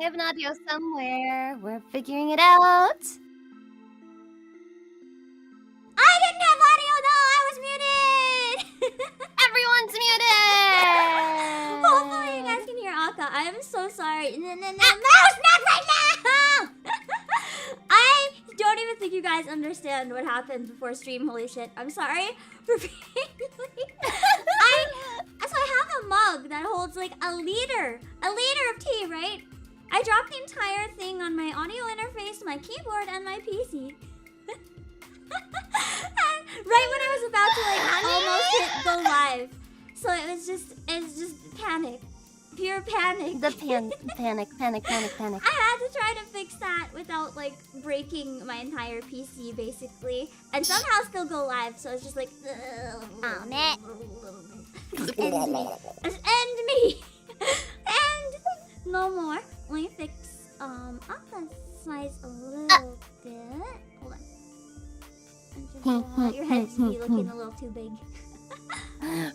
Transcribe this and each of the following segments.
have an audio somewhere. We're figuring it out. I didn't have audio though. I was muted. Everyone's muted. Hopefully you guys can hear Akka. I am so sorry. No, not right now. I don't even think you guys understand what happened before stream. Holy shit! I'm sorry for being So I have a mug that holds like a liter of tea, right? I dropped the entire thing on my audio interface, my keyboard, and my PC. And right when I was about to like almost hit go live, so it was just panic, pure panic. The panic. I had to try to fix that without like breaking my entire PC basically, and somehow still go live. So it's just like, oh man. End me. And no more. Let me fix Akka's size a little bit. Hold on. Your head's looking a little too big.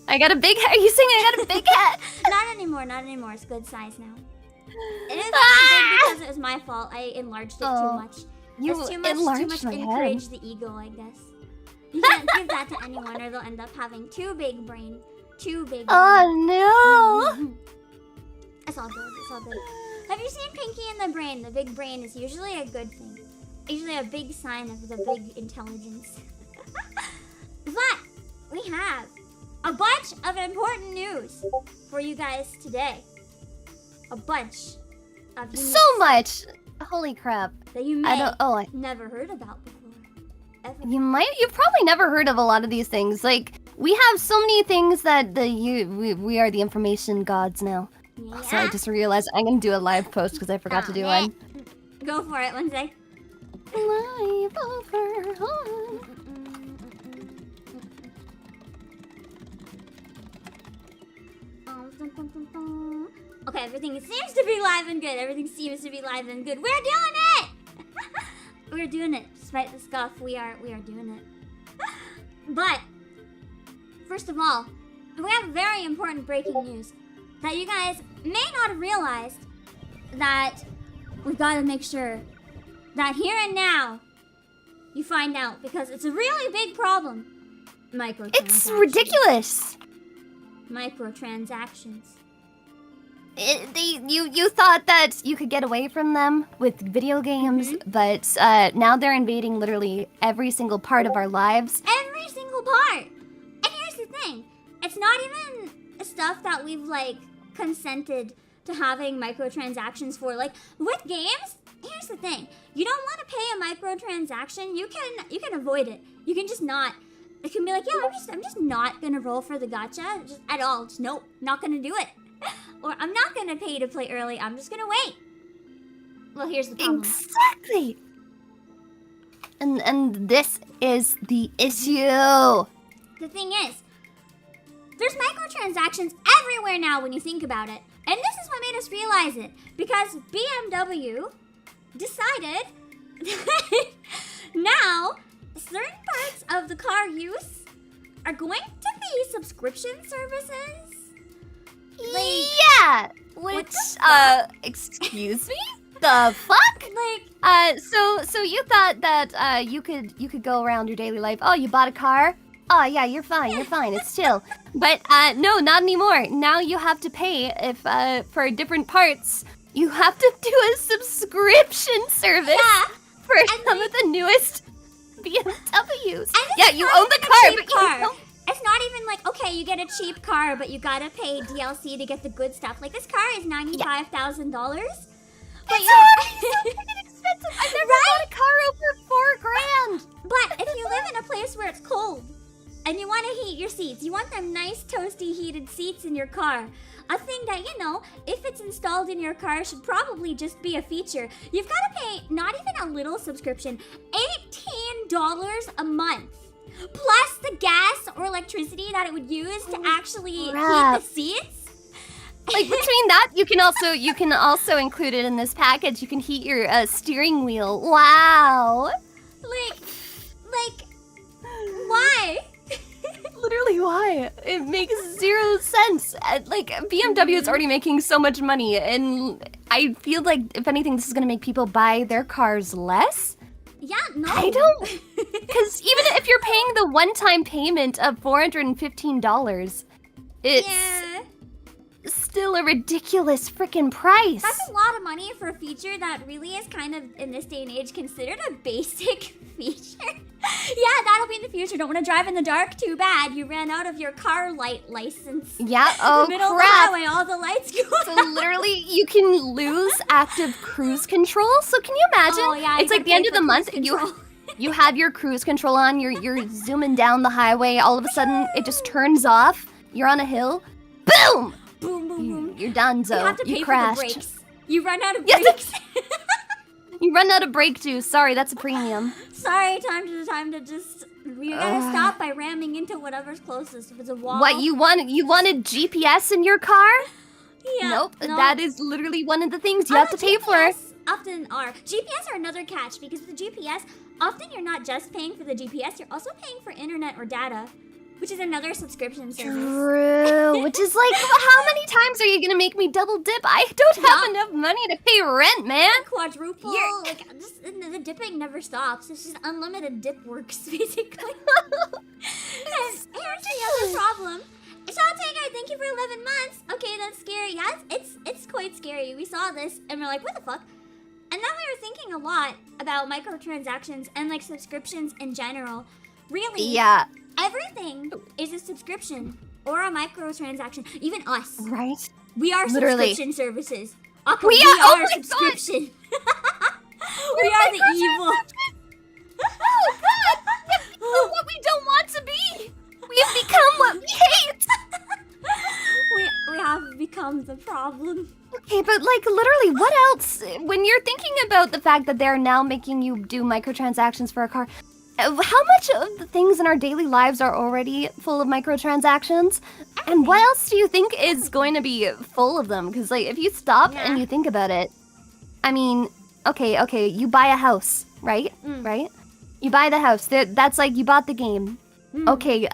I got a big head. Are you saying I got a big head? Not anymore. It's good size now. It is big because it was my fault. I enlarged it too much. You too much my encourage head. the ego, I guess. You can't give that to anyone or they'll end up having too big brain. Oh no! It's all good. Have you seen Pinky in the brain? The big brain is usually a good thing. Usually a big sign of the big intelligence. But we have a bunch of important news for you guys today. A bunch of So much! Holy crap. That you may I never heard about before. Ever. You've probably never heard of a lot of these things. Like, we have so many things that we are the information gods now. Yeah. So I just realized I'm gonna do a live post because I forgot to do one. Go for it, Wednesday. Live over on. Okay, everything seems to be live and good. We're doing it! We're doing it. Despite the scuff, we are doing it. But, first of all, we have very important breaking news that you guys may not have realized, that we've got to make sure that here and now you find out, because it's a really big problem. Microtransactions. It's ridiculous. Microtransactions. You thought that you could get away from them with video games, but now they're invading literally every single part of our lives. Every single part! And here's the thing. It's not even stuff that we've, like, consented to having microtransactions for. Like, with games, here's the thing. You don't want to pay a microtransaction. You can avoid it. You can just not. It can be like, yeah, I'm just not gonna roll for the gacha just at all. Just nope, not gonna do it. Or I'm not gonna pay to play early. I'm just gonna wait. Well, here's the problem. Exactly. And this is the issue. The thing is, there's microtransactions everywhere now when you think about it. And this is what made us realize it. Because BMW decided that now certain parts of the car use are going to be subscription services. Like, yeah. Which, excuse me? The fuck? Like, so you thought that you could go around your daily life. Oh, you bought a car? Oh yeah, you're fine. It's chill. But no, not anymore. Now you have to pay if for different parts. You have to do a subscription service for some of the newest BMWs. Yeah, you own the car, but you don't. It's not even like, okay, you get a cheap car, but you gotta pay DLC to get the good stuff. Like, this car is $95,000. It's already so freaking expensive. I've never bought a car over $4,000. But if you live in a place where it's cold and you want to heat your seats, you want them nice, toasty, heated seats in your car, a thing that, you know, if it's installed in your car, should probably just be a feature. You've got to pay not even a little subscription, $18 a month. Plus the gas or electricity that it would use to actually heat the seats. Like, between that, you can also include it in this package. You can heat your steering wheel. Wow. Like, why? Literally, why? It makes zero sense. Like, BMW is already making so much money, and I feel like, if anything, this is going to make people buy their cars less. Yeah, no. I don't... Because even if you're paying the one-time payment of $415, it's still a ridiculous freaking price. That's a lot of money for a feature that really is kind of, in this day and age, considered a basic feature. Yeah, that'll be in the future. Don't want to drive in the dark? Too bad. You ran out of your car light license. Yeah, oh in the middle crap. of the highway, all the lights go So literally, you can lose active cruise control. So can you imagine? Oh, yeah, It's like the end of the month, you have your cruise control on, you're zooming down the highway, all of a sudden it just turns off, you're on a hill, boom! Boom, boom, boom. You're done, You have to pay crashed. for the brakes. You run out of Yes. brakes. You run out of brake juice. Sorry, that's a premium. Sorry, time to just... You gotta stop by ramming into whatever's closest. If it's a wall... What, you wanted GPS in your car? Yeah. Nope, no. that is literally one of the things you have to pay for. GPS often are. GPS are another catch, because with the GPS, often you're not just paying for the GPS, you're also paying for internet or data, which is another subscription service. True, which is like, how many times are you gonna make me double dip? I don't have enough money to pay rent, man. Quadruple, like, just, the dipping never stops. It's just unlimited dip works, basically. And here's the other problem. Shawtaker, thank you for 11 months. Okay, that's scary. Yeah, it's quite scary. We saw this, and we're like, what the fuck? And then we were thinking a lot about microtransactions and, like, subscriptions in general. Really, Yeah. everything is a subscription or a microtransaction. Even us. Right? We are Literally. subscription services. Akka, We we are- oh are my subscription. We are the evil. Oh, God! We have become what we don't want to be! We have become what we hate! We have become the problem. Okay, but like literally, what else? When you're thinking about the fact that they're now making you do microtransactions for a car, how much of the things in our daily lives are already full of microtransactions? And what else do you think is going to be full of them? Because like, if you stop and you think about it, I mean, okay, you buy a house, right? Right? You buy the house. That's like you bought the game. Okay,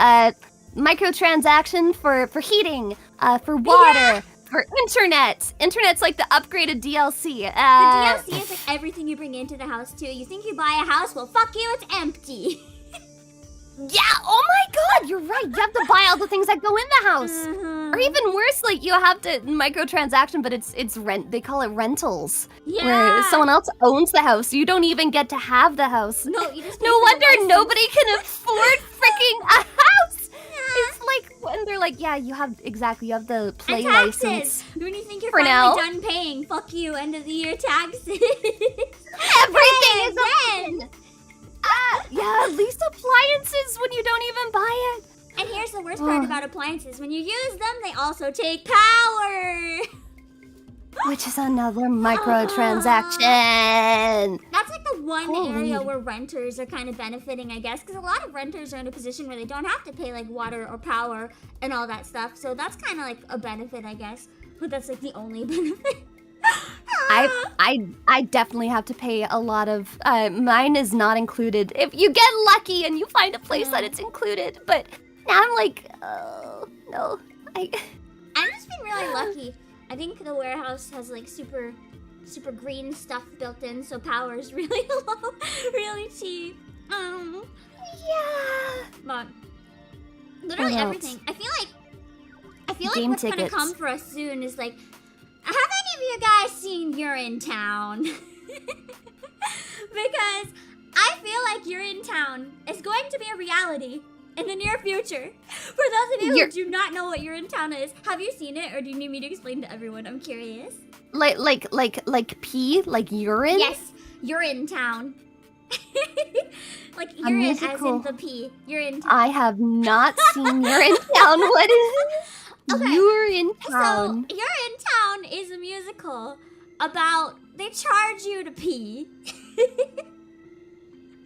microtransaction for heating, for water, for internet. Internet's like the upgraded DLC. The DLC is like everything you bring into the house too. You think you buy a house? Well, fuck you, it's empty. Yeah, oh my god, you're right. You have to buy all the things that go in the house. Or even worse, like you have to microtransaction, but it's rent. They call it rentals. Yeah. Where someone else owns the house. You don't even get to have the house. No, you just. No wonder nobody can afford freaking a house. It's like when they're like, yeah, you have the play and taxes. license. When you think you're For finally now. done paying, fuck you, end of the year taxes. Everything is again. open. Yeah, at least appliances when you don't even buy it. And here's the worst part about appliances. When you use them, they also take power. Which is another microtransaction. That's like the one Holy. area where renters are kind of benefiting, I guess, because a lot of renters are in a position where they don't have to pay like water or power and all that stuff. So that's kind of like a benefit, I guess. But that's like the only benefit. I definitely have to pay a lot of. Mine is not included. If you get lucky and you find a place that it's included, but now I'm like, oh no, I've just been really lucky. I think the warehouse has like super green stuff built in, so power is really low, really cheap. Yeah. But literally What else? everything. I feel like Game what's gonna tickets. come for us soon is like, have any of you guys seen You're in Town? Because I feel like You're in Town is going to be a reality in the near future. For those of you who do not know what You're in Town is, have you seen it, or do you need me to explain to everyone? I'm curious. Like pee, like urine. Yes, You're in Town. Like A urine as musical. in the pee. You're in Town. I have not seen You're in Town. What is it? Okay. You're in So, Town. You're in Town is a musical about they charge you to pee.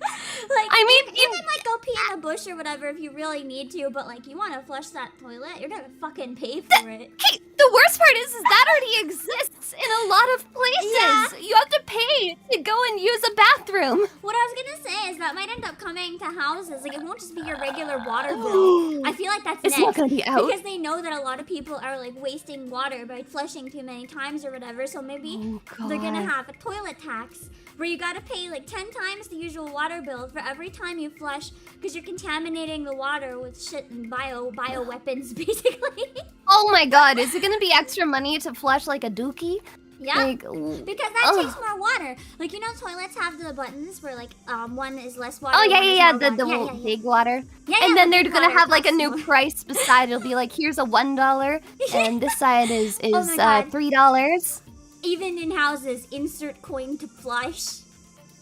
Like I mean, you can like go pee in around the bush or whatever if you really need to, but like you want to flush that toilet, you're gonna fucking pay for it. Hey, the worst part is that already exists in a lot of places. Yeah. You have to pay to go and use a bathroom. What I was gonna say is that might end up coming to houses. Like it won't just be your regular water bill. I feel like that's It's next. not gonna be out. Because they know that a lot of people are like wasting water by flushing too many times or whatever. So maybe they're gonna have a toilet tax where you gotta pay like 10 times the usual water bill for every time you flush because you're contaminating the water with shit and bio weapons basically. Oh my god, is it gonna be extra money to flush like a dookie? Yeah, Like, because that takes more water. Like, you know, toilets have the buttons where, like, one is less water. oh yeah, one is yeah, more the water. big water. Yeah, and yeah, then the they're big gonna water have like a costs new more. price beside. It'll be like, here's a $1, and this side is Oh my God. $3. Even in houses, insert coin to flush.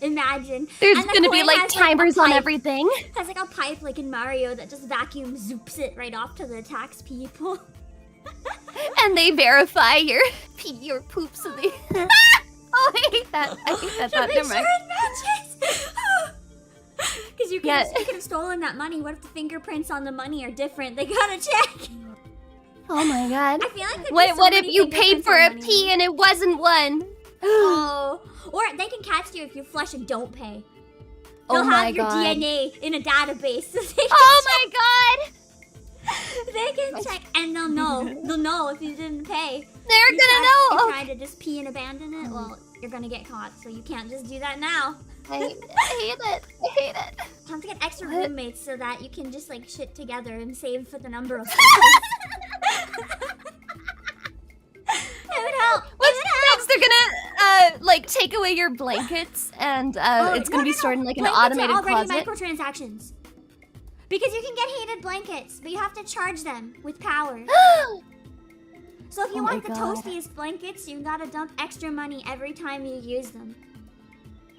Imagine. There's And the gonna be coin like has, timers a on pipe. everything. Has like a pipe like in Mario that just vacuum zoops it right off to the tax people. And they verify your pee or poop, so they. Oh, I hate that. I hate that. To make Never sure mind. it matches. Because you Yeah. could have stolen that money. What if the fingerprints on the money are different? They gotta check. Oh my god. I feel like there'd be What so what if many you paid fingerprints for on a money. pee and it wasn't one? Oh, or they can catch you if you flush and don't pay. They'll Oh my have your god. DNA in a database. So they can Oh my god. They can check and they'll know. They'll know if you didn't pay. They're You gonna You know. try to just pee and abandon it. Well, you're gonna get caught, so you can't just do that now. I hate it. I hate it. You have to get extra What? roommates so that you can just like shit together and save for the number of flushes. It would help. What's next? They're gonna like take away your blankets and it's gonna be stored in like an automated Blankets are already closet. microtransactions. Because you can get heated blankets, but you have to charge them with power. So if you Oh my want the God. toastiest blankets, you gotta dump extra money every time you use them.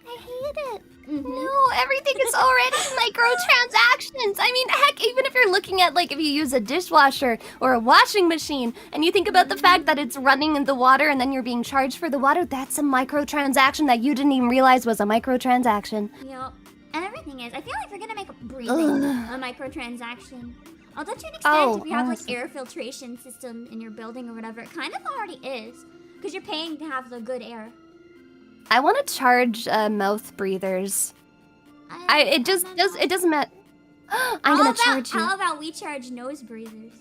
I hate it. Mhm. No, everything is already microtransactions. I mean, heck, even if you're looking at like if you use a dishwasher or a washing machine and you think about the fact that it's running in the water and then you're being charged for the water, that's a microtransaction that you didn't even realize was a microtransaction. Yep. And everything is, I feel like we're gonna make breathing a microtransaction. Although to an extent, Oh, if you have like awesome. air filtration system in your building or whatever, it kind of already is. Because you're paying to have the good air. I want to charge mouth breathers. It doesn't matter. I'm gonna charge you. How about we charge nose breathers?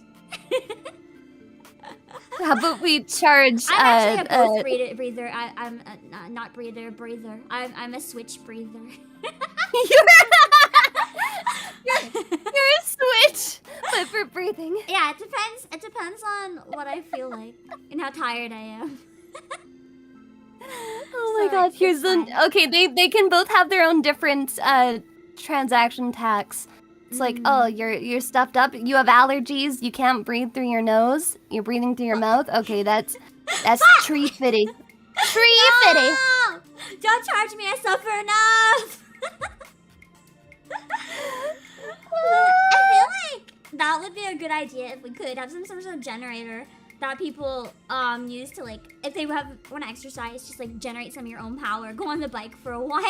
How about we charge? I'm actually a both breather. I'm not breather. I'm a switch breather. You're a switch, but for breathing. Yeah, it depends. It depends on what I feel like and how tired I am. Oh my So god, it's here's the fine. okay, they can both have their own different transaction tax. It's like, oh, you're stuffed up, you have allergies, you can't breathe through your nose, you're breathing through your mouth. Okay, that's tree fitty. Tree fitty. No! Don't charge me, I suffer enough! I feel like that would be a good idea if we could have some sort of generator that people use to like, if they want to exercise, just like generate some of your own power, go on the bike for a while.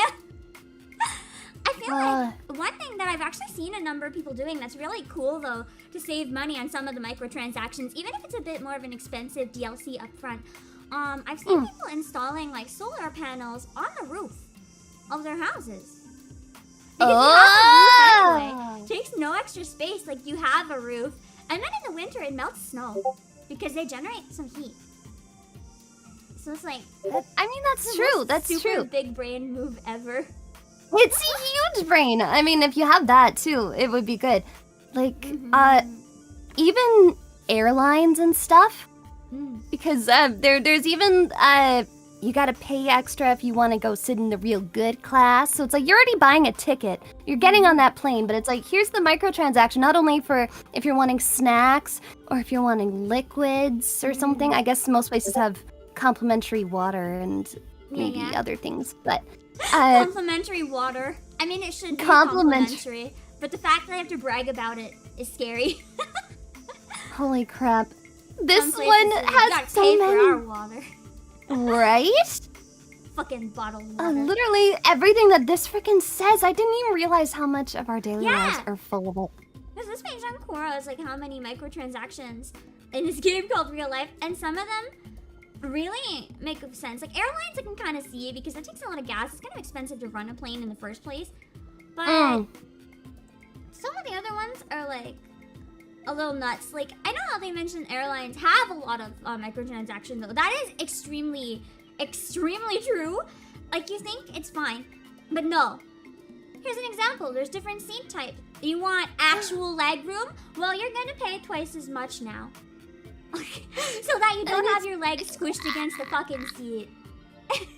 I feel like one thing that I've actually seen a number of people doing that's really cool though, to save money on some of the microtransactions, even if it's a bit more of an expensive DLC upfront, I've seen people installing like solar panels on the roof of their houses. Because you have a roof anyway. It takes no extra space, like you have a roof. And then in the winter it melts snow because they generate some heat. So it's like, I mean, that's the true. most That's super true. big brain move ever. It's a huge brain. I mean, if you have that too, it would be good. Like, even airlines and stuff. Because there's even you gotta pay extra if you want to go sit in the real good class. So it's like you're already buying a ticket. You're getting on that plane, but it's like here's the microtransaction, not only for if you're wanting snacks or if you're wanting liquids or something. I guess most places have complimentary water and maybe other things, but Complimentary water. I mean, it should be complimentary, but the fact that I have to brag about it is scary. holy crap. This Some places one you has gotta so pay for our many, water. right? fucking bottle of water. Literally everything that this freaking says. I didn't even realize how much of our daily lives are full of it. Because this page on Quora is like how many microtransactions in this game called Real Life, and some of them really make sense. Like airlines, I can kind of see it because it takes a lot of gas. It's kind of expensive to run a plane in the first place. But some of the other ones are like a little nuts. Like I know how they mentioned airlines have a lot of microtransactions though. That is extremely true. Like you think it's fine, but no. Here's an example. There's different seat types. You want actual leg room? Well, you're gonna pay twice as much now. So that you don't have your legs squished against the fucking seat.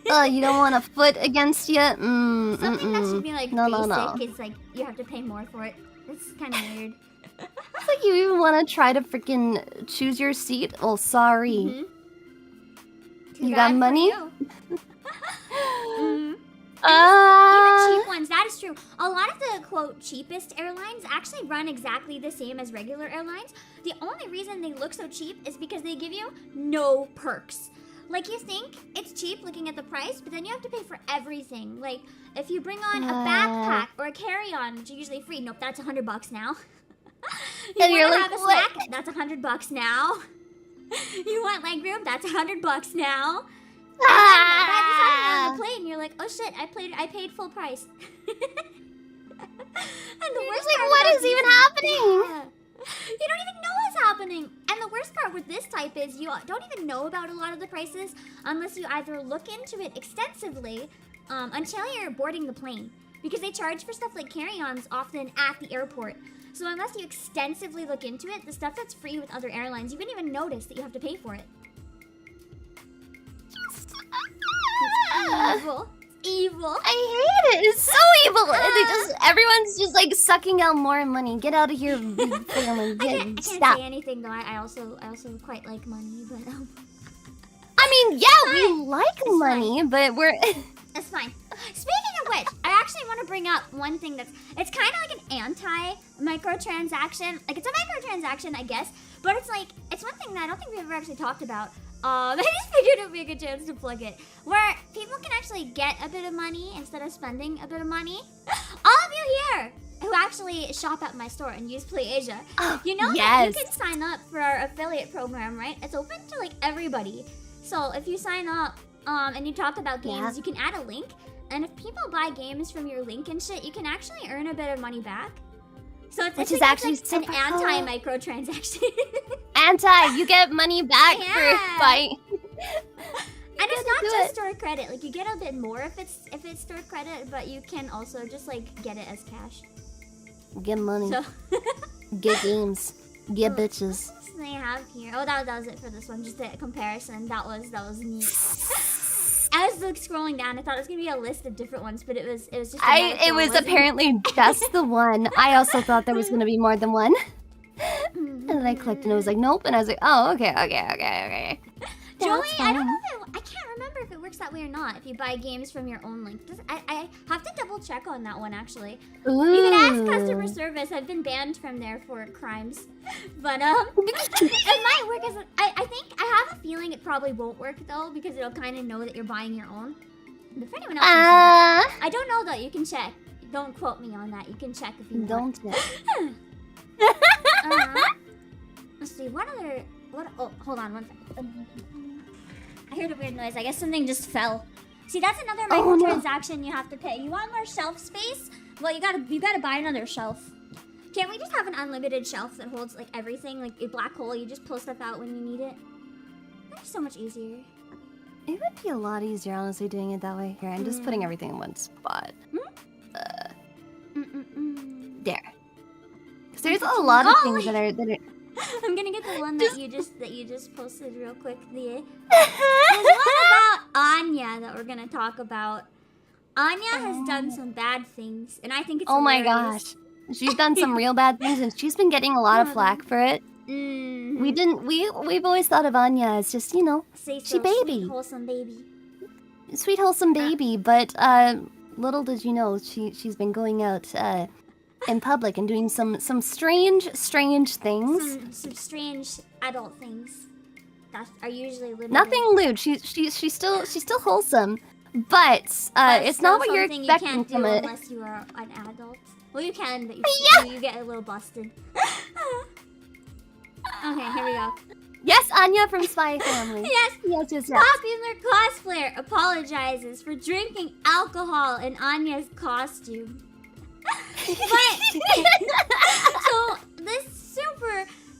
You don't want a foot against you? Something that should be like basic. No. It's like you have to pay more for it. It's kind of weird. It's like you even want to try to freaking choose your seat? Oh, sorry. You got money? Even cheap ones, that is true. A lot of the, quote, cheapest airlines actually run exactly the same as regular airlines. The only reason they look so cheap is because they give you no perks. Like, you think it's cheap looking at the price, but then you have to pay for everything. Like, if you bring on a backpack or a carry-on, which are usually free, nope, that's $100 now. And you're like, have a snack, that's $100 now. You want leg room, that's $100 now. By the time you're on the plane, you're like, oh shit, I paid full price. And the worst part what is even happening? Yeah. You don't even know what's happening. And the worst part with this type is you don't even know about a lot of the prices unless you either look into it extensively until you're boarding the plane. Because they charge for stuff like carry-ons often at the airport. So unless you extensively look into it, the stuff that's free with other airlines, you wouldn't even notice that you have to pay for it. It's evil. It's evil. I hate it. It's so evil. Everyone's just like sucking out more money. Get out of here, big family. I can't say anything though. I also quite like money, but I mean, yeah, we like money, but we're. It's fine. Speaking of which, I actually want to bring up one thing it's kind of like an anti-microtransaction. Like it's a microtransaction, I guess, but it's one thing that I don't think we've ever actually talked about. I just figured it would be a good chance to plug it. Where people can actually get a bit of money instead of spending a bit of money. All of you here who actually shop at my store and use Playasia, you know that you can sign up for our affiliate program, right? It's open to like everybody. So if you sign up and you talk about games, you can add a link. And if people buy games from your link and shit, you can actually earn a bit of money back. So it's actually an anti-microtransaction. You get money back for buying. And it's not just store credit. Like you get a bit more if it's store credit, but you can also just like get it as cash. Get money. So get games. Get bitches. So they have here. Oh, that was it for this one. Just a comparison. That was neat. I was like scrolling down. I thought it was gonna be a list of different ones, but it was just. It was apparently just the one. I also thought there was gonna be more than one. And then I clicked and it was like nope, and I was like, oh, okay. Joey, I don't know I can't remember if it works that way or not. If you buy games from your own link, I have to double check on that one actually. Ooh. You can ask customer service. I've been banned from there for crimes, but it might work as I think I have a feeling it probably won't work though because it'll kind of know that you're buying your own. But for anyone else, I don't know though. You can check. Don't quote me on that. You can check if you want. Don't check. Let's see. What? Oh, hold on one second. I heard a weird noise. I guess something just fell. See, that's another microtransaction you have to pay. You want more shelf space? Well, you gotta buy another shelf. Can't we just have an unlimited shelf that holds like everything, like a black hole? You just pull stuff out when you need it. That'd be so much easier. It would be a lot easier, honestly, doing it that way. Here, I'm just putting everything in one spot. There. Because there's a lot of things that are. I'm gonna get the one that you just posted real quick. There's one about Anya that we're gonna talk about. Anya has done some bad things, and I think it's hilarious. My gosh, she's done some real bad things, and she's been getting a lot of flack for it. We've always thought of Anya as just she baby, sweet wholesome baby, sweet wholesome baby. But little did you know she's been going out in public and doing some strange things. Some strange adult things that are usually limited. Nothing lewd. She's still wholesome, but That's it's not still what you're something expecting you can't from do it. unless you are an adult. Well, you can, but you get a little busted. Okay, here we go. Yes, Anya from Spy Family. Yes. Yes. Popular cosplayer apologizes for drinking alcohol in Anya's costume. But so this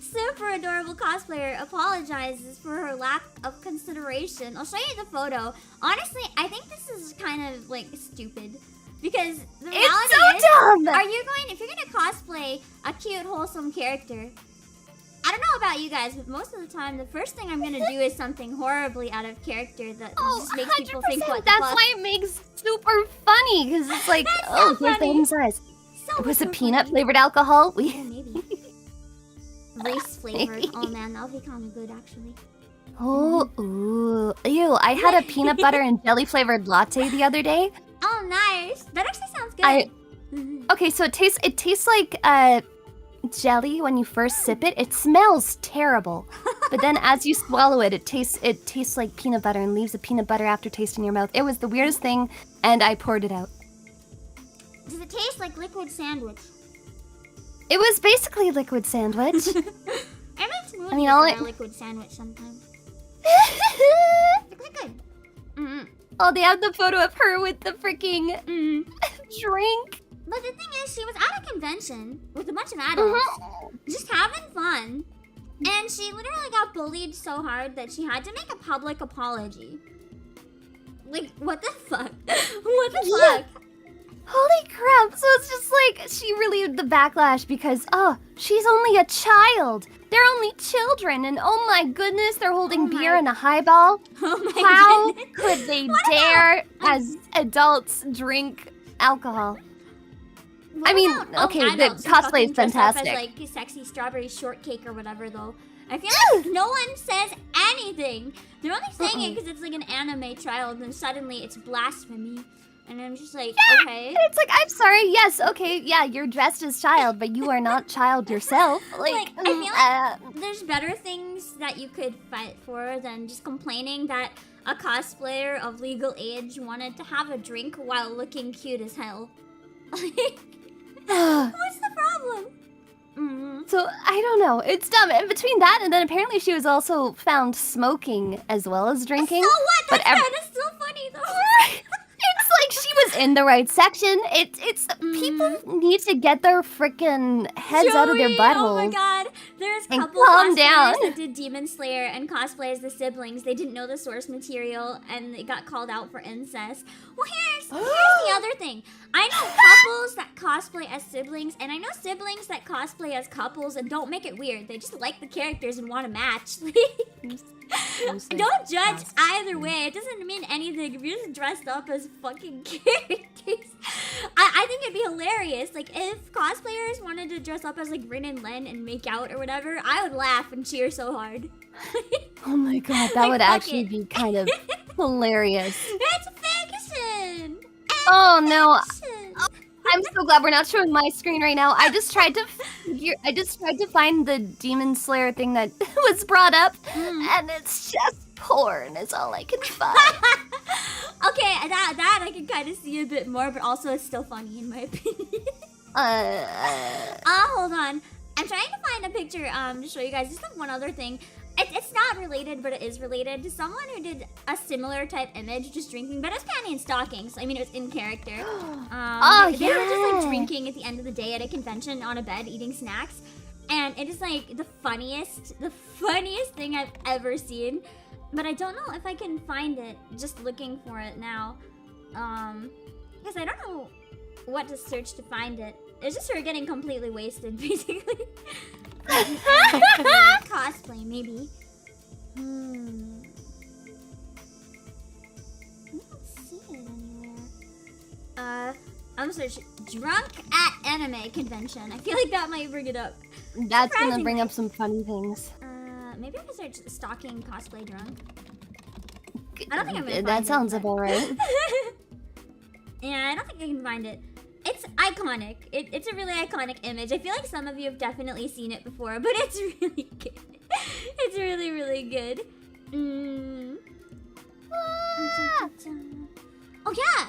super adorable cosplayer apologizes for her lack of consideration. I'll show you the photo. Honestly, I think this is kind of like stupid because the reality It's so is, dumb. if you're gonna cosplay a cute, wholesome character, I don't know about you guys, but most of the time, the first thing I'm gonna do is something horribly out of character that just makes people think, what the That's fuck? why it makes super funny, because it's like, That's so here's the funny. hidden size. So Was it so peanut funny. flavored alcohol? Oh, maybe. Race flavored. Oh man, that would be kind of good actually. Ew, I had a peanut butter and jelly flavored latte the other day. Oh, nice. That actually sounds good. Okay, so it tastes like jelly when you first sip it. It smells terrible, but then as you swallow it, it tastes like peanut butter and leaves a peanut butter aftertaste in your mouth. It was the weirdest thing, and I poured it out. Does it taste like liquid sandwich? It was basically liquid sandwich. I make smoothies mean, that are liquid sandwich sometimes. They're quite good. Oh, they have the photo of her with the freaking drink. But the thing is, she was at a convention with a bunch of adults, just having fun, and she literally got bullied so hard that she had to make a public apology. Like, what the fuck? What the fuck? Holy crap. So it's just like she relieved the backlash because, she's only a child. They're only children. And oh my goodness, they're holding beer in a highball. Oh my How goodness. could they dare, as adults, drink alcohol? What I mean, about okay, the adults who cosplay fucking is dress up fantastic. As, like, sexy strawberry shortcake or whatever, though. I feel like no one says anything. They're only saying it because it's like an anime child, and then suddenly it's blasphemy. And I'm just like, okay. And it's like, I'm sorry, yes, okay, yeah, you're dressed as child, but you are not child yourself. Like, I feel like there's better things that you could fight for than just complaining that a cosplayer of legal age wanted to have a drink while looking cute as hell. Like, what's the problem? So, I don't know. It's dumb. And between that and then apparently she was also found smoking as well as drinking. So what? That's But kind of still funny, though. It's like she was in the right section. It's people need to get their freaking heads out of their Joey, buttholes. Oh my god. There's a And couple calm cosplayers down. that did Demon Slayer and cosplay as the siblings. They didn't know the source material and they got called out for incest. Well, here's the other thing. I know couples that cosplay as siblings, and I know siblings that cosplay as couples and don't make it weird. They just like the characters and want to match. Don't judge either way. It doesn't mean anything if you're just dressed up as fucking characters. I think it'd be hilarious. Like, if cosplayers wanted to dress up as, like, Rin and Len and make out or whatever, I would laugh and cheer so hard. Oh my god, that Like, would fuck actually it. be kind of hilarious. It's fiction! Oh no. Fiction! I'm so glad we're not showing my screen right now. I just tried to find the Demon Slayer thing that was brought up, and it's just porn is all I can find. Okay, that I can kind of see a bit more, but also it's still funny in my opinion. Hold on. I'm trying to find a picture to show you guys. Just like one other thing. It's not related, but it is related to someone who did a similar type image, just drinking, but it was panty and stockings. I mean, it was in character. They were just like drinking at the end of the day at a convention on a bed, eating snacks, and it is like the funniest thing I've ever seen. But I don't know if I can find it. Just looking for it now, because I don't know what to search to find it. It's just her getting completely wasted, basically. Cosplay, maybe. I don't see it anywhere. I'm gonna search drunk at anime convention. I feel like that might bring it up. That's gonna bring up some funny things. Maybe I can search stalking cosplay drunk. I don't think I'm gonna find That it, sounds but- about right. Yeah, I don't think I can find it. It's iconic. It's a really iconic image. I feel like some of you have definitely seen it before, but it's really good. It's really, really good. Oh yeah,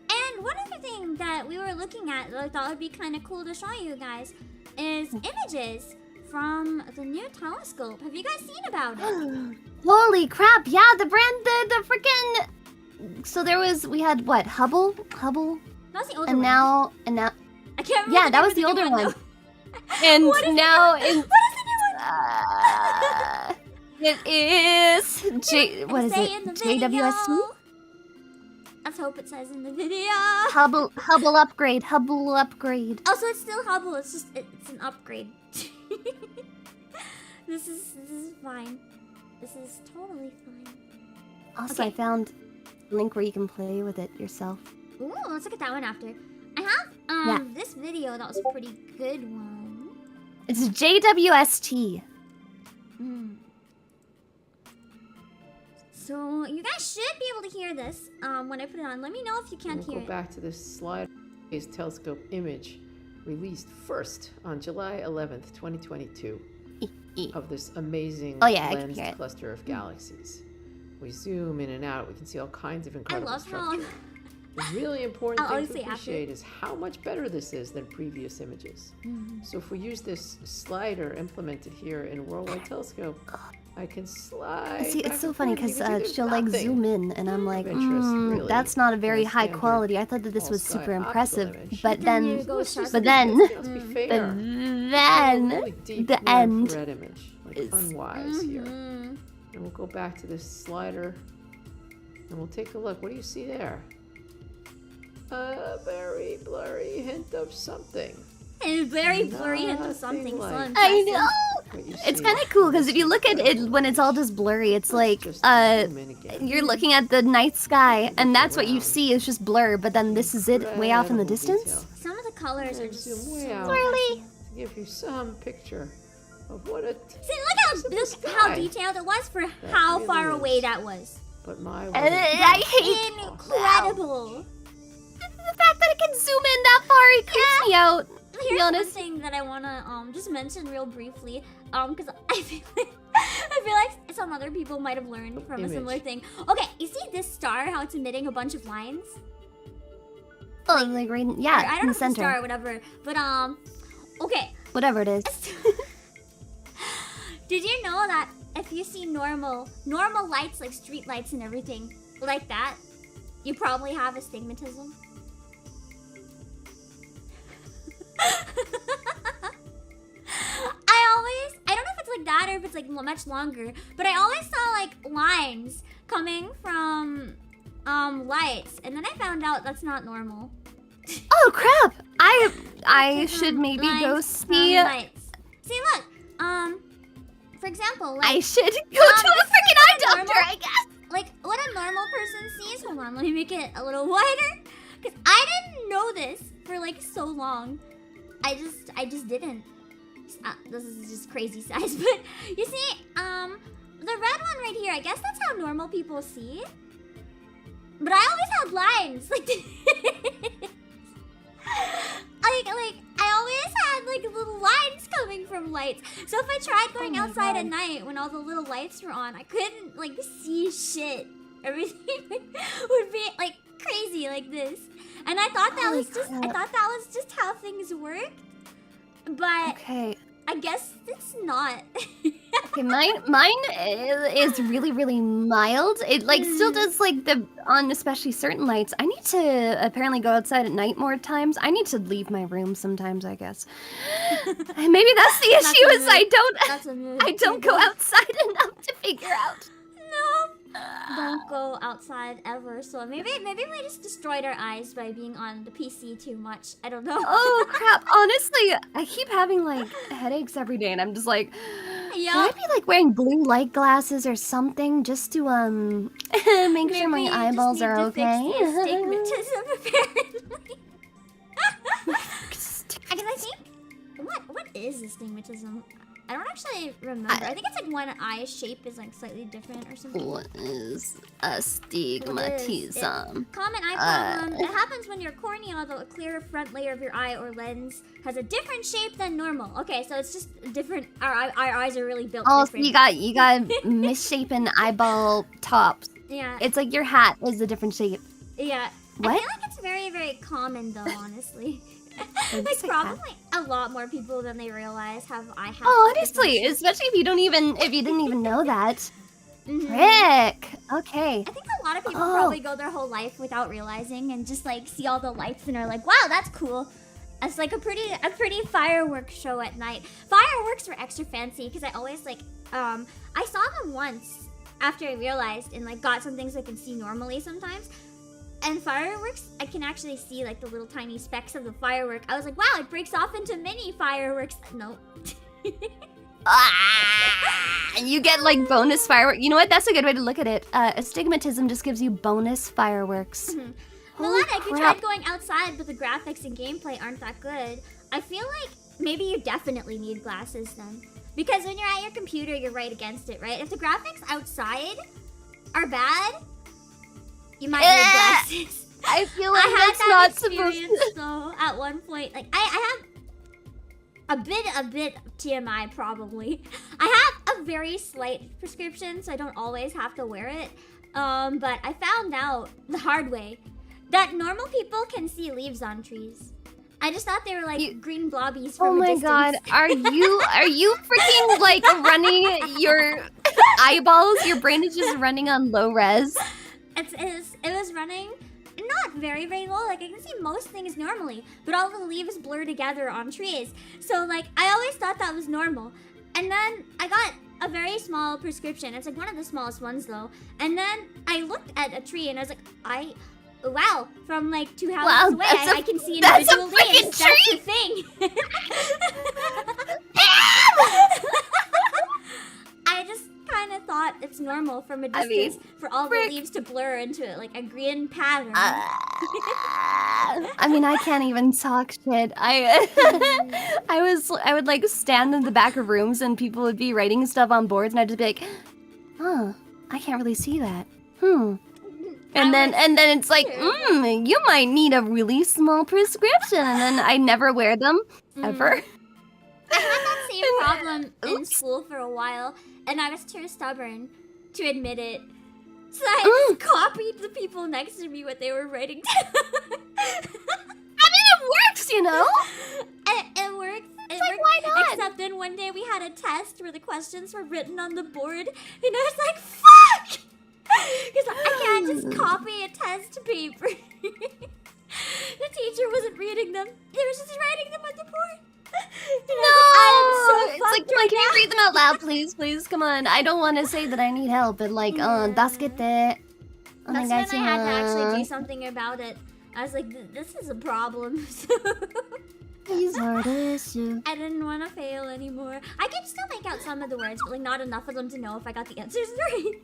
and one other thing that we were looking at that I thought would be kind of cool to show you guys is images from the new telescope. Have you guys seen about it? Holy crap! Yeah, the freaking. So we had what? Hubble, That was the older and one. now. I can't remember. Yeah, that was the older one. And What is now what is the new one? it is what is Say it? in the video. JWST? Let's hope it says in the video. Hubble upgrade. Oh, so it's still Hubble. It's just it's an upgrade. This is fine. This is totally fine. Also, Okay. I found a link where you can play with it yourself. Ooh, let's look at that one after. I have this video that was a pretty good one. It's JWST. So you guys should be able to hear this when I put it on. Let me know if you can't hear We'll it. go back to this slide. Telescope image released first on July 11th, 2022 of this amazing Oh, yeah, I can lensed hear it. cluster of galaxies. We zoom in and out, we can see all kinds of I incredible love how structure. The really important I'll thing honestly to appreciate is how much better this is than previous images. So if we use this slider implemented here in Worldwide Telescope, I can slide. See, back it's so and funny forth. because You can see there's she'll like nothing zoom in, and I'm like, interest, really, that's not a very in a high standard quality. I thought that this was all-sky super optical impressive, image. but Then you then, go Let's sharp. just but be- then, let's be but fair. then, Really deep the end infrared image, like is- unwise here. And we'll go back to this slider, and we'll take a look. What do you see there? A very blurry hint of something. And very blurry hint of Nothing something. So like- I impressive. know. What you It's see. kind of cool because if you look at it when it's all just blurry, it's like Just zoom in again. you're looking at the night sky, and that's what you see is just blur. But then this is it way off in the Incredible distance. detail. Some of the colors are And just zoom way so out. Swirly. To give you some picture of what a See, look how sky. detailed it was for how really far is. away that was. but my I hate Incredible. the fact that it can zoom in that far. It creeps me out. To be Here's one honest. thing that I wanna just mention real briefly, because I feel like some other people might have learned from a similar Image. thing. Okay, you see this star? How it's emitting a bunch of lines? Oh, like right, Or, yeah, I in don't know the if it's a star or center, whatever, but okay. whatever it is. Did you know that if you see normal lights like street lights and everything like that, you probably have astigmatism? I don't know if it's like that or if it's like much longer, but I always saw like lines coming from lights, and then I found out that's not normal. Oh crap! I should maybe go Lines from see. lights. See, look, for example, like I should go to a freaking eye normal- doctor, I guess. like what a normal person sees. Hold on, let me make it a little wider, because I didn't know this for like so long. I just didn't. This is just crazy size, but you see, the red one right here, I guess that's how normal people see. But I always had lines like this. like I always had like little lines coming from lights. So if I tried going my outside at God. night when all the little lights were on, I couldn't like see shit. Everything would be like crazy like this. And I thought that Holy was just crap. how things worked. But Okay. I guess it's not. Okay, mine is really, really mild. It like still does like on especially certain lights. I need to apparently go outside at night more times. I need to leave my room sometimes, I guess. And maybe that's the That's issue a is I mood. don't That's a mood. I don't go outside enough to figure out. No. Don't go outside ever. So maybe we just destroyed our eyes by being on the PC too much. I don't know. Oh crap! Honestly, I keep having like headaches every day, and I'm just like, Yeah. should I be like wearing blue light glasses or something just to make sure my Maybe you just eyeballs need are to okay? Fix the astigmatism, apparently. Because I think what is astigmatism? I don't actually remember. I think it's like one eye shape is like slightly different or something. What is astigmatism? Common eye problem. It happens when your cornea, the clear front layer of your eye or lens, has a different shape than normal. Okay, so it's just different. Our eyes are really built Oh, so different. you got misshapen eyeball tops. Yeah, It's like your hat is a different shape. yeah. What? I feel like it's very, very common though, honestly. Like It's like probably a lot more people than they realize have I have. Oh, honestly, especially if you didn't even know that. Mhm. Frick. Okay. I think a lot of people probably go their whole life without realizing and just like see all the lights and are like, wow, that's cool. It's like a pretty fireworks show at night. Fireworks were extra fancy because I always like I saw them once after I realized and like got some things I can see normally sometimes. And fireworks, I can actually see like the little tiny specks of the firework. I was like, wow, it breaks off into mini fireworks. No. You get like bonus fireworks. You know what? That's a good way to look at it. Astigmatism just gives you bonus fireworks. Mm-hmm. Holy Milana, if you crap. tried going outside but the graphics and gameplay aren't that good, I feel like maybe you definitely need glasses then. Because when you're at your computer, you're right against it, right? If the graphics outside are bad, you might need glasses. I feel like I had that's that not supposed experience to. though at one point. Like I have a bit TMI probably. I have a very slight prescription, so I don't always have to wear it. But I found out the hard way that normal people can see leaves on trees. I just thought they were like green blobbies from Oh a my distance. god, are you freaking like running your eyeballs? Your brain is just running on low res. It was running not very, very low. Like, I can see most things normally, but all the leaves blur together on trees. So, like, I always thought that was normal. And then I got a very small prescription. It's, like, one of the smallest ones, though. And then I looked at a tree, and I was like, wow, from, like, 2 houses away, I can see individual leaves. That's the thing. I just kind of thought it's normal from a distance for all the leaves to blur into like a green pattern. I mean, I can't even talk shit. I would like stand in the back of rooms and people would be writing stuff on boards and I'd just be like, huh, I can't really see that. And then it's like, you might need a really small prescription, and then I never wear them ever. I had that same problem in school for a while, and I was too stubborn to admit it. So I just copied the people next to me what they were writing down. I mean, it works, you know? It works. It's like, why not? Except then one day we had a test where the questions were written on the board, and I was like, fuck! Because I can't just copy a test paper. The teacher wasn't reading them. He was just writing them on the board. No! It's like, come on, can you read them out loud, please? Please, come on. I don't want to say that I need help, but like, that's good. That's when I had to actually do something about it. I was like, this is a problem. I didn't want to fail anymore. I can still make out some of the words, but like not enough of them to know if I got the answers right.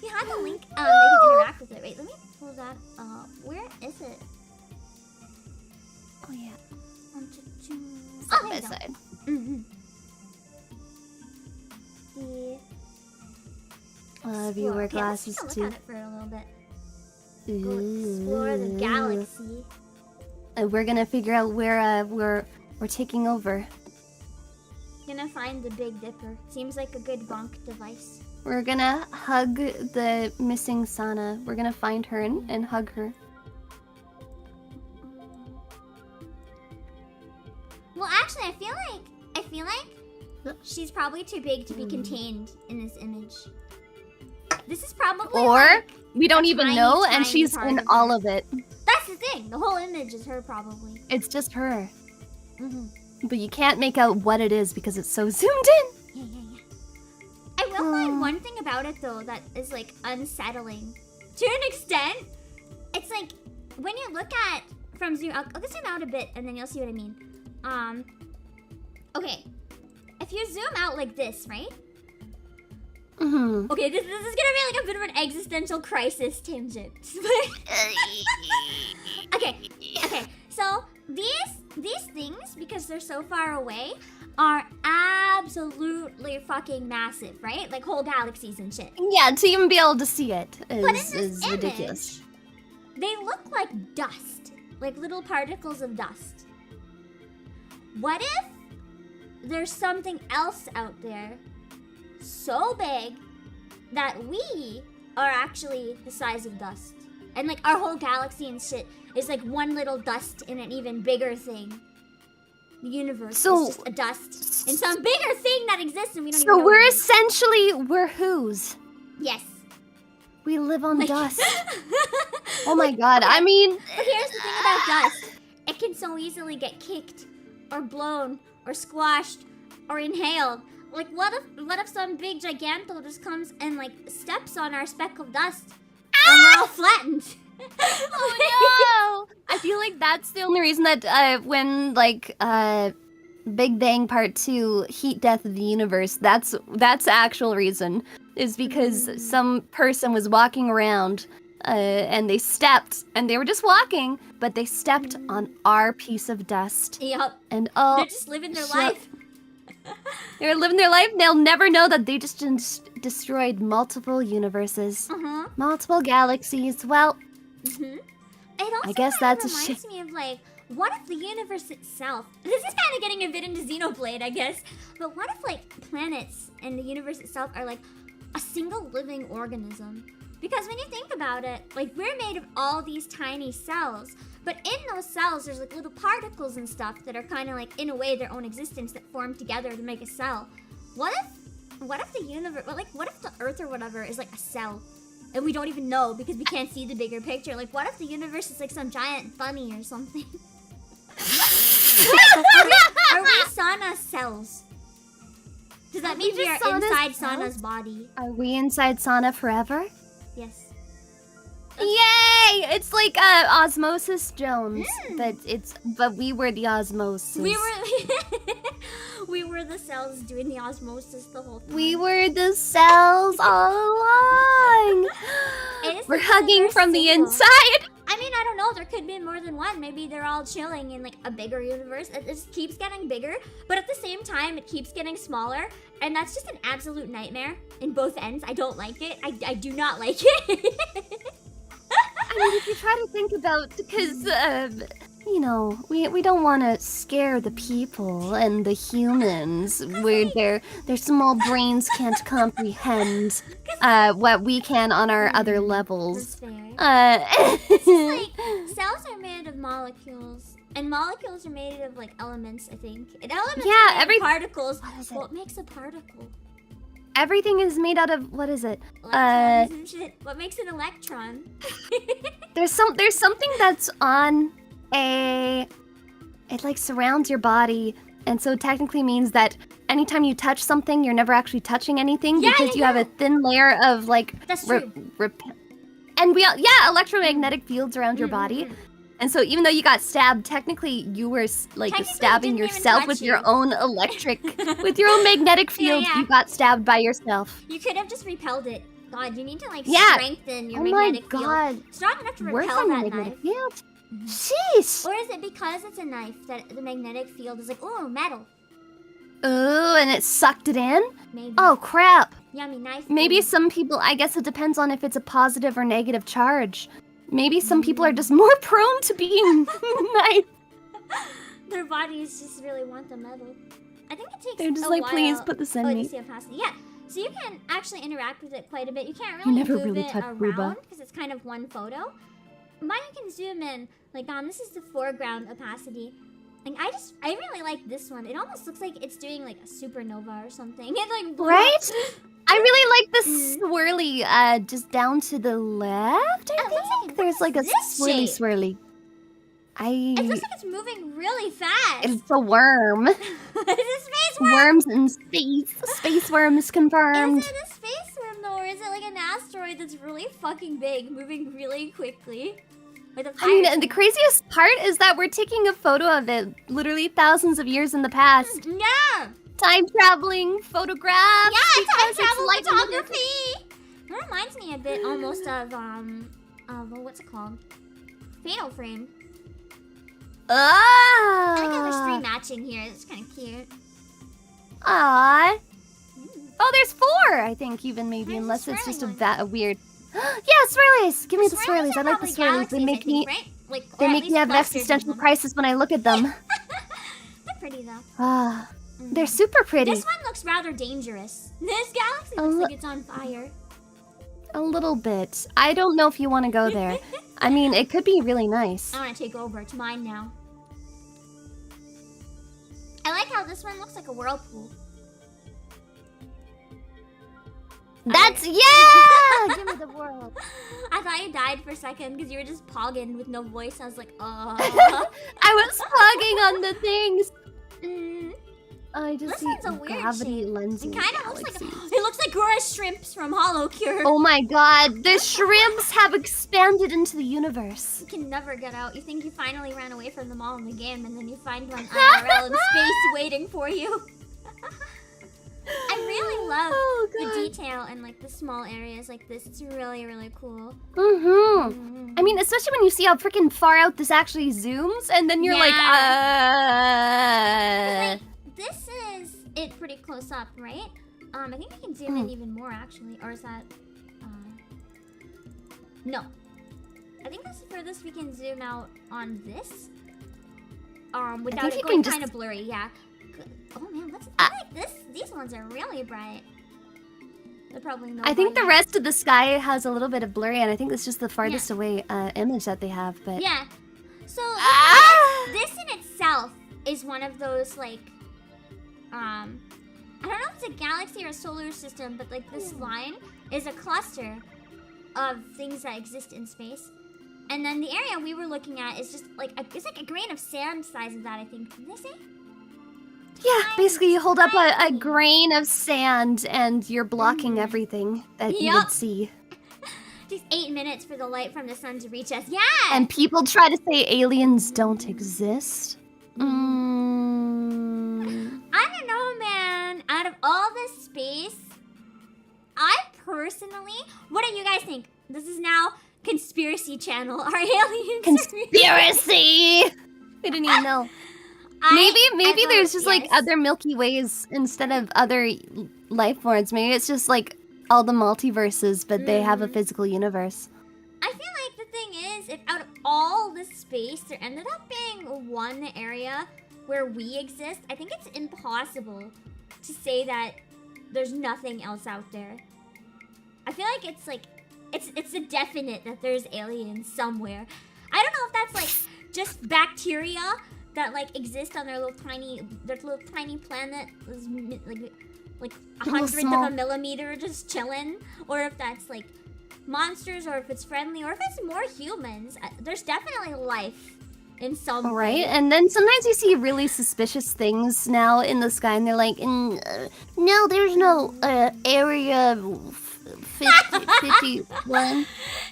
You have the link. They can interact with it. Wait, let me pull that up. Where is it? Oh yeah. On this side. If you wear glasses let's too. look at it for a little bit. Go explore the galaxy. We're gonna figure out where we're taking over. Gonna find the Big Dipper. Seems like a good bonk device. We're gonna hug the missing Sana. We're gonna find her and hug her. Well, actually, I feel like she's probably too big to be contained in this image. This is probably Or we don't even tiny, know, and tiny she's part in of all her. of it. That's the thing. The whole image is her, probably. It's just her. But you can't make out what it is because it's so zoomed in. Yeah. I will find one thing about it though that is like unsettling to an extent. It's like when you look at from zoom. I'll zoom out a bit, and then you'll see what I mean. Okay. If you zoom out like this, right? Okay, this is gonna be like a bit of an existential crisis tangent. Okay. So these things, because they're so far away, are absolutely fucking massive, right? Like whole galaxies and shit. Yeah, to even be able to see it But in this is image, ridiculous. they look like dust, like little particles of dust. What if there's something else out there so big that we are actually the size of dust? And like our whole galaxy and shit is like one little dust in an even bigger thing. The universe is just a dust in some bigger thing that exists and we don't even know. So we're essentially, we're who's? Yes. We live on dust. Oh my god, I mean... But here's the thing about dust. It can so easily get kicked, or blown, or squashed, or inhaled. Like, what if some big giganto just comes and, like, steps on our speck of dust, and we're all flattened? Oh no! I feel like that's the only reason that when, like, Big Bang Part 2, Heat Death of the Universe, that's the actual reason. Is because some person was walking around and they stepped, and they were just walking, but they stepped on our piece of dust. Yup. And they're just living their life. They're living their life. They'll never know that they just destroyed multiple universes, multiple galaxies. Well, It also I guess that's reminds me of like, what if the universe itself? This is kind of getting a bit into Xenoblade, I guess. But what if like planets and the universe itself are like a single living organism? Because when you think about it, like we're made of all these tiny cells, but in those cells there's like little particles and stuff that are kind of like in a way their own existence that form together to make a cell. What if the universe, what if the Earth or whatever is like a cell, and we don't even know because we can't see the bigger picture? Like what if the universe is like some giant bunny or something? Are we Sana cells? Does that mean we are inside Sana's body? Are we inside Sana forever? Yes. Yay! It's like Osmosis Jones, but we were the osmosis. We were the cells doing the osmosis the whole time. We were the cells all along. We're hugging from the inside. I mean, I don't know. There could be more than one. Maybe they're all chilling in like a bigger universe. It just keeps getting bigger, but at the same time, it keeps getting smaller, and that's just an absolute nightmare in both ends. I don't like it. I do not like it. I mean, if you try to think about, because you know, we don't want to scare the people and the humans where their small brains can't comprehend what we can on our other levels. That's fair. It's just like cells are made of molecules, and molecules are made of like elements, I think. And elements are made of particles. What makes a particle? Everything is made out of, what is it? Electrons and shit. What makes an electron? There's something that's on it like surrounds your body, and so technically means that anytime you touch something, you're never actually touching anything because you have a thin layer of like That's true. And electromagnetic fields around your body. And so even though you got stabbed, technically you were like stabbing yourself with your own electric, with your own magnetic field. You got stabbed by yourself. You could have just repelled it. God, you need to like strengthen your magnetic field. Oh my god. Strong enough to repel that knife. Field? Sheesh. Or is it because it's a knife that the magnetic field is like, oh, metal? Ooh, and it sucked it in? Maybe. Oh, crap. Yummy knife. Maybe some people, I guess it depends on if it's a positive or negative charge. Maybe some people are just more prone to being knifed. Their bodies just really want the metal. I think it takes They're just a like, while. please put this in me. Yeah, so you can actually interact with it quite a bit. You can't really move it around because it's kind of one photo. But you can zoom in. Like, this is the foreground opacity. Like, I really like this one. It almost looks like it's doing like a supernova or something. It like blew right? up. I really like the swirly, just down to the left, I think. Like, there's like a swirly. It looks like it's moving really fast. It's a worm. It's a space worm. Worms in space. Space worms confirmed. Is it a space worm though, or is it like an asteroid that's really fucking big, moving really quickly? I mean, and the craziest part is that we're taking a photo of it literally thousands of years in the past. Yeah! Time traveling photographs. Yeah, time travel photography! It reminds me a bit almost of, what's it called? Fatal Frame. Ah! I think there's 3 matching here. It's kind of cute. Ah. Oh, there's 4, I think, even maybe, unless it's just a weird... Yeah, swirlies! Give me the swirlies. I like the swirlies. They make me have an existential crisis when I look at them. They're pretty though. Ah, they're super pretty. This one looks rather dangerous. This galaxy looks like it's on fire. A little bit. I don't know if you want to go there. I mean, it could be really nice. I want to take over. It's mine now. I like how this one looks like a whirlpool. That's yeah! Give me the world. I thought you died for a second because you were just pogging with no voice. I was like, oh. I was pogging on the things. I just This see one's a weird gravity shape. lenses. It kind of looks like it looks like Gora's shrimps from Hollow Cure. Oh my god, the shrimps have expanded into the universe. You can never get out. You think you finally ran away from them all in the game, and then you find one IRL in space waiting for you. I really love the detail and like the small areas like this. It's really, really cool. I mean, especially when you see how freaking far out this actually zooms, and then you're like, This is it pretty close up, right? I think I can zoom in even more actually, or is that? No. I think that's the furthest we can zoom out on this. Without it going kind of blurry, yeah. Oh man, I like this. These ones are really bright. They're probably no. I think the rest of the sky has a little bit of blurry, and I think it's just the farthest away image that they have. But yeah, so this in itself is one of those like, I don't know if it's a galaxy or a solar system, but like this line is a cluster of things that exist in space, and then the area we were looking at is just like it's like a grain of sand size of that. I think. Did they say? Yeah, basically you hold up a grain of sand and you're blocking everything that you would see. Just 8 minutes for the light from the sun to reach us. Yeah! And people try to say aliens don't exist. I don't know, man. Out of all this space, I personally... What do you guys think? This is now Conspiracy Channel. Are aliens... Conspiracy! We didn't even know. Maybe there's just like other Milky Ways instead of other life forms. Maybe it's just like all the multiverses, but they have a physical universe. I feel like the thing is, if out of all this space, there ended up being one area where we exist, I think it's impossible to say that there's nothing else out there. I feel like it's like, it's a definite that there's aliens somewhere. I don't know if that's like just bacteria that like exist on their little tiny planet, like a hundredth of a millimeter just chilling, or if that's like monsters, or if it's friendly, or if it's more humans. There's definitely life in some right? And then sometimes you see really suspicious things now in the sky, and they're like, no, there's no area 51.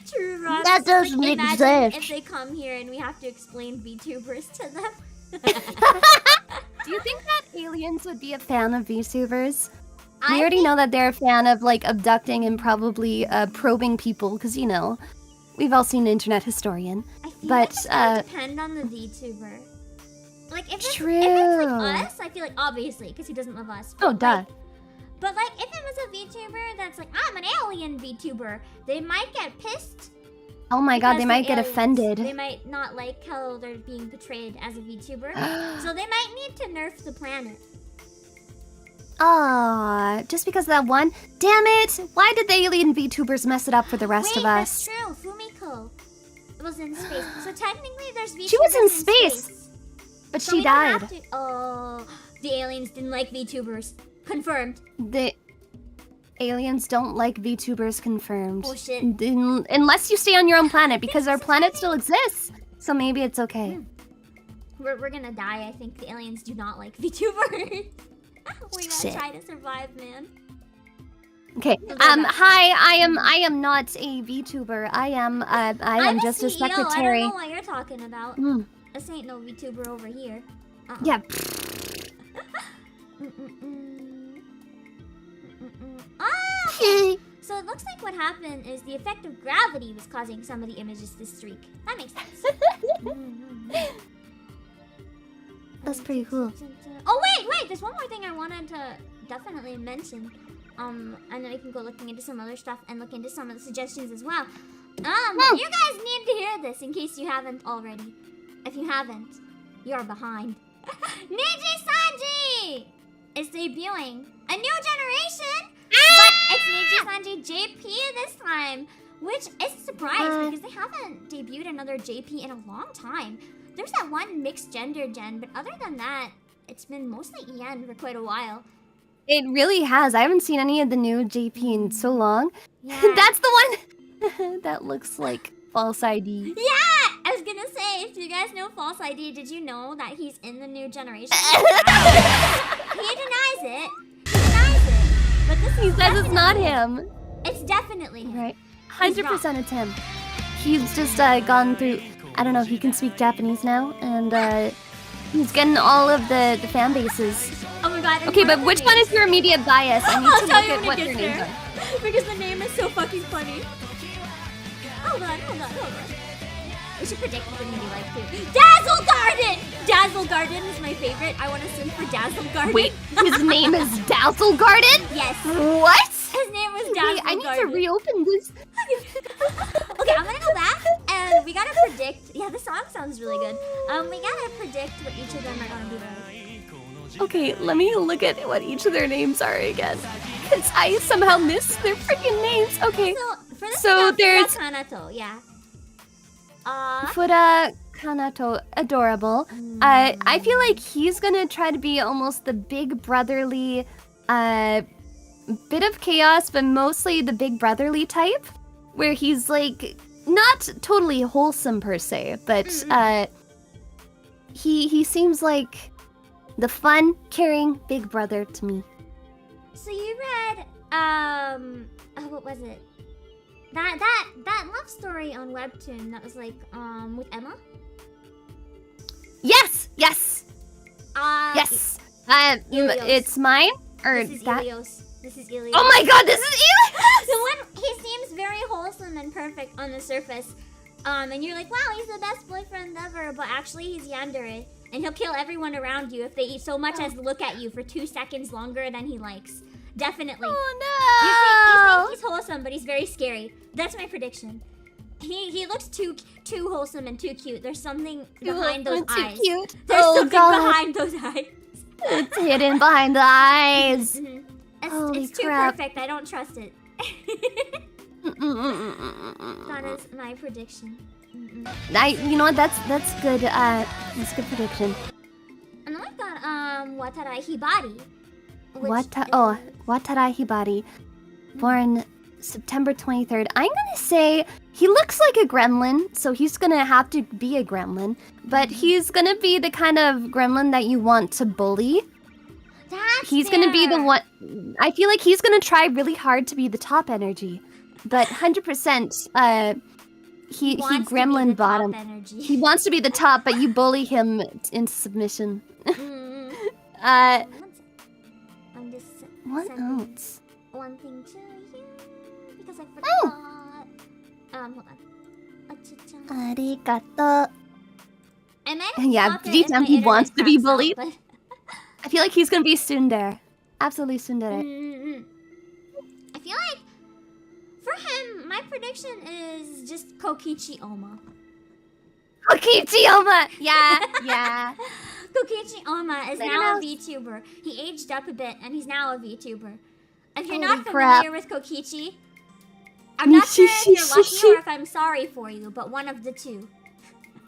True, Ross. That doesn't like, exist. Imagine if they come here and we have to explain VTubers to them. Do you think that aliens would be a fan of VTubers? We already know that they're a fan of like abducting and probably probing people, because you know, we've all seen Internet Historian. I feel but like it's gonna depend on the VTuber. Like if it's like us, I feel like obviously because he doesn't love us. Oh, duh. But like if it was a VTuber that's like, I'm an alien VTuber, they might get pissed. Oh my god, they might get offended. They might not like how they're being portrayed as a VTuber. So they might need to nerf the planet. Aw, just because of that one? Damn it! Why did the alien VTubers mess it up for the rest of us? Wait, that's true. Fumiko was in space. So technically there's VTubers She was in space! But so she died. Oh, the aliens didn't like VTubers. Confirmed. The aliens don't like VTubers, confirmed. Bullshit. Unless you stay on your own planet, because our planet still exists. So maybe it's okay. We're gonna die. I think the aliens do not like VTubers. We gotta try to survive, man. Okay. Hi. I am not a VTuber. I am just a secretary. I don't know what you're talking about. This ain't no VTuber over here. Yeah. Okay. So it looks like what happened is the effect of gravity was causing some of the images to streak. That makes sense. That's pretty cool. Oh wait! There's one more thing I wanted to definitely mention. And then we can go looking into some other stuff and look into some of the suggestions as well. You guys need to hear this in case you haven't already. If you haven't, you're behind. Nijisanji is debuting a new generation, but It's Nijisanji JP this time, which is a surprise because they haven't debuted another JP in a long time. There's that one mixed gender gen, but other than that, it's been mostly EN for quite a while. It really has. I haven't seen any of the new JP in so long. Yeah. That's the one that looks like false ID. Yeah! I was gonna say, if you guys know False ID, did you know that he's in the new generation? He denies it. He denies it. But this He is says it's not definitely- him. It's definitely him. Right. He's 100% it's him. He's just gone through, I don't know, he can speak Japanese now, and he's getting all of the fan bases. Oh my god. Okay, but which one is your immediate bias? I need I'll to tell look you at when what it their gets names there. are. Because the name is so fucking funny. Hold on. We should predict what they're gonna be like too. Dazzle Garden! Dazzle Garden is my favorite. I want to sing for Dazzle Garden. Wait, his name is Dazzle Garden? Yes. What? His name was Dazzle Wait, I need Garden. to reopen this. Okay, I'm gonna go back and we gotta predict. Yeah, the song sounds really good. We gotta predict what each of them are gonna be like. Okay, let me look at what each of their names are again. Because I somehow missed their freaking names. Okay. So, for this So one, there's- Kanato, yeah. Fura Kanato, adorable. I feel like he's gonna try to be almost the big brotherly, bit of chaos, but mostly the big brotherly type, where he's like not totally wholesome per se, but he seems like the fun, caring big brother to me. So you read, what was it? That love story on Webtoon that was like, with Emma? Yes. Ilios. It's mine or This is that. Ilios. This is Ilios. Oh my God, this is Ilios! The one, he seems very wholesome and perfect on the surface. And you're like, wow, he's the best boyfriend ever, but actually he's yandere. And he'll kill everyone around you if they so much as look at you for 2 seconds longer than he likes. Definitely. Oh You think he's wholesome, but he's very scary. That's my prediction. He looks too wholesome and too cute. There's something behind those Too eyes. cute. There's Oh, something God. behind those eyes. It's hidden behind the eyes. Holy It's too crap. perfect. I don't trust it. That is my prediction. You know what? That's good. That's a good prediction. And then I've got Watarai Hibari. Watarai Hibari, born September 23rd. I'm gonna say he looks like a gremlin, so he's gonna have to be a gremlin. But he's gonna be the kind of gremlin that you want to bully. He's gonna be the one. I feel like he's gonna try really hard to be the top energy, but 100%. He gremlin bottom. He wants to be the top, but you bully him into submission. I'm just What sending else? one thing to you because I forgot. Hold on. Arigato. I might Yeah, stop it deep if down my he wants internet to be cracks out, bullied. but- I feel like he's gonna be tsundere. Absolutely tsundere. I feel like for him, my prediction is just Kokichi Oma. Kokichi Oma! Yeah. Kokichi Oma is Fair now a enough. VTuber. He aged up a bit and he's now a VTuber. If you're Holy not crap. familiar with Kokichi, I'm not sure if you're lucky or if I'm sorry for you, but one of the two.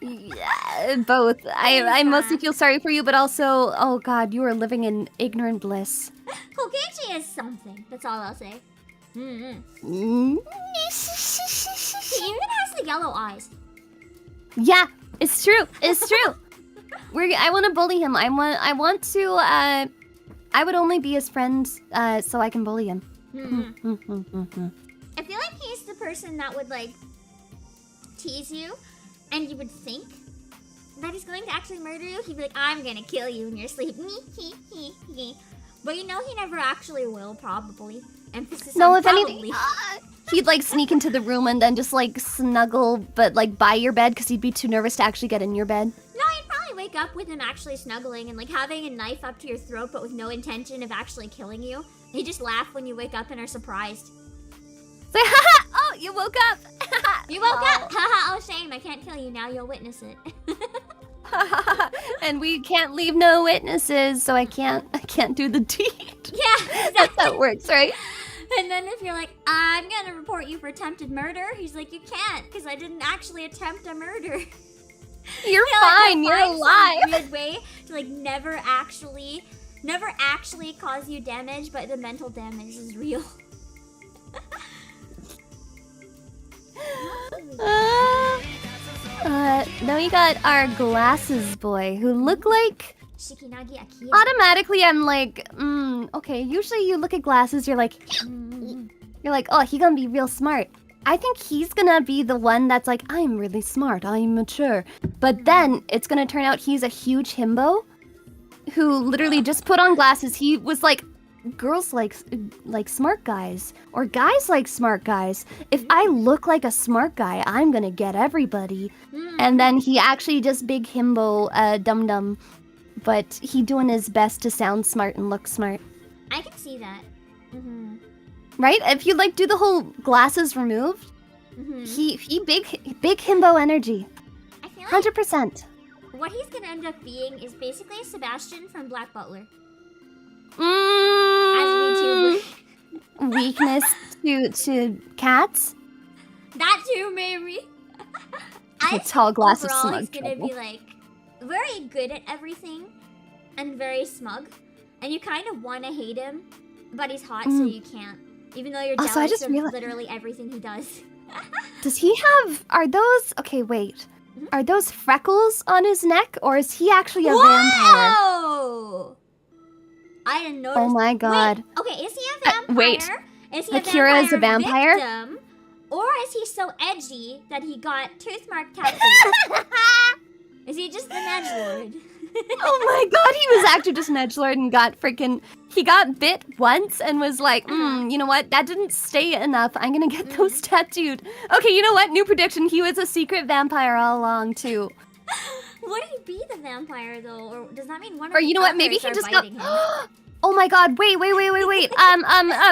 Yeah, both. I mostly feel sorry for you, but also, oh God, you are living in ignorant bliss. Kokichi is something. That's all I'll say. He even has the yellow eyes. Yeah, it's true. It's true. I want to bully him. I want to. I would only be his friend, so I can bully him. I feel like he's the person that would like tease you, and you would think that he's going to actually murder you. He'd be like, "I'm gonna kill you in your sleep." But you know he never actually will. Probably. Emphasis No, on if probably. anything, he'd like sneak into the room and then just like snuggle, but like by your bed because he'd be too nervous to actually get in your bed. No, you'd probably wake up with him actually snuggling and like having a knife up to your throat, but with no intention of actually killing you. He'd just laugh when you wake up and are surprised. Say, haha! Oh, you woke up! You woke up! Haha! Oh, shame! I can't kill you now. You'll witness it. And we can't leave no witnesses, so I can't do the deed. Yeah, That's how it works, right? And then if you're like, I'm gonna report you for attempted murder, he's like, you can't, because I didn't actually attempt a murder. You're He'll, fine. like, You're find some alive. weird way to like never actually cause you damage, but the mental damage is real. Now we got our glasses boy, who look like... Shikinagi Akira. Automatically, I'm like, okay, usually you look at glasses, you're like, oh, he gonna be real smart. I think he's gonna be the one that's like, I'm really smart, I'm mature. But then, it's gonna turn out he's a huge himbo, who literally just put on glasses. He was like, girls like smart guys, or guys like smart guys. If I look like a smart guy, I'm gonna get everybody. And then he actually just big himbo, dum-dum. But he doing his best to sound smart and look smart. I can see that. Right? If you like do the whole glasses removed, he big himbo energy. I feel like 100%. what he's gonna end up being is basically Sebastian from Black Butler. As VTuber. Weakness to cats. That too, maybe. The tall glass of overall, smug he's gonna trouble. be like very good at everything and very smug, and you kind of want to hate him, but he's hot, so you can't. Even though you're Also, I jealous just of realized- literally everything he does. Does he have... Are those... Okay, wait. Are those freckles on his neck, or is he actually a vampire? Whoa! I didn't notice. Oh my god. Wait, okay, is he a vampire? wait. Is he Akira is a vampire? victim, or is he so edgy that he got tooth mark tattoos? Is he just an edgelord? Oh my god, he was actually just an edgelord and got freaking... He got bit once and was like, you know what? That didn't stay enough. I'm gonna get those tattooed. Okay, you know what? New prediction. He was a secret vampire all along, too. Would he be the vampire, though? Or does that mean one of Or you know what? Maybe he just got... Oh my god, wait.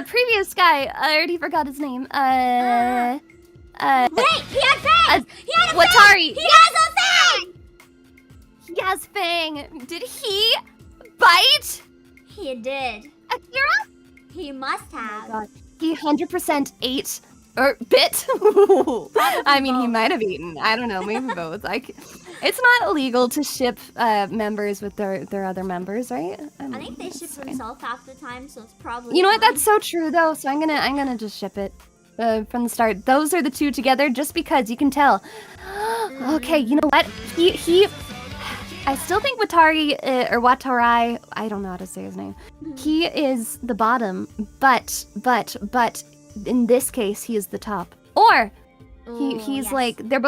Previous guy. I already forgot his name. Wait, he had fangs! He had a Watari. fang! He has a fang! He has fang. Did he bite He did. Akira? He must have. God. He 100% ate or bit. I mean, he might have eaten. I don't know. Maybe both. It's not illegal to ship members with their other members, right? I think they ship themselves half the time, so it's probably. You know what? fine. That's so true, though. So I'm gonna just ship it from the start. Those are the two together, just because you can tell. Okay, you know what? He. I still think Watari or Watarai. I don't know how to say his name. He is the bottom, but in this case, he is the top. Or he's yes. like they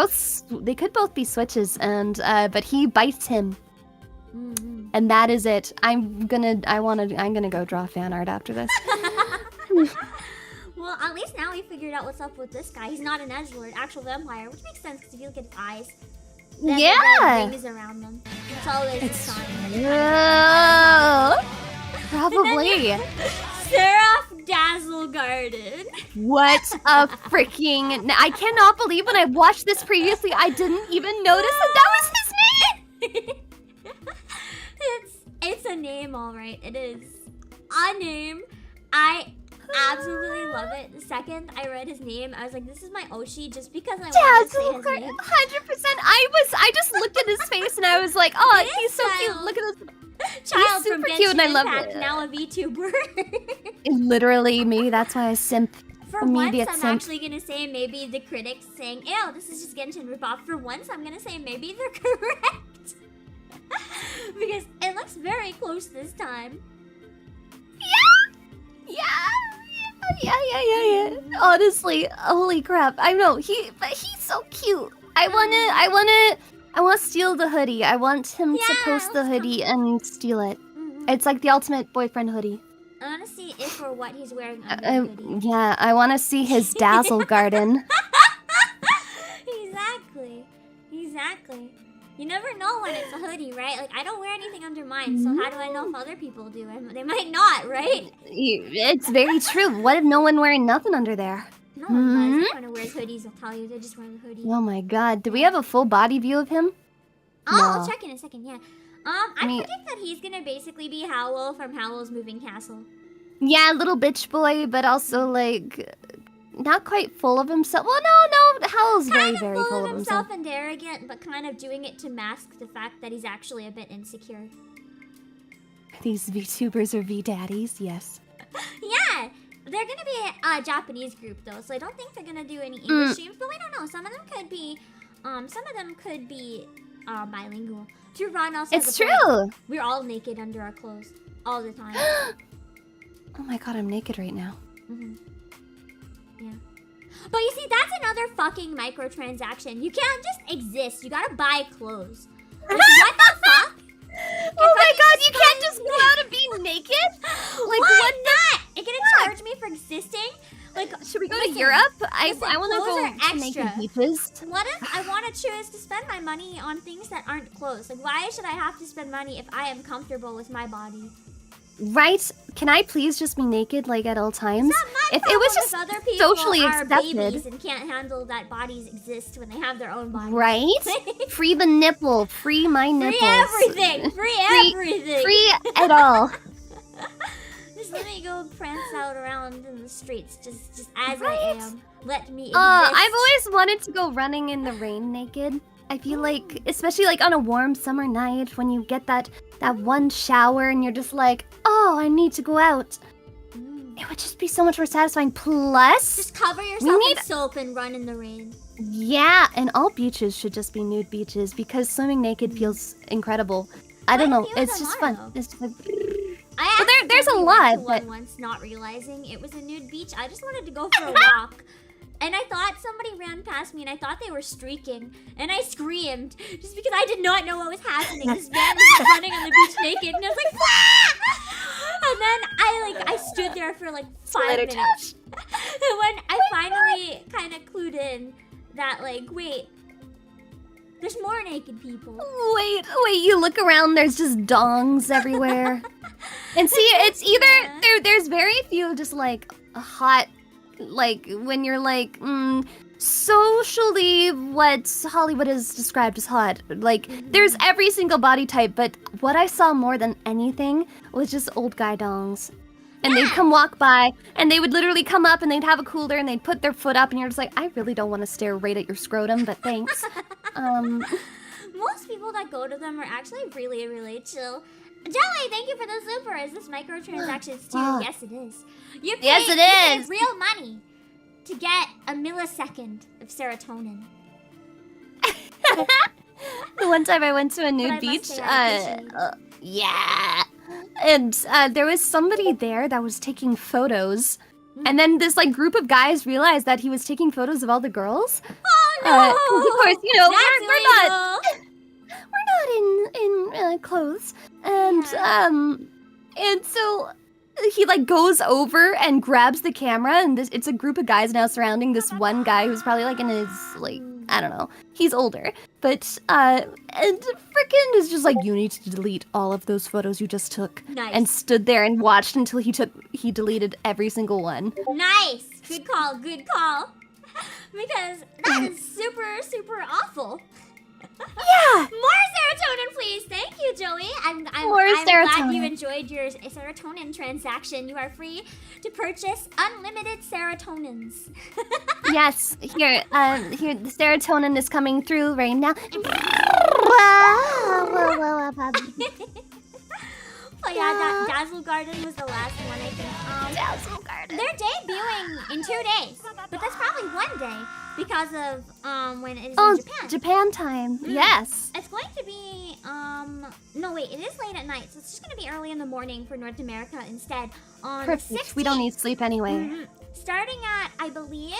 could both be switches, and but he bites him. And that is it. I'm gonna go draw fan art after this. Well, at least now we figured out what's up with this guy. He's not an edgelord, actual vampire, which makes sense because if you look at his eyes, then Yeah. the rings around them. It's always a sign. Oh, probably. Seraph Dazzle Garden. What a freaking... I cannot believe when I watched this previously, I didn't even notice that was his name! It's a name, alright. It is a name. I absolutely love it. The second I read his name, I was like, this is my Oshi just because I wanted to say his Dazzle, name. 100%. I just looked at his face and I was like, oh, This he's so cute. child. Look at this. Child He's from super cute and I Genshin love Impact, it. now a VTuber. Literally, maybe that's why I simp. For once, Immediate I'm simp. actually gonna say maybe the critics saying, ew, this is just Genshin ripoff. For once, I'm gonna say maybe they're correct. Because it looks very close this time. Yeah. Honestly, holy crap. I know, but he's so cute. I wanna steal the hoodie. I want him to Yeah, post the let's hoodie and steal it. It's like the ultimate boyfriend hoodie. I wanna see if or what he's wearing under the hoodie. Yeah, I wanna see his dazzle garden. Exactly. You never know when it's a hoodie, right? Like, I don't wear anything under mine, so how do I know if other people do? They might not, right? It's very true. What if no one wearing nothing under there? No one does. Everyone who wears hoodies, I'll tell you. They just wear the hoodie. Oh my god. Do we have a full body view of him? I'll No. check in a second, yeah. I predict that he's gonna basically be Howl from Howl's Moving Castle. Yeah, little bitch boy, but also like not quite full of himself. Well, no, Howl's very, very full of himself. and arrogant, but kind of doing it to mask the fact that he's actually a bit insecure. These VTubers are V-daddies, yes. Yeah, they're gonna be a Japanese group though, so I don't think they're gonna do any English streams. But we don't know. Some of them could be, bilingual. To Ron also. It's true. We're all naked under our clothes all the time. Oh my god, I'm naked right now. Yeah. But you see, that's another fucking microtransaction. You can't just exist. You gotta buy clothes. Like, what the fuck? Oh my god, you can't just go out and be naked? Like, what not? You're gonna charge me for existing? Like, should we go to Europe? I want clothes to go to naked beaches. What if I want to choose to spend my money on things that aren't clothes? Like, why should I have to spend money if I am comfortable with my body? Right? Can I please just be naked, like, at all times? It's not my if it was just other people socially are accepted. Babies and can't handle that bodies exist when they have their own bodies. Right? Free the nipple. Free my nipples. Free everything. Free everything. Free it all. Just let me go prance out around in the streets, just as I am. Let me exist. I've always wanted to go running in the rain naked. I feel like, especially like on a warm summer night, when you get that one shower and you're just like, oh, I need to go out. It would just be so much more satisfying. Plus, just cover yourself in soap and run in the rain. Yeah, and all beaches should just be nude beaches because swimming naked feels incredible. I don't know, it's just fun. It's fun. There's a lot, but once not realizing it was a nude beach, I just wanted to go for a walk. And I thought somebody ran past me and I thought they were streaking. And I screamed just because I did not know what was happening. This man was just running on the beach naked and I was like, ah! And then I stood there for like 5 minutes. And when I finally kind of clued in that like, wait, there's more naked people. Wait, you look around, there's just dongs everywhere. And see, it's either, there's very few just like hot, like when you're like socially what Hollywood has described as hot. Like there's every single body type, but what I saw more than anything was just old guy dongs. And they'd come walk by and they would literally come up and they'd have a cooler and they'd put their foot up and you're just like, I really don't want to stare right at your scrotum, but thanks. Most people that go to them are actually really, really chill. Joey, thank you for the super. Is this microtransactions too? Yes, it is. You pay real money to get a millisecond of serotonin. The one time I went to a nude beach, yeah. And there was somebody there that was taking photos. And then this like group of guys realized that he was taking photos of all the girls. Oh no! Of course, you know, we're not in clothes. And so he like goes over and grabs the camera and it's a group of guys now surrounding this one guy who's probably like in his like, I don't know, he's older, but and frickin' is just like, you need to delete all of those photos you just took. Nice. And stood there and watched until he deleted every single one. Nice. Good call. Because that is super, super awful. Yeah. More serotonin, please. Thank you, Joey. I'm glad you enjoyed your serotonin transaction. You are free to purchase unlimited serotonins. Yes. Here, the serotonin is coming through right now. Oh yeah, Dazzle Garden was the last one, I think. Dazzle Garden. They're debuting in 2 days, but that's probably 1 day because of when it is in Japan. Japan time. Yes. It's going to be no wait, it is late at night, so it's just going to be early in the morning for North America instead. On Perfect. the 16th. We don't need sleep anyway. Starting at, I believe,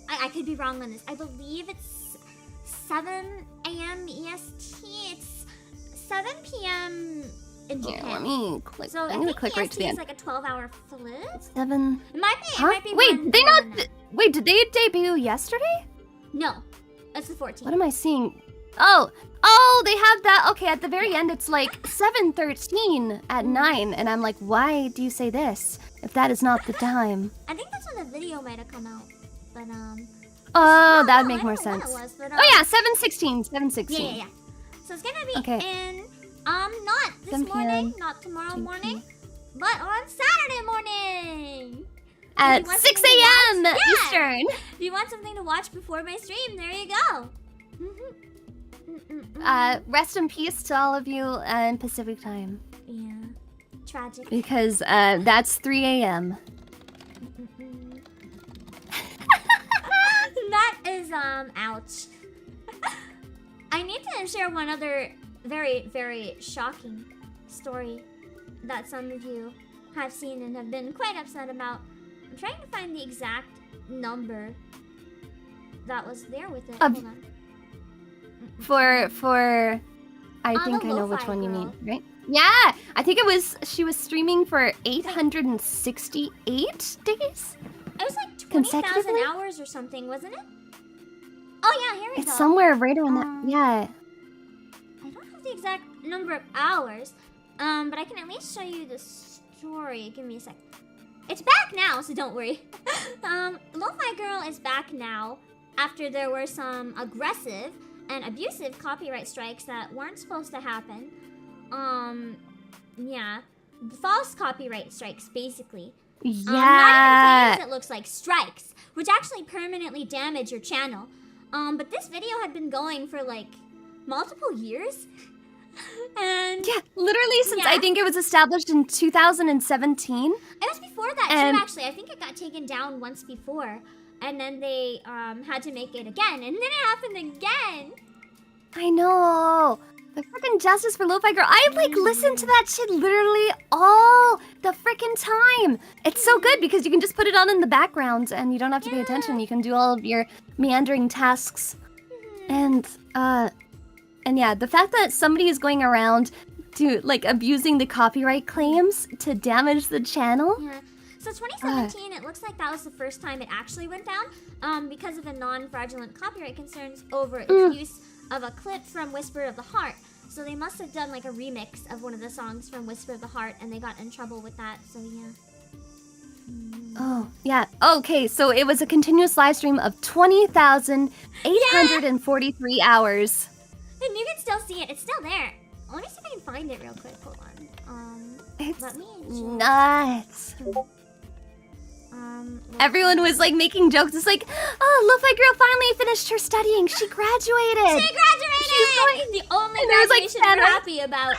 I could be wrong on this. I believe it's 7 a.m. EST. It's 7 p.m. in Japan. Here, let me click. So I'm gonna click right to the end. It's like a 12-hour flip. 7. It might be. Wait, did they debut yesterday? No, it's the 14th. What am I seeing? Oh, they have that. Okay, at the very end, it's like 7:13 at 9, and I'm like, why do you say this if that is not the time? I think that's when the video might have come out, but Oh, that would make more sense. But, oh yeah, 7:16. 7:16. Yeah. So it's gonna be in not this morning, not tomorrow morning, but on Saturday at you want 6 something to a.m. watch- Yeah. Eastern. If you want something to watch before my stream, there you go. Rest in peace to all of you in Pacific time. Yeah. Tragic. Because that's 3 a.m. That is, ouch. I need to share one other very, very shocking story that some of you have seen and have been quite upset about. I'm trying to find the exact number that was there with it. Hold on. For I think the I know which lo-fi one you mean, girl. right? Yeah, I think she was streaming for 868 days. It was like 20,000 Consecutively? hours or something, wasn't it? Oh yeah, here we go. It's somewhere right around that. Yeah. I don't have the exact number of hours, but I can at least show you the story. Give me a sec. It's back now, so don't worry. Lo-Fi Girl is back now after there were some aggressive and abusive copyright strikes that weren't supposed to happen. Yeah. False copyright strikes, basically. Yeah. Not even claims, it looks like strikes, which actually permanently damage your channel. But this video had been going for like multiple years. And Yeah, literally since Yeah. I think it was established in 2017. it was before that And- too, actually. I think it got taken down once before. And then they had to make it again. And then it happened again. I know. The freaking justice for Lo-Fi Girl. I like listened to that shit literally all the freaking time. It's so good because you can just put it on in the background and you don't have to pay attention. You can do all of your meandering tasks. And yeah, the fact that somebody is going around to like abusing the copyright claims to damage the channel. Yeah. So 2017, it looks like that was the first time it actually went down because of the non-fraudulent copyright concerns over its use of a clip from Whisper of the Heart. So they must have done like a remix of one of the songs from Whisper of the Heart and they got in trouble with that, so yeah. Oh, yeah. Okay, so it was a continuous live stream of 20,843 hours. And you can still see it, it's still there. Let me see if I can find it real quick, hold on. It's Let me nuts. Everyone was like making jokes. It's like, oh, Lo-Fi Girl finally finished her studying. She graduated. She graduated! The only And there was, like, graduation we're 10 happy about.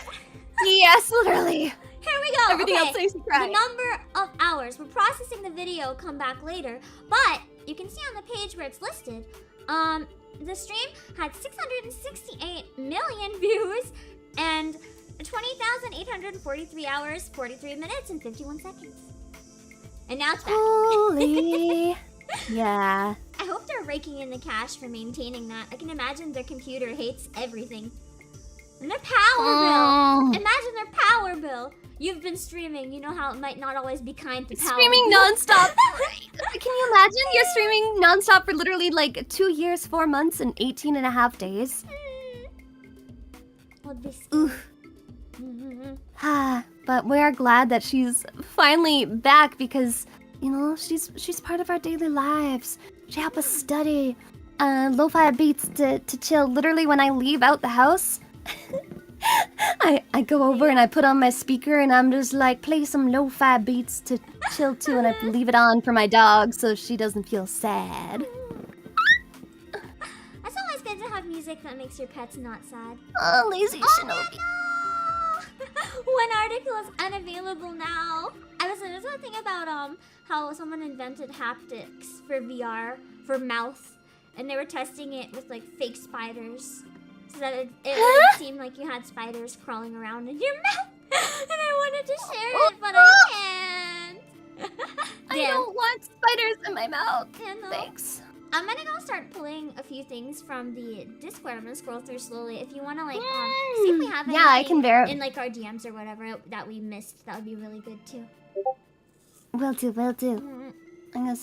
Yes, literally. Here we go. Everything okay. else makes me The cry. number of hours. We're processing the video. Come back later. But you can see on the page where it's listed. The stream had 668 million views and 20,843 hours, 43 minutes, and 51 seconds. And now it's back. Holy. Yeah. I hope they're raking in the cash for maintaining that. I can imagine their computer hates everything. And their power Oh. bill. Imagine their power bill. You've been streaming. You know how it might not always be kind to power. Streaming nonstop. Can you imagine? You're streaming nonstop for literally like 2 years, 4 months, and 18 and a half days. Would be Oof. But we are glad that she's finally back because, you know, she's part of our daily lives. She helps us study. Lo-fi beats to chill. Literally, when I leave out the house, I go over and I put on my speaker and I'm just like, play some lo-fi beats to chill to, and I leave it on for my dog so she doesn't feel sad. It's always good to have music that makes your pets not sad. Oh, lazy Oh Shinobi. no! One article is unavailable now. There's a thing about how someone invented haptics for VR for mouth, and they were testing it with like fake spiders, so that it would seem like you had spiders crawling around in your mouth. And I wanted to share it, but I can't. I Damn. don't want spiders in my mouth. Yeah, no. Thanks. I'm gonna go start pulling a few things from the Discord. I'm gonna scroll through slowly. If you wanna like see if we have Yeah, I anything can verify. in like our DMs or whatever that we missed, that would be really good too. Will do. Mm. I'm gonna...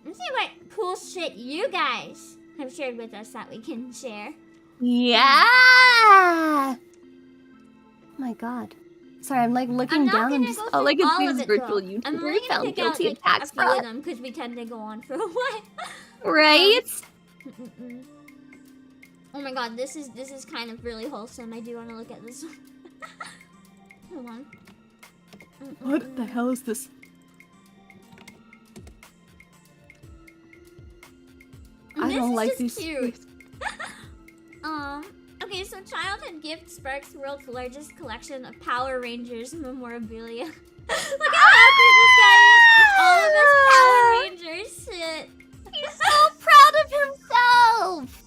Let's see what cool shit you guys have shared with us that we can share. Yeah! Oh my god. Sorry, I'm like looking I'm not down and gonna just go all I through can all see of is it, virtual though. I'm YouTuber only gonna found pick out guilty like of tax a few of fraud. them because we tend to go on for a while. Right? Oh my god, this is kind of really wholesome. I do want to look at this one. Hold on. What the hell is this? like just these. cute. Okay, so childhood gift sparks the world's largest collection of Power Rangers memorabilia. Look how happy this guy is. It's all of his Power Rangers shit. He's so proud of himself.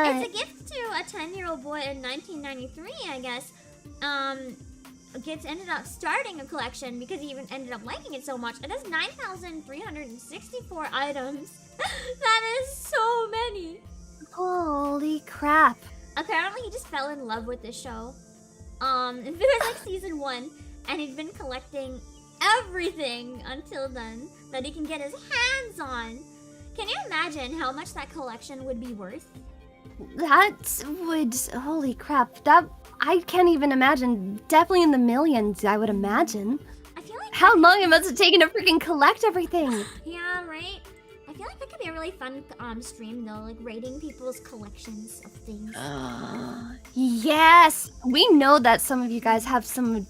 It's a gift to a 10-year-old boy in 1993, I guess. Kids ended up starting a collection because he even ended up liking it so much. It has 9,364 items. That is so many. Holy crap. Apparently he just fell in love with this show. It was like season 1, and he'd been collecting everything until then that he can get his hands on. Can you imagine how much that collection would be worth? That would... Holy crap. That... I can't even imagine. Definitely in the millions, I would imagine. I feel like... How long it must have taken to freaking collect everything. Yeah, right? I feel like that could be a really fun stream, though. Like, rating people's collections of things. Yes! We know that some of you guys have some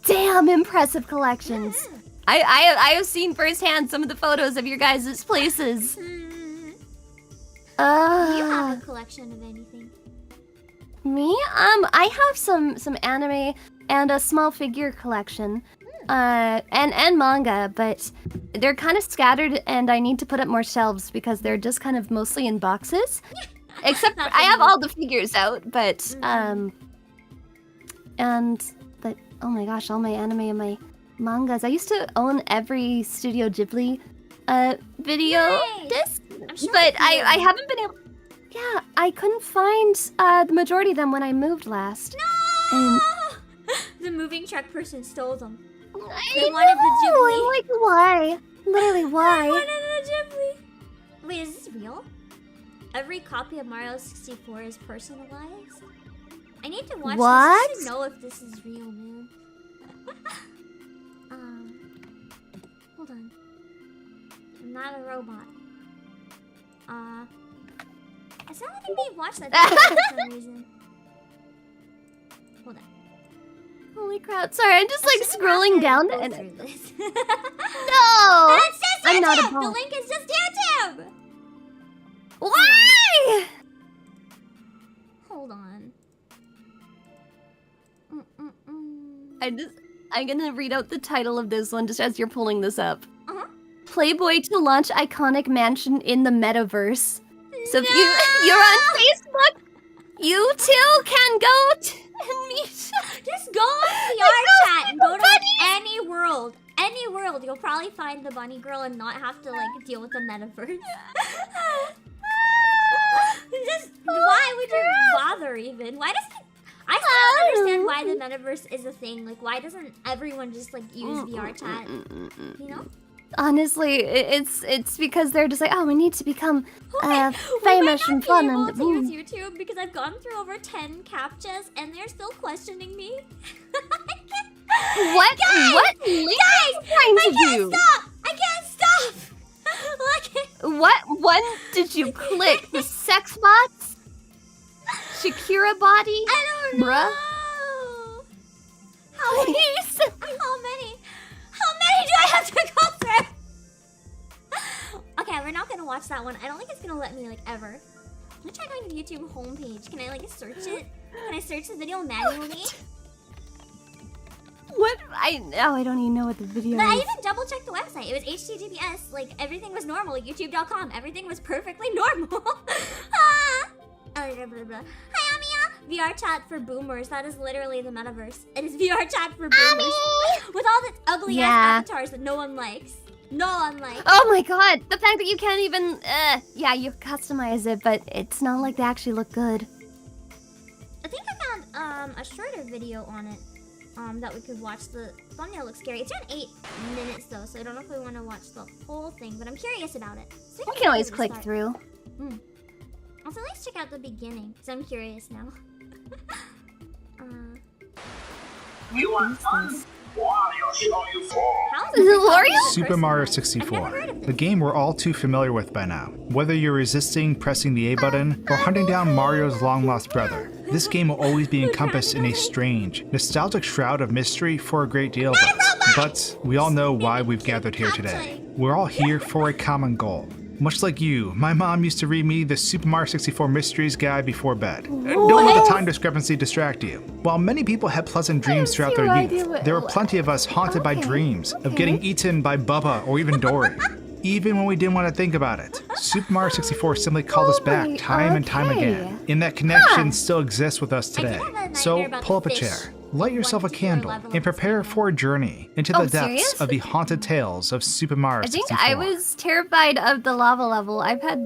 damn impressive collections. Yeah. I have seen firsthand some of the photos of your guys' places. Do you have a collection of anything? Me? I have some anime and a small figure collection. And manga, but they're kind of scattered and I need to put up more shelves because they're just kind of mostly in boxes. Except I have all the figures out, but but oh my gosh, all my anime and my mangas. I used to own every Studio Ghibli video disc, sure but I haven't been able. Yeah, I couldn't find the majority of them when I moved last. No! And the moving truck person stole them. I wanted the Ghibli. know, like why? Literally why? I wanted the Ghibli. Wait, is this real? Every copy of Mario 64 is personalized? I need to watch What? this to know if this is real, man. Hold on. I'm not a robot. It's not letting me watch that for some reason. Hold on. Holy crap! Sorry, I'm just like scrolling down and no, it's just I'm not a YouTube. The bot. link is just YouTube. Why? Hold on. I'm gonna read out the title of this one just as you're pulling this up. Uh-huh. Playboy to launch iconic mansion in the Metaverse. So if you're on Facebook, you too can go and meet. Just go on VR chat and go to like, any world. Any world. You'll probably find the bunny girl and not have to like deal with the Metaverse. Just why would you bother even? Why does I still don't understand why the Metaverse is a thing. Like why doesn't everyone just like use VR chat? You know? Honestly, it's because they're just like, oh, we need to become we famous might and not fun be able and to use YouTube because I've gone through over 10 captchas and they're still questioning me. What? Guys, What link guys, are you trying to I can't do? stop! I can't stop! Look at What one did you click? The sex bots? Shakira body? I don't know. Bruh. How many do I have to go through? Okay, we're not gonna watch that one. I don't think it's gonna let me like ever. I'm gonna try going to the YouTube homepage. Can I like search it? Can I search the video manually? What? I don't even know what the video But I is. even double checked the website. It was HTTPS. Like everything was normal. YouTube.com. Everything was perfectly normal. Hi, Amiya. VR chat for boomers. That is literally the Metaverse. It is VR chat for boomers. With all the ugly ass avatars that no one likes. No one likes. Oh my god, the fact that you can't even, yeah, you customize it, but it's not like they actually look good. I think I found a shorter video on it that we could watch. The thumbnail looks scary. It's around 8 minutes though, so I don't know if we want to watch the whole thing, but I'm curious about it. So You can always click through. Also, let's check out the beginning, because I'm curious now. You want fun? Wario show you How Is it L'Oreal? Super Mario 64, the game we're all too familiar with by now. Whether you're resisting pressing the A button or hunting down Mario's long-lost brother, this game will always be encompassed in a strange, nostalgic shroud of mystery for a great deal of us. But we all know why we've gathered here today. We're all here for a common goal. Much like you, my mom used to read me the Super Mario 64 Mysteries Guide before bed. Don't let the time discrepancy distract you. While many people had pleasant dreams throughout their youth, there were plenty of us haunted by dreams of getting eaten by Bubba or even Dory. Even when we didn't want to think about it. Super Mario 64 simply called us back time and time again. And that connection still exists with us today. So pull up a chair, light yourself a candle, and prepare for a journey into the depths of the haunted tales of Super Mario 64. I think I was terrified of the lava level. I've had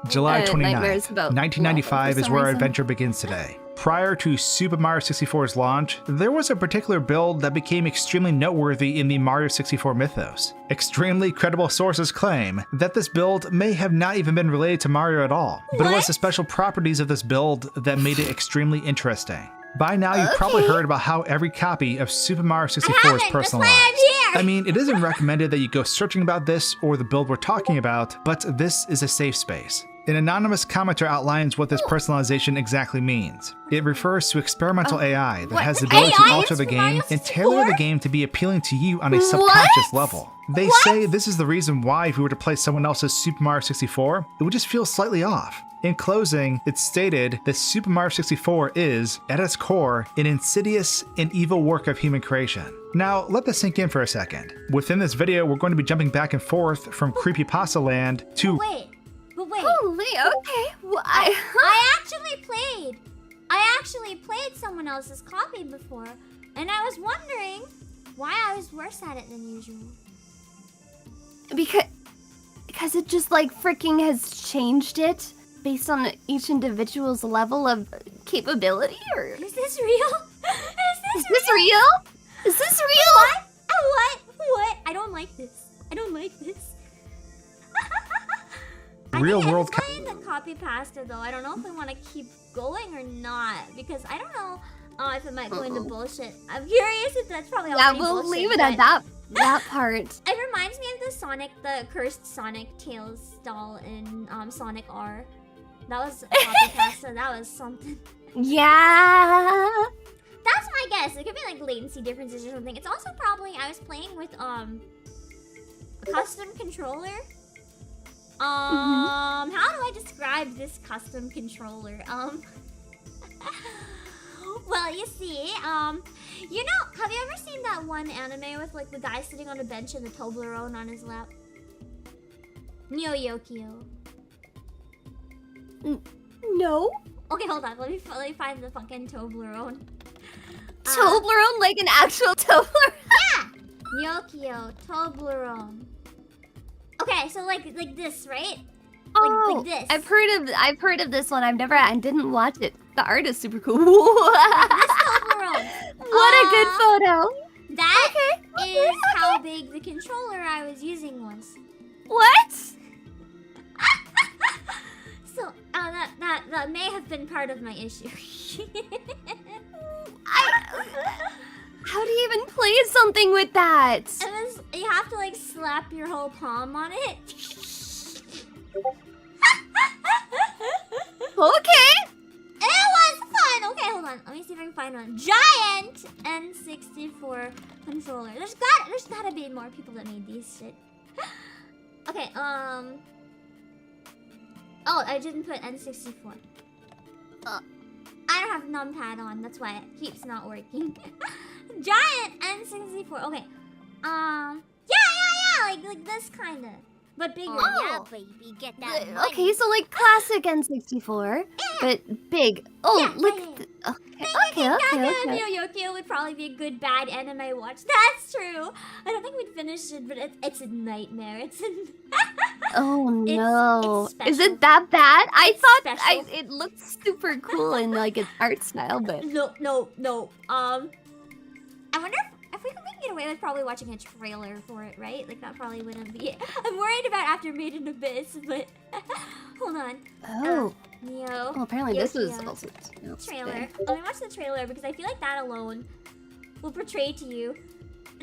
July 29th, nightmares about 1995 for is some where our reason. adventure begins today. Prior to Super Mario 64's launch, there was a particular build that became extremely noteworthy in the Mario 64 mythos. Extremely credible sources claim that this build may have not even been related to Mario at all, but it was the special properties of this build that made it extremely interesting. By now, you've probably heard about how every copy of Super Mario 64 is personalized. I mean, it isn't recommended that you go searching about this or the build we're talking about, but this is a safe space. An anonymous commenter outlines what this personalization exactly means. It refers to experimental AI that has the ability to alter the game and tailor the game to be appealing to you on a subconscious level. They say this is the reason why if we were to play someone else's Super Mario 64, it would just feel slightly off. In closing, it's stated that Super Mario 64 is, at its core, an insidious and evil work of human creation. Now, let this sink in for a second. Within this video, we're going to be jumping back and forth from Creepypasta land to... Wait. Holy, okay. Well, I actually played someone else's copy before, and I was wondering why I was worse at it than usual. Because it just like freaking has changed it based on each individual's level of capability, or Is this real? is this real? Is this real? What? I don't like this. Real world I think it's playing the Creepypasta though. I don't know if I want to keep going or not because I don't know if it might go into bullshit. I'm curious if that's probably Yeah, already we'll bullshit, leave it but at that part. It reminds me of the cursed Sonic Tails doll in Sonic R. That was a Creepypasta. That was something. Yeah. That's my guess. It could be like latency differences or something. It's also probably I was playing with a custom controller. How do I describe this custom controller? Well, you see, you know, have you ever seen that one anime with like the guy sitting on a bench and the Toblerone on his lap? Neo Yokio. No. Okay, hold on. Let me find the fucking Toblerone. Toblerone, like an actual Toblerone. Yeah. Yokio Toblerone. Okay, so like this, right? Oh, like this. I've heard of this one. I didn't watch it. The art is super cool. This Toblerone. What a good photo. That is how big the controller I was using was. What? So that may have been part of my issue. How do you even play something with that? You have to like slap your whole palm on it. Okay. It was fun. Okay, hold on. Let me see if I can find one. Giant N64 controller. There's gotta be more people that made these shit. Okay, oh, I didn't put N64. I don't have numpad on, that's why it keeps not working. Giant N64. Okay. Yeah, like this kinda. But bigger. Oh. Yeah, baby, get that money. Okay, so like classic N64, but big. Oh, Yeah, look. yeah. Okay. Neo Yokio would probably be a good bad anime watch. That's true. I don't think we'd finish it, but it's a nightmare. Oh no. it's Is special. it that bad? I It's thought special. it looked super cool in like its art style, but No. I wonder if we could get away with probably watching a trailer for it, right? Like that probably wouldn't be it. I'm worried about after Made in Abyss, but hold on. oh. Neo. Well, apparently this is Yokio. also Trailer. Let me watch the trailer because I feel like that alone will portray to you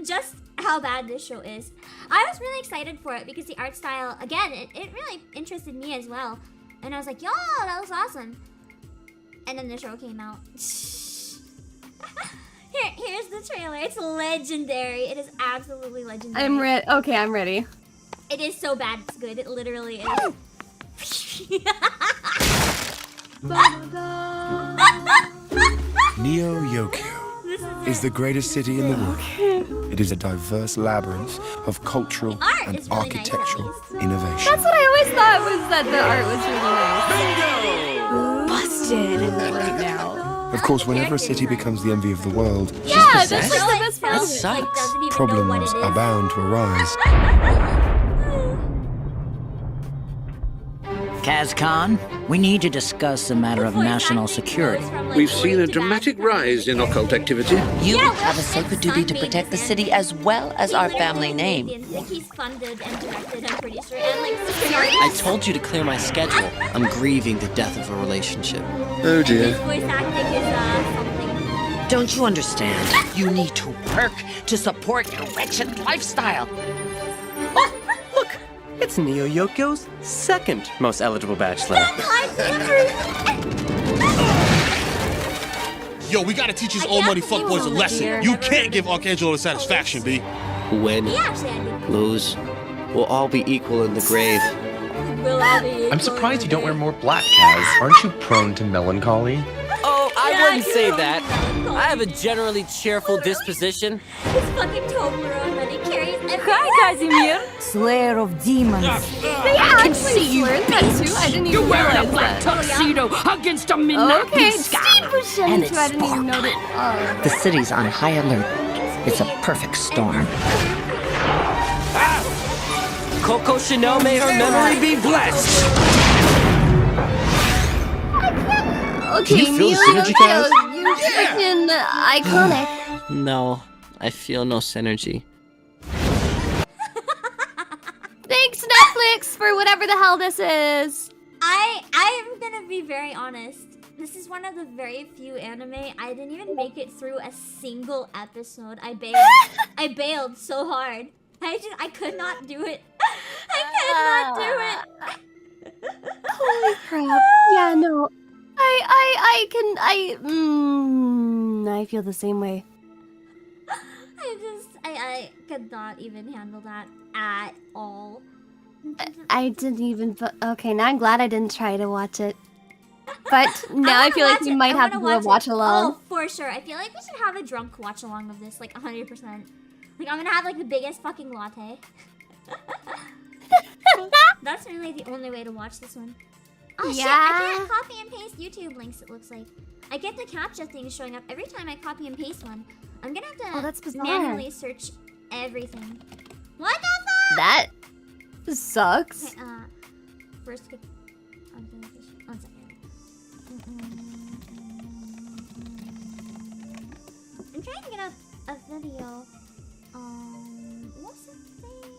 just how bad this show is. I was really excited for it because the art style, again, it really interested me as well. And I was like, yo, that looks awesome. And then the show came out. Here's the trailer. It's legendary. It is absolutely legendary. I'm ready. Okay, I'm ready. It is so bad, it's good. It literally is. Neo-Yokio is the greatest city in the world. It is a diverse labyrinth of cultural art and is really nice, architectural at least. innovation. That's what I always thought was that the art was really nice. Busted right now. Of course, whenever a city becomes the envy of the world, Yeah, that's like the best part. That sucks. problems are bound to arise. Kazkhan, we need to discuss the matter of national security. We've seen a dramatic rise in occult activity. You Yeah, have a sacred duty to protect the city as well as our family name. Like he's funded and directed, I'm pretty sure. And like I told you to clear my schedule. I'm grieving the death of a relationship. Oh his dear. voice acting is something. Don't you understand? You need to work to support your wretched lifestyle. Oh, look! It's Neo Yokio's second most eligible bachelor. Yo, we gotta teach these old money fuckboys a lesson. You can't give Archangelo the satisfaction, B. Win, He actually had good. lose, we'll all be equal in the grave. We'll all be I'm surprised you don't wear more black, Kaz. Aren't you prone to melancholy? Oh, I Yeah, wouldn't say you that. know. I have a generally cheerful disposition. His fucking Toblerone that he carries everywhere. Hi, Casimir. Slayer of demons. They actually slurred that too. I didn't even realize that. tuxedo against a midnight Okay, Steve was shining too. I didn't even know that. The city's on high alert. It's a perfect storm. Coco Chanel, may her memory be blessed. Okay, you feel the Mio, synergy, Kaz? you're freaking iconic. No, I feel no synergy. Thanks, Netflix, for whatever the hell this is. I am gonna be very honest. This is one of the very few anime I didn't even make it through a single episode. I bailed. I bailed so hard. I could not do it. I could not do it. Holy crap. Yeah, no. I feel the same way. I could not even handle that at all. I didn't even. Okay, now I'm glad I didn't try to watch it. But now I feel like we might have to do a watch along. Oh, for sure. I feel like we should have a drunk watch along of this, like 100%. Like I'm gonna have like the biggest fucking latte. That's really the only way to watch this one. Oh shit! I can't copy and paste YouTube links. It looks like I get the CAPTCHA thing showing up every time I copy and paste one. I'm gonna have to that's bizarre. manually search everything. What the fuck? That sucks. Okay, first click. One second. I'm trying to get up a video. What's the thing?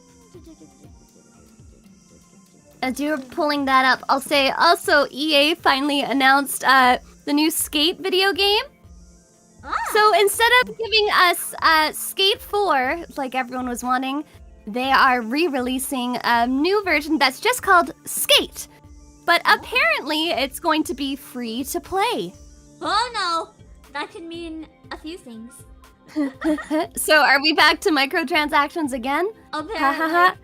As you're pulling that up, I'll say also EA finally announced the new Skate video game. So instead of giving us Skate 4, like everyone was wanting, they are re-releasing a new version that's just called Skate. But apparently it's going to be free to play. Oh no! That could mean a few things. So are we back to microtransactions again? Apparently.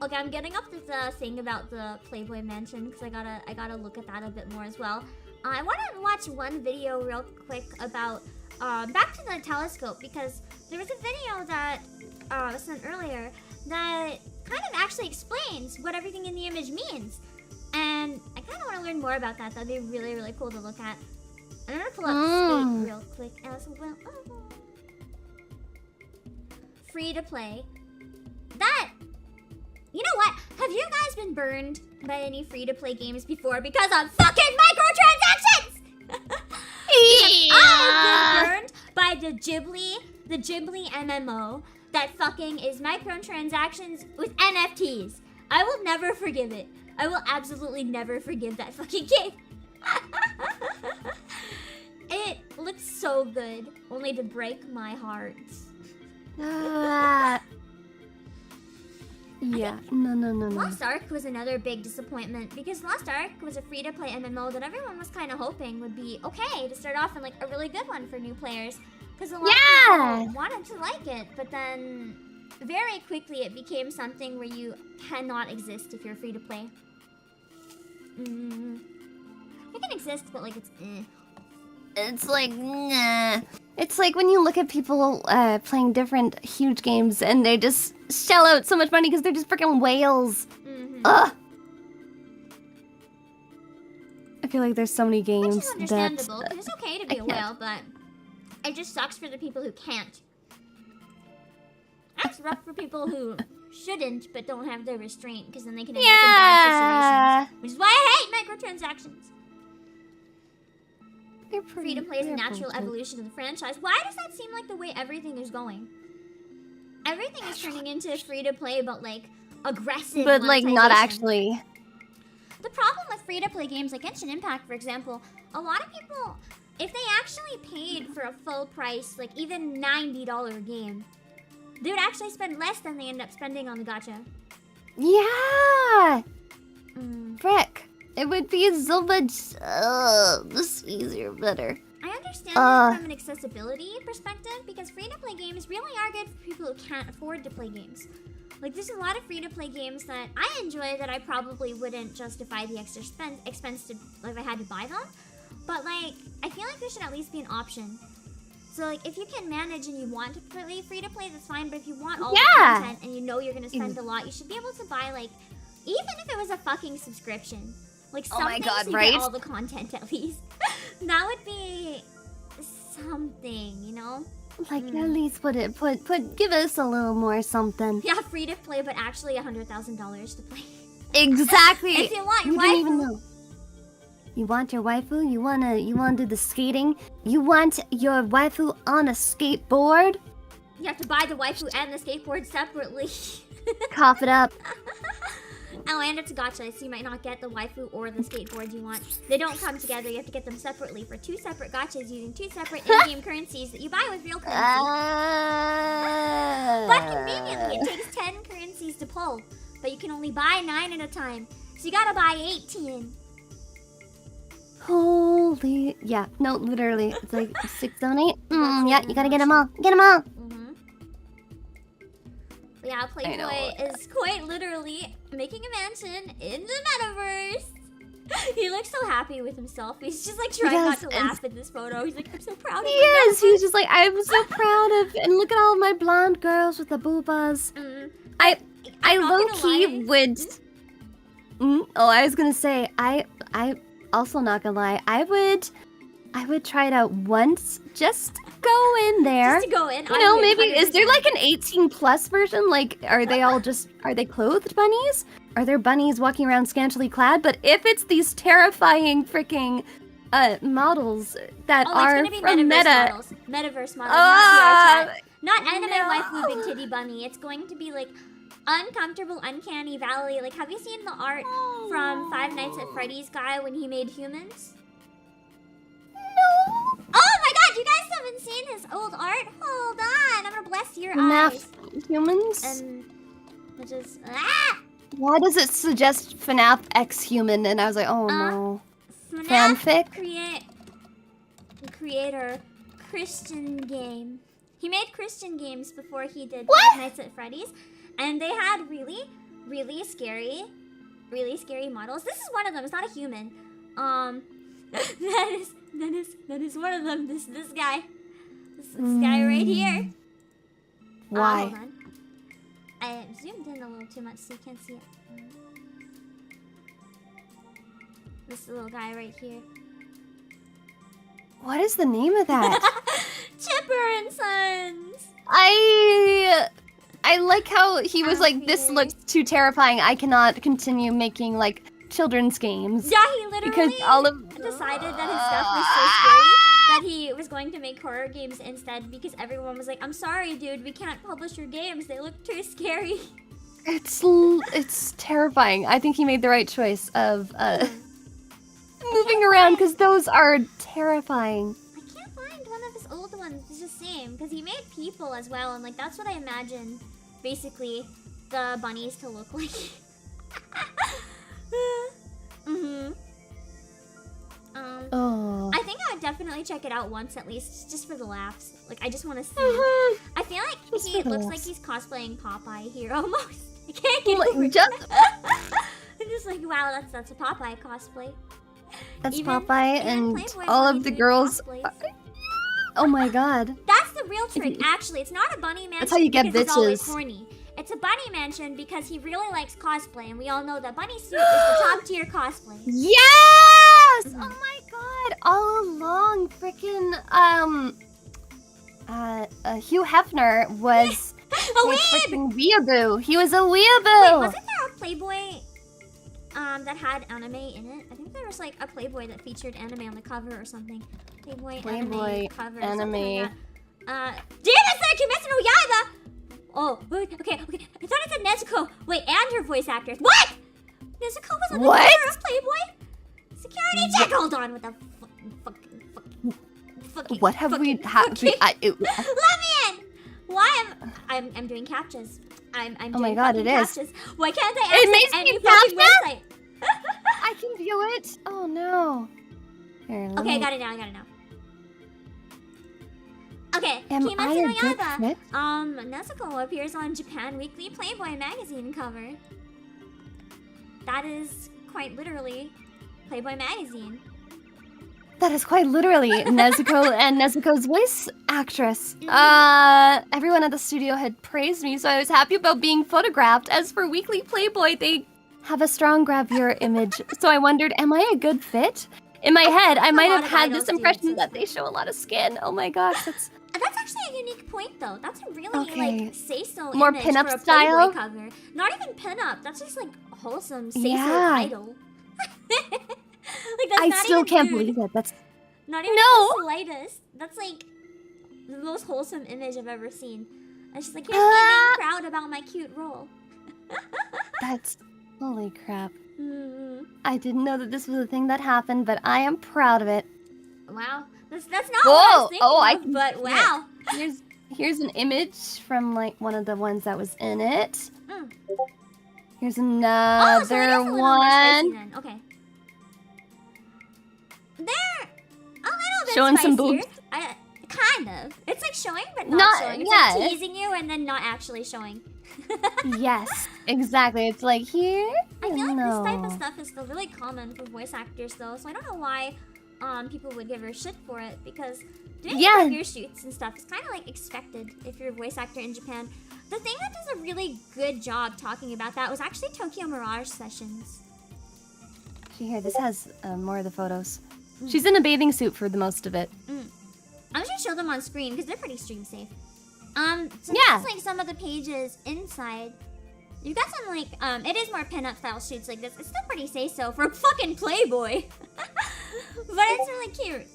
Okay, I'm getting up this thing about the Playboy Mansion because I gotta look at that a bit more as well. I want to watch one video real quick about back to the telescope because there was a video that was sent earlier that kind of actually explains what everything in the image means, and I kind of want to learn more about that. That'd be really really cool to look at. I'm gonna pull up Skate real quick as well. Free to play. That. You know what? Have you guys been burned by any free-to-play games before because of fucking microtransactions? I've been burned by the Ghibli MMO that fucking is microtransactions with NFTs. I will never forgive it. I will absolutely never forgive that fucking game. It looks so good, only to break my heart. Yeah, no. Lost Ark was another big disappointment because Lost Ark was a free-to-play MMO that everyone was kind of hoping would be okay to start off and like a really good one for new players because a lot of people wanted to like it, but then very quickly it became something where you cannot exist if you're free to play. You can exist, but like it's It's like, nah. It's like when you look at people playing different huge games and they just shell out so much money because they're just freaking whales. Ugh. I feel like there's so many games Which is understandable, because it's okay to be a whale, but it just sucks for the people who can't. It's rough for people who shouldn't, but don't have the restraint, because then they can end up in bad situations. Which is why I hate microtransactions. Free to play is a natural evolution of the franchise. Why does that seem like the way everything is going? Everything is turning into free to play, but like aggressive. But like not actually. The problem with free to play games like Genshin Impact, for example, a lot of people, if they actually paid for a full price, like even $90 game, they would actually spend less than they end up spending on the gacha. Yeah. Frick. It would be so much easier, better. I understand that from an accessibility perspective, because free-to-play games really are good for people who can't afford to play games. Like, there's a lot of free-to-play games that I enjoy that I probably wouldn't justify the extra expense to, like, if I had to buy them. But, like, I feel like there should at least be an option. So, like, if you can manage and you want to play free-to-play, that's fine. But if you want all the content and you know you're going to spend a lot, you should be able to buy, like, even if it was a fucking subscription. Like, something so you get all the content at least. That would be something, you know? Like, at least give us a little more something. Yeah, free to play, but actually $100,000 to play. Exactly. If you want your you waifu. didn't even know. You want your waifu? You wanna do the skating? You want your waifu on a skateboard? You have to buy the waifu and the skateboard separately. Cough it up. Oh, and it's a gacha, so you might not get the waifu or the skateboard you want. They don't come together, you have to get them separately for 2 separate gachas using 2 separate in-game currencies that you buy with real currency. But conveniently, it takes 10 currencies to pull, but you can only buy 9 at a time, so you gotta buy 18. Holy, yeah, no, literally, it's like 6, 7, 8. Yeah, you gotta get them all. Get them all. Yeah, Playboy is quite literally making a mansion in the Metaverse. He looks so happy with himself. He's just like trying not to laugh in this photo. He's like, I'm so proud of myself. Yes, he's just like, I'm so proud of, and look at all my blonde girls with the boobas. I low-key would... I was gonna say, I also not gonna lie, I would try it out once, just go in there. Just to go in. You know, maybe, is there like an 18+ version? Like, are they clothed bunnies? Are there bunnies walking around scantily clad? But if it's these terrifying freaking models that are from Metaverse models, not anime waifu big titty bunny. It's going to be like uncomfortable, uncanny valley. Like, have you seen the art from Five Nights at Freddy's guy when he made humans? Oh my god, you guys haven't seen his old art? Hold on, I'm gonna bless your eyes. Humans? Which is... Why does it suggest FNAF X Human? And I was like, oh no. Fanfic? Creator, Christian game. He made Christian games before he did Five Nights at Freddy's. And they had really, really scary models. This is one of them, it's not a human. That is one of them. This guy. This guy right here. Why? Hold on. I zoomed in a little too much so you can't see it. This little guy right here. What is the name of that? Chipper and Sons. I like how he was like, this looks too terrifying. I cannot continue making like children's games. Yeah, he literally decided that his stuff was so scary that he was going to make horror games instead because everyone was like, I'm sorry, dude, we can't publish your games. They look too scary. It's terrifying. I think he made the right choice of moving around because those are terrifying. I can't find one of his old ones. It's the same because he made people as well, and like that's what I imagine basically the bunnies to look like. Oh. I think I would definitely check it out once at least, just for the laughs. Like, I just want to see. I feel like Just he for the looks laughs. like he's cosplaying Popeye here almost. I can't get Like, over it. just- I'm just like, wow, that's a Popeye cosplay. That's Even- Popeye even and Playboy all Bunny of the doing girls. cosplays. Oh my god. That's the real trick, actually. It's not a bunny mansion That's how you get because he's always bitches. horny. It's a bunny mansion because he really likes cosplay, and we all know that bunny suit is the top tier cosplay. Yes! Oh my god. All along, freaking Hugh Hefner was A a weeb! freaking weeaboo. He was a Wait, weeaboo. wasn't there a Playboy that had anime in it? I think there was like a Playboy that featured anime on the cover or something. Playboy anime cover. Something like that. Damn, that's not Kimetsu no Yaiba! Oh, wait, okay. I thought it said Nezuko. Wait, and her voice actress. What? Nezuko was on the What? cover of Playboy? Security check. Hold on with the fucking. What have we Let me in. Why I'm doing captures. I'm doing Oh my god, it is. captures. Why can't I It access makes any me fucking capture? website? I can view it. Oh no. Here, let Okay, me- I got it now. Okay, Am Kimetsu I no a good Yaiba. fit? Nezuko appears on Japan Weekly Playboy magazine cover. That is quite literally Playboy magazine. That is quite literally Nezuko and Nezuko's voice actress. Everyone at the studio had praised me, so I was happy about being photographed. As for Weekly Playboy, they have a strong gravure image, so I wondered, am I a good fit? In my head, I might lot have of had idols this do, impression so that they show a lot of skin. Oh my gosh, that's actually a unique point, though. That's a really Okay. like say-so More image pinup for a style? Playboy cover. Not even pinup. That's just like wholesome say-so Yeah. title. Like that's I not still even can't rude. believe it. That's Not even No. the slightest. That's like the most wholesome image I've ever seen. And she's like, here's me being proud about my cute role. that's holy crap. Mm. I didn't know that this was a thing that happened, but I am proud of it. Wow. That's not what I was thinking I of, can but see it. wow. Here's an image from like one of the ones that was in it. Mm. Here's Oh, so it another is a little more spicy one. then. Okay. They're a little bit Showing some spicier. boobs. Kind of. It's like showing, but not, Not- showing. It's yeah. like teasing you and then not actually showing. Yes, exactly. It's like here. I feel like no. this type of stuff is still really common for voice actors, though. So I don't know why people would give her shit for it, because doing review shoots and stuff is kind of like expected if you're a voice actor in Japan. The thing that does a really good job talking about that was actually Tokyo Mirage Sessions. Here, this has more of the photos. She's in a bathing suit for the most of it. I'm just gonna show them on screen because they're pretty stream safe. So Yeah. that's like some of the pages inside. You've got some like, it is more pinup style shoots like this. It's still pretty say-so for fucking Playboy. But it's really cute.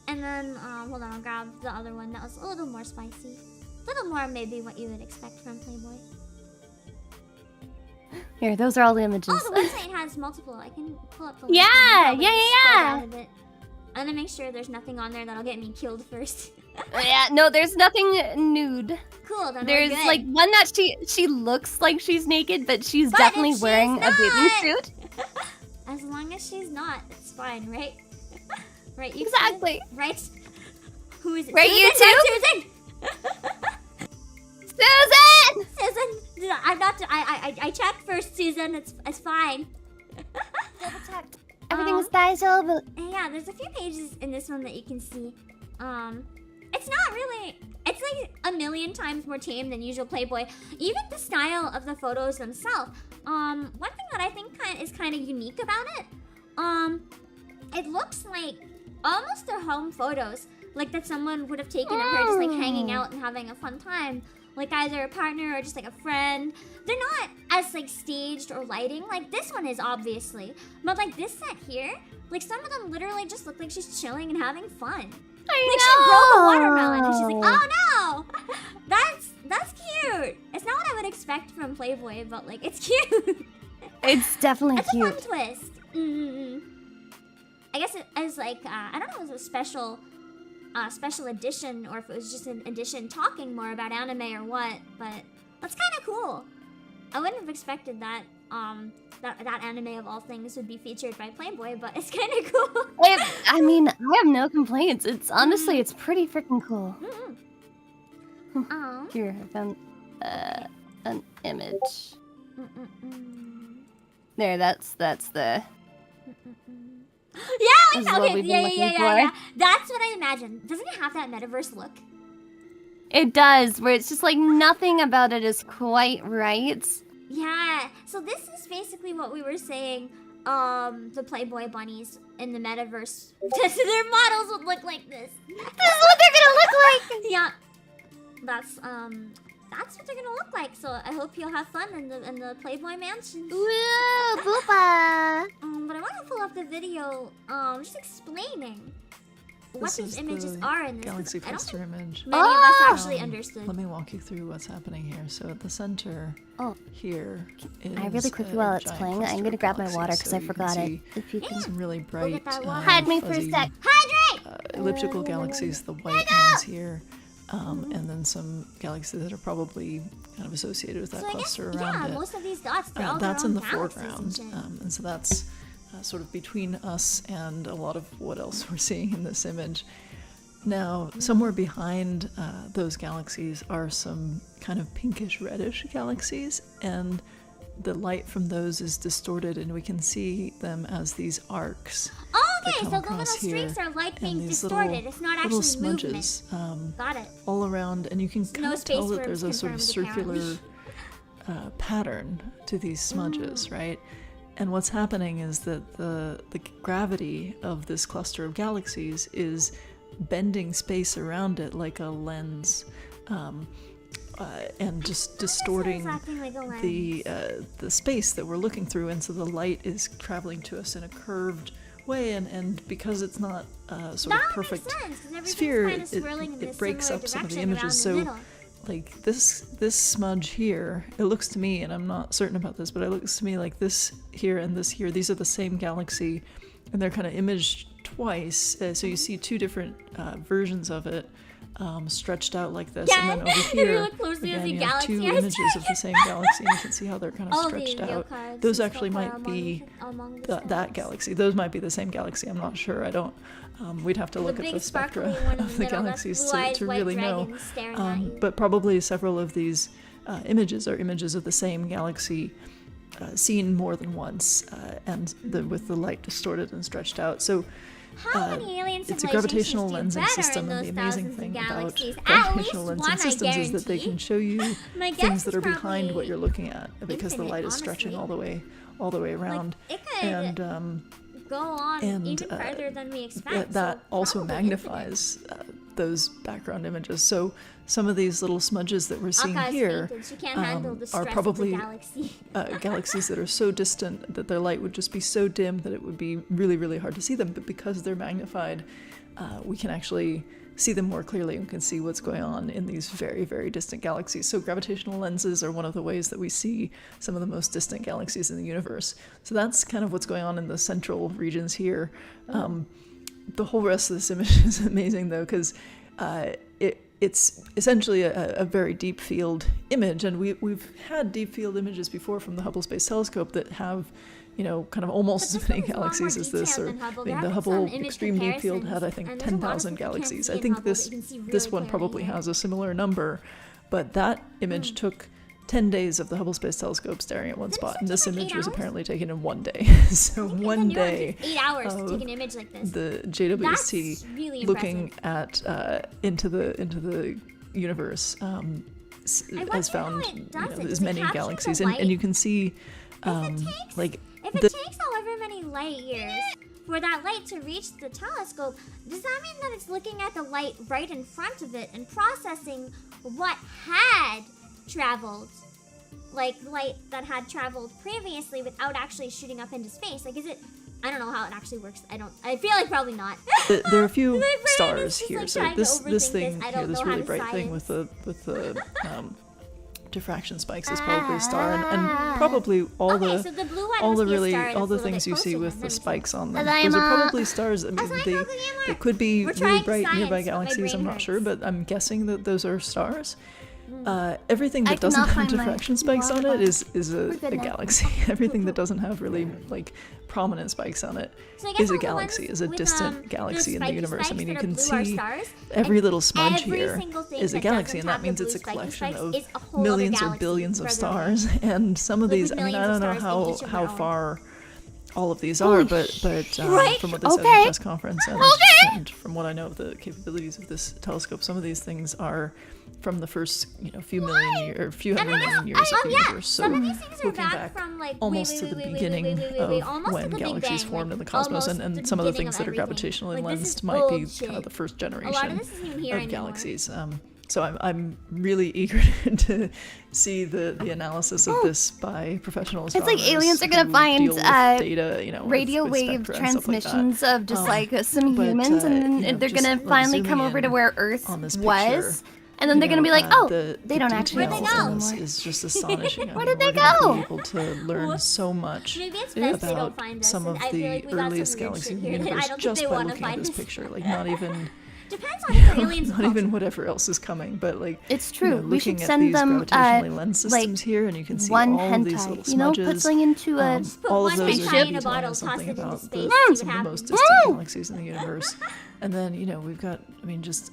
And then, hold on, I'll grab the other one that was a little more spicy. A little more maybe what you would expect from Playboy. Here, those are all the images. Oh, the website has multiple. I can pull up the Yeah, link. yeah. I'm gonna make sure there's nothing on there that'll get me killed first. Yeah, no, there's nothing nude. Cool, then There's we're good. like one that she looks like she's naked, but she's But definitely if she's wearing a bathing not- suit. As long as she's not, it's fine, right? Right, you Exactly. Right? Who is it? Right, you Susan? Susan! Susan! I'm not. I checked first, Susan. It's fine. Double checked. Everything is daijoubu. And yeah, there's a few pages in this one that you can see. It's not really. It's like a million times more tame than usual Playboy. Even the style of the photos themselves. One thing that I think is kind of unique about it. It looks like almost their home photos, like that someone would have taken of her just like hanging out and having a fun time, like either a partner or just like a friend. They're not as like staged or lighting like this one is, obviously, but like this set here, like some of them literally just look like she's chilling and having fun. Like she broke a watermelon and she's like, oh no, that's cute. It's not what I would expect from Playboy, but like it's cute. It's definitely It's cute. a fun twist. I guess it is like I don't know if it was a special edition or if it was just an edition talking more about anime or what, but that's kind of cool. I wouldn't have expected that. that anime of all things would be featured by Playboy, but it's kind of cool. I mean, I have no complaints. It's honestly, it's pretty freaking cool. Here, I found an image. There, that's the. Yeah, This is what okay, we've been looking for. yeah. That's what I imagine. Doesn't it have that Metaverse look? It does, where it's just like nothing about it is quite right. Yeah. So this is basically what we were saying. The Playboy bunnies in the Metaverse, their models would look like this. This is what they're gonna look like. Yeah. That's what they're gonna look like. So I hope you'll have fun in the Playboy mansion. Woo, boopa. But I want to pull up the video, just explaining what This these is images the are in this. Galaxy I don't cluster think image. many of us actually understood. Let me walk you through what's happening here. So at the center here is I really quickly a while it's giant playing, cluster I'm gonna of grab my galaxies. water because So I you forgot can it. see If you can some really bright, hide me for a fuzzy, sec. Hydrate! elliptical galaxies, the white ones here, and then some galaxies that are probably kind of associated with that So I guess, cluster around it. most of these dots, they're all That's their in own the galaxies foreground, and shit. and so that's sort of between us and a lot of what else we're seeing in this image. Now, somewhere behind those galaxies are some kind of pinkish reddish galaxies, and the light from those is distorted, and we can see them as these arcs. Okay, so the little streaks are light being distorted. It's not actually smudges, Got it. all around, and you can kind of tell that there's a sort of confirmed, circular pattern to these smudges, right? And what's happening is that the gravity of this cluster of galaxies is bending space around it like a lens, and just distorting the space that we're looking through, and so the light is traveling to us in a curved way, and because it's not sort of perfect sphere, it breaks up some of the images. So like this smudge here, it looks to me, and I'm not certain about this, but it looks to me like this here and this here, these are the same galaxy, and they're kind of imaged twice, so you see two different versions of it stretched out like this, and then over here again, you have two images of the same galaxy, and you can see how they're kind of stretched out. Those actually might be that galaxy. Those might be the same galaxy. I'm not sure. I don't. We'd have to look at the spectra of the galaxies to really know. But probably several of these images are images of the same galaxy seen more than once, and with the light distorted and stretched out. So it's a gravitational lensing system, and the amazing thing about gravitational lensing systems is that they can show you things that are behind what you're looking at, because the light is stretching all the way around. Go on even further than we expect. That also magnifies those background images. So some of these little smudges that we're seeing here are probably galaxies that are so distant that their light would just be so dim that it would be really, really hard to see them. But because they're magnified, we can actually see them more clearly and can see what's going on in these very, very distant galaxies. So gravitational lenses are one of the ways that we see some of the most distant galaxies in the universe. So that's kind of what's going on in the central regions here. The whole rest of this image is amazing, though, because it's essentially a very deep field image, and we've had deep field images before from the Hubble Space Telescope that have, kind of almost as many galaxies as this. Or the Hubble Extreme Deep Field had, I think, 10,000 galaxies. I think this one probably has a similar number, but that image took 10 days of the Hubble Space Telescope staring at one spot, and this image was apparently taken in 1 day. So 1 day 8 hours to take an image like this. The JWST really looking at into the universe has found as many galaxies, and you can see if it takes however many light years for that light to reach the telescope, does that mean that it's looking at the light right in front of it and processing what had traveled, like light that had traveled previously without actually shooting up into space? Like, is it? I don't know how it actually works. I feel like probably not. There are a few stars here. So this thing here, this really bright thing with the diffraction spikes is probably a star, and probably all the things you see with the spikes on them. Those are probably stars. I mean, they could be really bright nearby galaxies. I'm not sure, but I'm guessing that those are stars. everything that I doesn't cannot have find my diffraction spikes on it is a goodness. galaxy. Everything that doesn't have really like prominent spikes on it So I guess is a all the galaxy, ones is a with, distant galaxy in the spiky universe. I spikes mean, you that can are blue are see stars, every and little smudge every here single thing is a that galaxy, doesn't and that have the means blue it's a spiky collection spikes of is a whole other millions or galaxy billions of further stars. away. And some of Like, these, with I mean, I millions don't of know stars in each of how their own. far all of these are, but Right? from what they said in the press conference and from what I know of the capabilities of this telescope, some of these things are from the first, few hundred million years of the universe. So some of these things are looking back from like almost to the beginning of when galaxies formed in the cosmos, and some of the things that are gravitationally lensed might be kind of the first generation of galaxies. So I'm really eager to see the analysis of this by professional It's astronomers. like aliens are gonna who find deal with data, radio with wave spectra and stuff like that. transmissions of just some but, humans, and then they're just, gonna like, finally zooming come over to in where Earth on this was, picture, and then they're gonna be like, oh, the they don't actually detail exist in anymore. this is just astonishing. Where did they We're gonna go? be able to learn so much Maybe it's best they don't about find us, some and of I feel the like we got some earliest weird galaxies shit in the here that I universe don't think just they by wanna looking at find this us. picture. Like not even. Depends on if aliens not even whatever else is coming, but like it's true. We should looking at send these them gravitationally lens systems like here, and you can see one all of these little hentai. Put smudges. something into a all of those spaceship. are telling us something about some of the most distant galaxies in the universe. And then we've got, just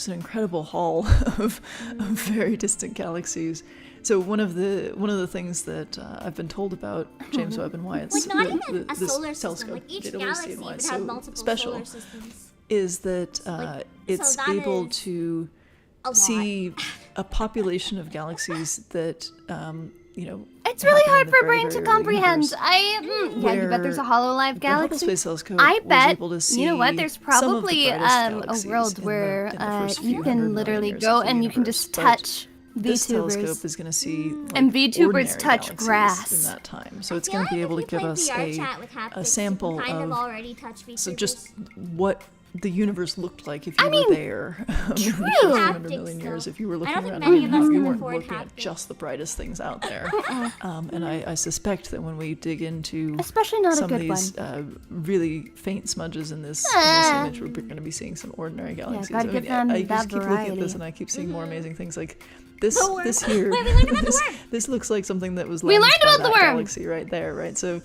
an incredible haul of very distant galaxies. So one of the things that I've been told about James Webb and why it's like not even a this solar system. telescope, Like each data literacy, galaxy and why would it's have so multiple special solar systems. is that it's that able is to see a population of galaxies that It's really hard for brain to comprehend. You bet there's a HoloLive the Hubble galaxy. Space Telescope I was bet able to see you know what? There's some of the probably brightest a galaxies world in the where first few you hundred can million literally years go of the and you can universe. just But touch this telescope Vtubers. is going to see And Vtubers ordinary touch galaxies grass. in that time. So it's going to be able to give us a sample of so just what the universe looked like if you were there. True. 200 million years, if you were looking around, you weren't looking at just the brightest things out there. And I suspect that when we dig into especially not some a of good these really faint smudges in this image, we're going to be seeing some ordinary galaxies. gotta give them I that just keep looking at variety. this and I keep seeing more amazing things like this here. Wait, we learned about the worm. This looks like something that was We lensed learned by about the that worm. galaxy right there, right? So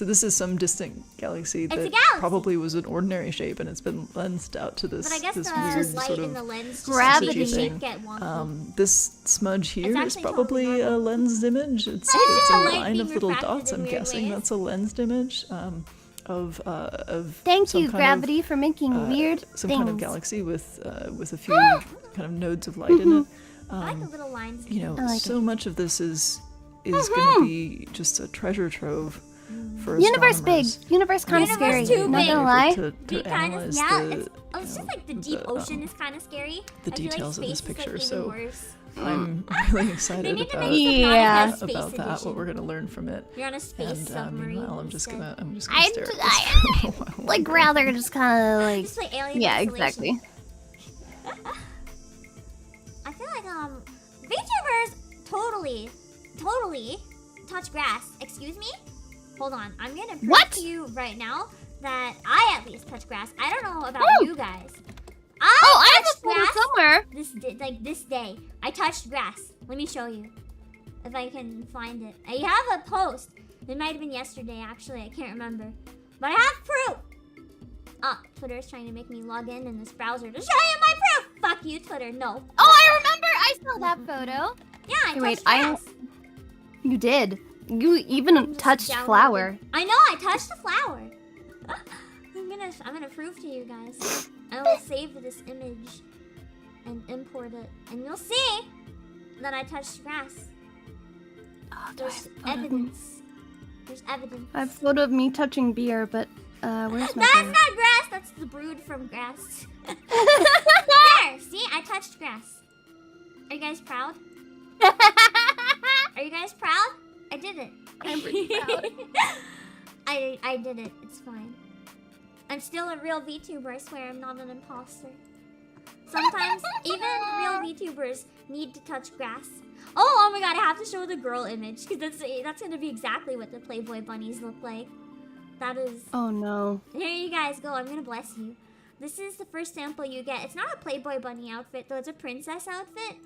this is some distant galaxy It's a that galaxy. probably was an ordinary shape, and it's been lensed out to this But I guess this the weird light sort in the of lens gravity just makes the thing. shape get wonky. This smudge here is actually probably totally a lensed image. It's just a the light line being of little refracted dots. in I'm weird guessing ways. that's a lensed image of Thank some you, kind gravity, for making weird some things. kind of galaxy with a few kind of nodes of light in it. I like the little lines. So much of this is going to be just a treasure trove for Universe astronomers. big. Universe kind of scary. too Not big. gonna lie. To analyze It's just like the deep ocean is kind of scary. the I feel like details of this space is, picture. like, even So worse. I'm really excited need to about, make some podcast space about that. edition. What we're gonna learn from it. You're on a space And submarine. meanwhile, I'm just gonna I stare at this for a while like longer. rather just kind of like Just like Alien yeah, Isolation. exactly. I feel like VTubers totally touch grass. Excuse me? Hold on. I'm gonna prove to you right now that I at least touch grass. I don't know about you guys. I have a touched photo grass somewhere. this day. I touched grass. Let me show you. If I can find it. I have a post. It might have been yesterday actually. I can't remember. But I have proof. Twitter is trying to make me log in this browser to show you my proof. Fuck you, Twitter. No. Oh, I remember. I saw that photo. Yeah, I Hey, wait, touched grass. You did. You even touched downloaded. flower. I know, I touched the flower. I'm gonna prove to you guys. I will save this image and import it, and you'll see that I touched grass. There's evidence. There's evidence. I have a photo of me touching beer, but where's my That's photo? not grass. That's the brood from grass. There. See, I touched grass. Are you guys proud? Are you guys proud? I did it. I'm pretty proud. I did it. It's fine. I'm still a real VTuber. I swear I'm not an imposter. Sometimes even real VTubers need to touch grass. Oh my god! I have to show the girl image because that's gonna be exactly what the Playboy bunnies look like. That is. Oh no. Here you guys go. I'm gonna bless you. This is the first sample you get. It's not a Playboy bunny outfit, though. It's a princess outfit.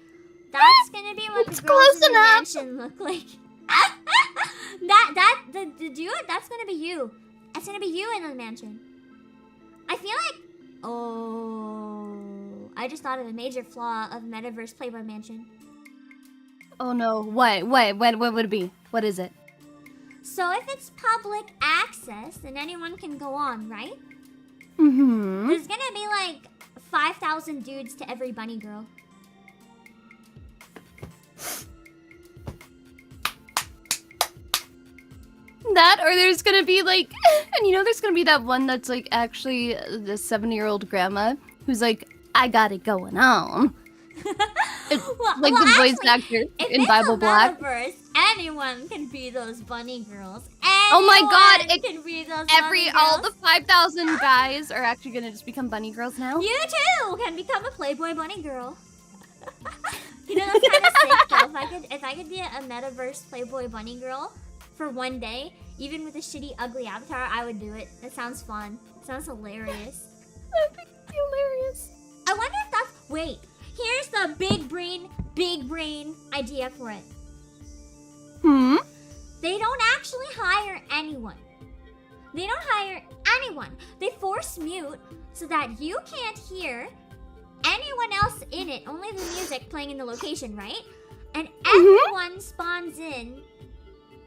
That's gonna be what the girls in the mansion look like. The dude, that's gonna be you. That's gonna be you in the mansion. I feel like, I just thought of a major flaw of Metaverse Playboy Mansion. Oh no, what would it be? What is it? So if it's public access, then anyone can go on, right? Mm-hmm. There's gonna be like 5,000 dudes to every bunny girl. That, or there's gonna be like, and you know there's gonna be that one that's like actually the 70-year-old grandma who's like, I got it going on. Like the voice actor in Bible Black. Metaverse, anyone can be those bunny girls. Oh my god, Anyone can be those bunny all girls. the 5,000 guys are actually gonna just become bunny girls now. You too can become a Playboy bunny girl. You know, that's kind of sick though. If I could be a Metaverse Playboy bunny girl for one day, even with a shitty, ugly avatar, I would do it. That sounds fun. It sounds hilarious. That'd be hilarious. I wonder if that's... Wait. Here's the big brain idea for it. They don't actually hire anyone. They don't hire anyone. They force mute so that you can't hear anyone else in it. Only the music playing in the location, right? And everyone spawns in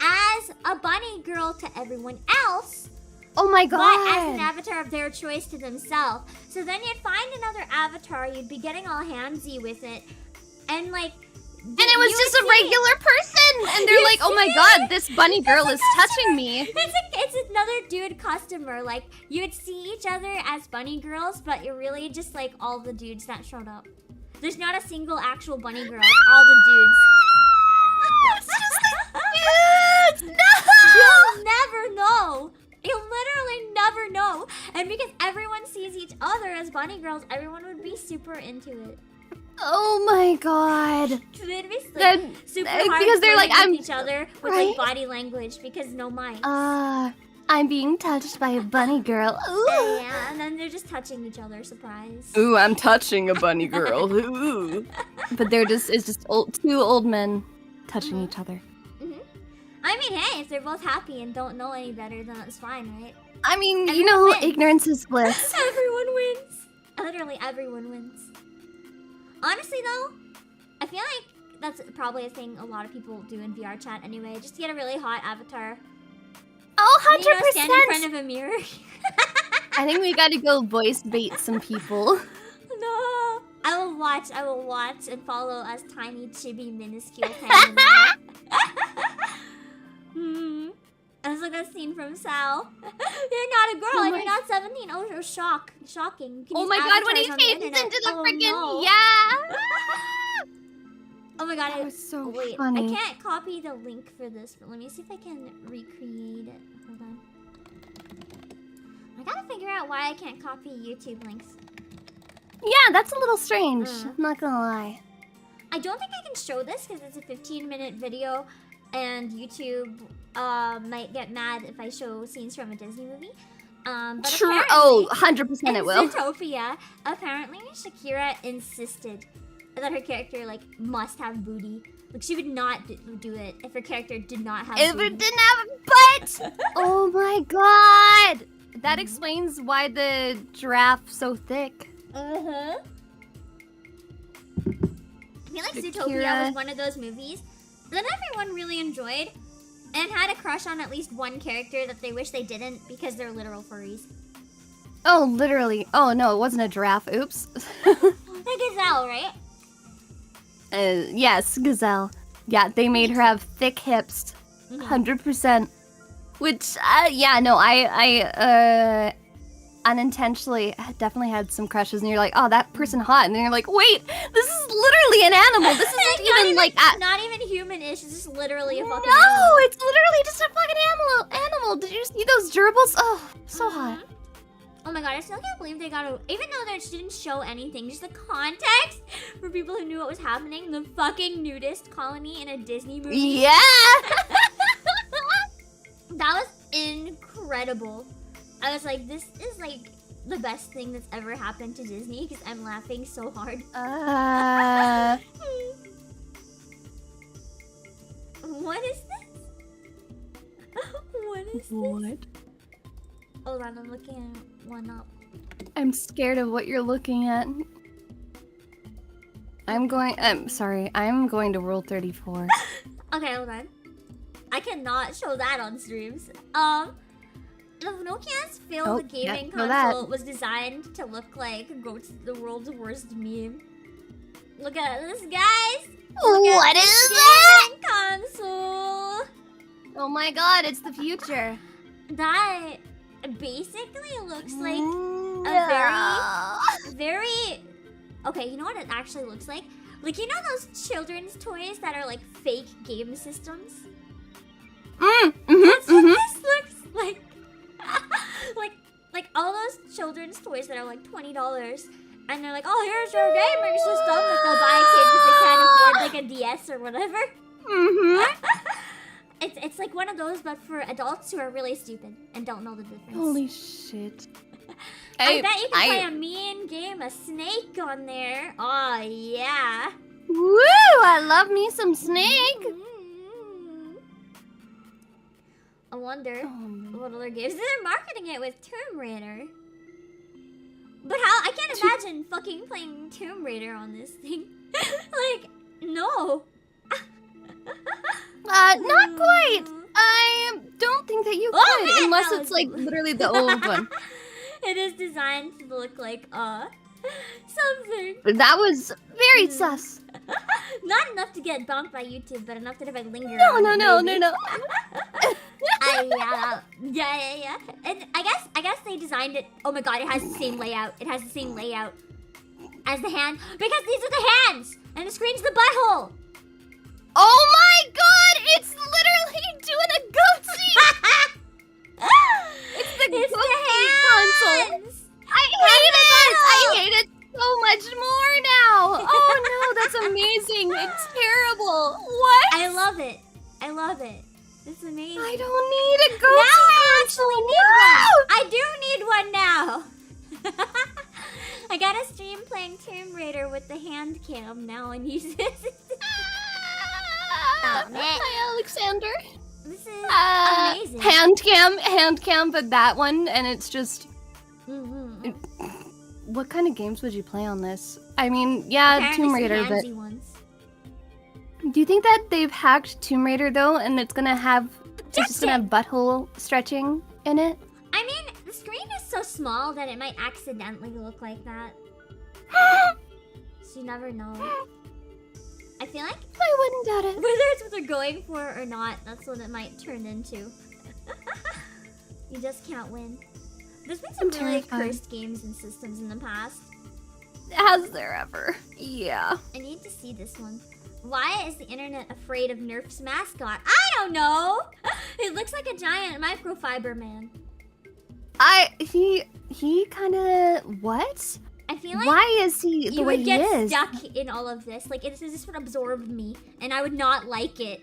as a bunny girl to everyone else. Oh my god. But as an avatar of their choice to themselves. So then you'd find another avatar, you'd be getting all handsy with it. And like... And it was just a regular person! And they're like, oh my god, this bunny girl is touching me. It's another dude customer. Like, you would see each other as bunny girls, but you're really just like all the dudes that showed up. There's not a single actual bunny girl. It's all the dudes. It's just like dudes! No! You'll never know. You'll literally never know. And because everyone sees each other as bunny girls, everyone would be super into it. Oh my god. They'd be like, super hard because they're like, I'm each other with like body language because no mics. I'm being touched by a bunny girl. Ooh. Yeah, and then they're just touching each other. Surprise. Ooh, I'm touching a bunny girl. Ooh. But it's just two old men touching each other. I mean, hey, if they're both happy and don't know any better, then it's fine, right? I mean, Everyone wins. ignorance is bliss. Everyone wins. Literally, everyone wins. Honestly, though, I feel like that's probably a thing a lot of people do in VR chat anyway, just to get a really hot avatar. Oh, 100%! And, you know, stand in front of a mirror. I think we gotta go voice bait some people. No! I will watch and follow as tiny, chibi, minuscule Pam. That's like that scene from Sal. You're not a girl and you're not 17. Oh, shocking. You can Oh use my god, when he avatars on the changes internet. into the Oh, freaking no. Oh my god, That was so wait, funny. I can't copy the link for this, but let me see if I can recreate it. Hold on. I gotta figure out why I can't copy YouTube links. Yeah, that's a little strange. I'm not gonna lie. I don't think I can show this because it's a 15-minute video and YouTube might get mad if I show scenes from a Disney movie. But True. Oh, 100% it will. In Zootopia, apparently Shakira insisted that her character must have booty. Like she would not do it if her character did not have If booty. it didn't have a butt! Oh my god! That explains why the giraffe's so thick. I feel like Shakira. Zootopia was one of those movies that everyone really enjoyed and had a crush on at least one character that they wish they didn't because they're literal furries. Oh, literally. Oh no, it wasn't a giraffe. Oops. The gazelle, right? Yes, gazelle. Yeah, they made her have thick hips. 100%. Which, yeah, no, I unintentionally definitely had some crushes, and you're like, oh, that person hot, and then you're like, wait, this is literally an animal. This isn't even like not even human-ish. It's just literally a fucking No, animal. it's literally just a fucking animal. Did you see those gerbils? Oh, so hot. Oh my god, I still can't believe they got a... Even though they didn't show anything, just the context for people who knew what was happening. The fucking nudist colony in a Disney movie. Yeah! That was incredible. I was like, this is like the best thing that's ever happened to Disney because I'm laughing so hard. What is this? What is this? What? Hold on, I'm looking one up. I'm scared of what you're looking at. I'm going to World 34. Okay, hold on. I cannot show that on streams. The Nokia's failed gaming console was designed to look like the world's worst meme. Look at this, guys! What is that? Console! Oh my god, it's the future. That basically looks like a very... Okay, you know what it actually looks like? Like, you know those children's toys that are like fake game systems? That's what this looks like. like all those children's toys that are like $20, and they're like, oh, here's your gaming system that they'll buy kids if they can't afford like a DS or whatever. It's like one of those, but for adults who are really stupid and don't know the difference. Holy shit. I bet you can play a mean game, a snake on there. Oh yeah. Woo! I love me some Snake. I wonder what other games. They're marketing it with Tomb Raider. But how? I can't imagine fucking playing Tomb Raider on this thing. Like, no. Not quite. I don't think that you could, man, unless it's like literally the old one. It is designed to look like something. That was very sus. Not enough to get bumped by YouTube, but enough that if I linger No. Yeah. And I guess they designed it. Oh my god, it has the same layout. It has the same layout as the hand, because these are the hands and the screen's the butthole. Oh my god, it's literally doing a goatee. It's the console. I hate it so much more now. Oh no, that's amazing. It's terrible. What? I love it. It's amazing. I don't need a goatee I do need one now. I gotta stream playing Tomb Raider with the hand cam now and use this. Hi, Alexander. This is amazing. Hand cam, but that one, and it's just... What kind of games would you play on this? I mean, yeah, Apparently Tomb Raider, but... Ones. Do you think that they've hacked Tomb Raider, though, and it's gonna have... It's just gonna have butthole stretching in it? I mean, the screen is so small that it might accidentally look like that. So you never know. I feel like I wouldn't doubt it. Whether it's what they're going for or not, that's what it might turn into. You just can't win. There's been some really cursed games and systems in the past. Has there ever? Yeah. I need to see this one. Why is the internet afraid of Nerf's mascot? I don't know! It looks like a giant microfiber man. He kinda... What? I feel like why is he the way he is? You would get stuck in all of this. Like, this would absorb me, and I would not like it.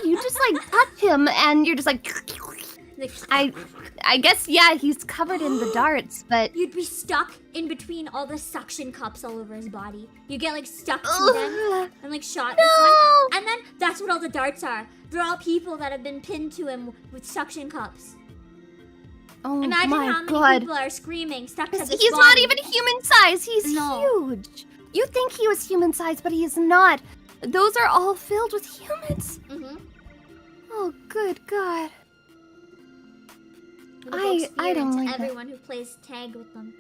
You just, like, touch him, and you're just like... I guess, yeah, he's covered in the darts, but... You'd be stuck in between all the suction cups all over his body. You get, like, stuck to them, and, like, shot with one. And then, that's what all the darts are. They're all people that have been pinned to him with suction cups. Oh Imagine my how many god. people are screaming, stuck to this He's body. not even human size. He's huge. You think he was human size, but he is not. Those are all filled with humans. Oh, good god. I don't like everyone who plays tag with them.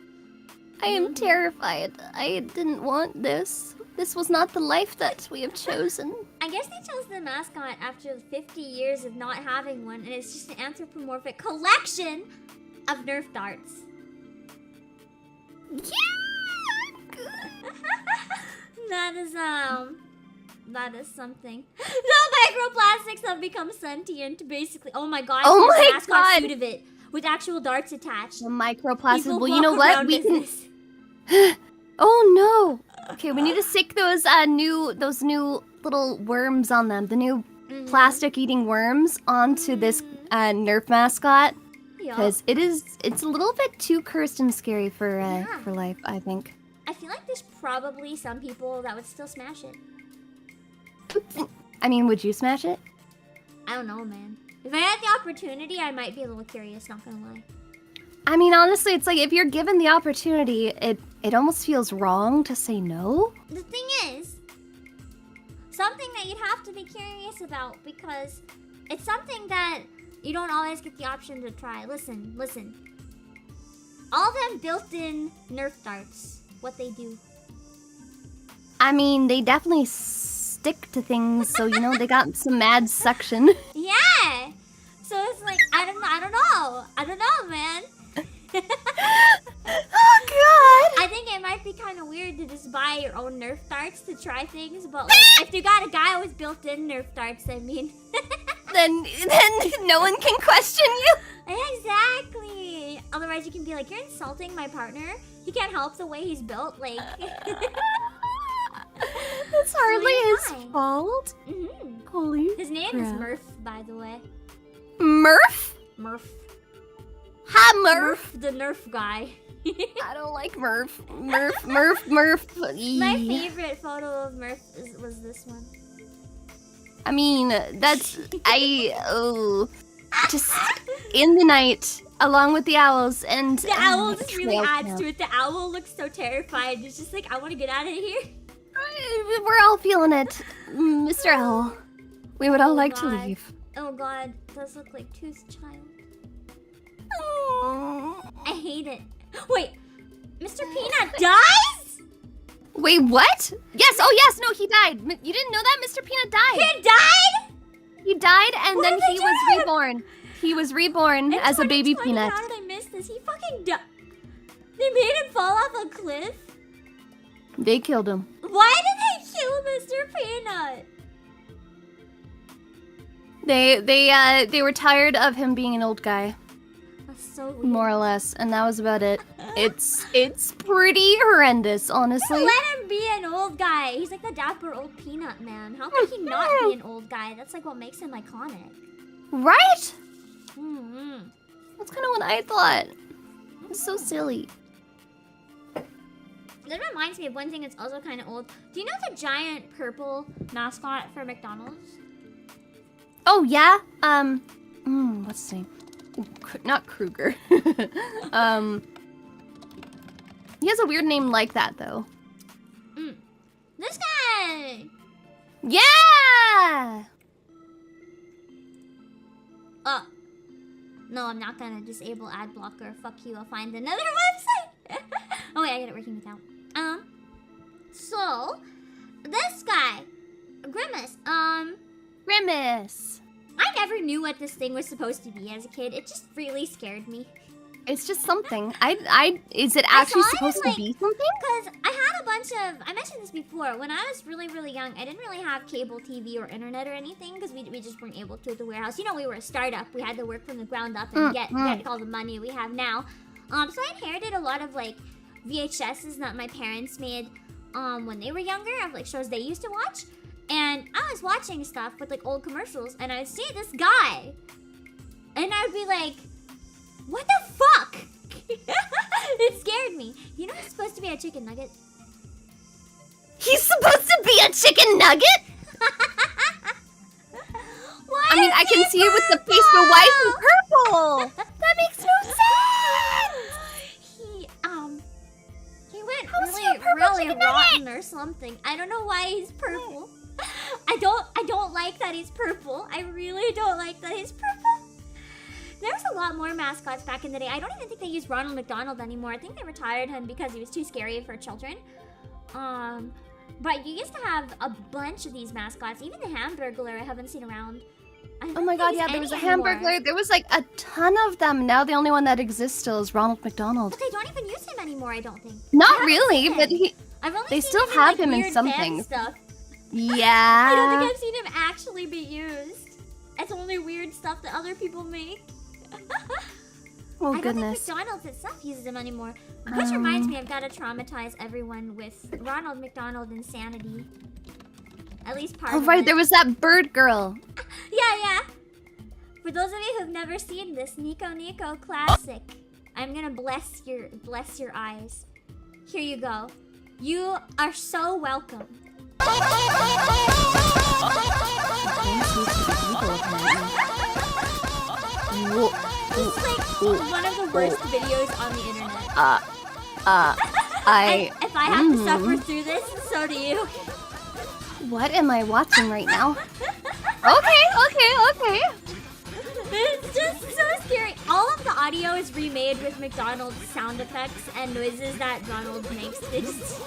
I am terrified. I didn't want this. This was not the life that we have chosen. I guess they chose the mascot after 50 years of not having one, and it's just an anthropomorphic collection of Nerf darts. Yeah! That is something. The microplastics have become sentient, basically. Oh my god, oh there's my a mascot god. suit of it with actual darts attached. The microplastics. People Well, you know what? We can. Oh no. Okay, we need to stick those new little worms on them. The new plastic eating worms onto this Nerf mascot. Because it's a little bit too cursed and scary for life, I think. I feel like there's probably some people that would still smash it. I mean, would you smash it? I don't know, man. If I had the opportunity, I might be a little curious, not gonna lie. I mean, honestly, it's like if you're given the opportunity, it almost feels wrong to say no. The thing is, something that you'd have to be curious about because it's something that you don't always get the option to try. Listen. All them built-in nerf darts, what they do. I mean, they definitely stick to things, so you know they got some mad suction. Yeah. So it's like I don't know, man. Oh god! I think it might be kind of weird to just buy your own nerf darts to try things, but like if you got a guy with built-in nerf darts, I mean, then no one can question you. Exactly. Otherwise, you can be like, you're insulting my partner. He can't help the way he's built. Like, that's hardly his fault. Mm-hmm. Holy His name crap. is Murph, by the way. Murph? Murph. Hi, Murph. The Nerf guy. I don't like Murph. Murph. My favorite photo of Murph was this one. I mean, just in the night, along with the owls, and the owl just really trail adds cam. to it. The owl looks so terrified. It's just like, I want to get out of here. We're all feeling it, Mr. Owl. We would all like to leave. Oh god, does look like Tooth's child. Oh. I hate it. Wait, Mr. Peanut dies? Wait, what? Yes, oh yes, no, he died. You didn't know that? Mr. Peanut died. He died? He died, and What then did they he do was to him? reborn. He was reborn In as a baby 2020, peanut. How did I miss this? He fucking died. They made him fall off a cliff? They killed him. Why did they kill Mr. Peanut? They were tired of him being an old guy. That's so weird. More or less, and that was about it. It's pretty horrendous, honestly. Let him be an old guy. He's like the dapper old peanut man. How could he not be an old guy? That's like what makes him iconic. Right? Mm-hmm. That's kind of what I thought. It's so silly. That reminds me of one thing that's also kind of old. Do you know the giant purple mascot for McDonald's? Oh yeah. What's his name? Not Kruger. He has a weird name like that though. This guy. Yeah. Oh. No, I'm not gonna disable ad blocker. Fuck you. I'll find another website. Oh wait, I get it working without. So this guy, Grimace. Grimace. I never knew what this thing was supposed to be as a kid. It just really scared me. It's just something. Is it actually supposed to be something? Because I had a bunch of, I mentioned this before, when I was really, really young, I didn't really have cable TV or internet or anything because we just weren't able to at the warehouse. You know, we were a startup. We had to work from the ground up and get all the money we have now. So I inherited a lot of like VHSs that my parents made when they were younger of like shows they used to watch. And I was watching stuff with like old commercials and I would see this guy and I would be like, what the fuck? It scared me. You know he's supposed to be a chicken nugget? He's supposed to be a chicken nugget? Why I mean, I can see it with the face, but why is he purple? That makes no sense. He went How is he really, a purple really chicken rotten nugget? or something. I don't know why he's purple. I don't like that he's purple. I really don't like that he's purple. There's a lot more mascots back in the day. I don't even think they use Ronald McDonald anymore. I think they retired him because he was too scary for children. But you used to have a bunch of these mascots. Even the Hamburglar I haven't seen around. Oh my god, yeah, there was a Hamburglar. There was like a ton of them. Now the only one that exists still is Ronald McDonald. But they don't even use him anymore, I don't think. Not really, but I've only they seen still him have in, like, him in weird some fan things. Stuff. Yeah. I don't think I've seen him actually be used. It's only weird stuff that other people make. Oh, I don't goodness. think McDonald's itself uses them anymore. Which reminds me, I've got to traumatize everyone with Ronald McDonald insanity. At least part Oh, of right, it. there was that bird girl. Yeah. For those of you who've never seen this Nico classic, I'm gonna bless your eyes. Here you go. You are so welcome. This is like one of the worst videos on the internet. If I have to suffer through this, so do you. What am I watching right now? Okay. It's just so scary. All of the audio is remade with McDonald's sound effects and noises that Ronald makes. It's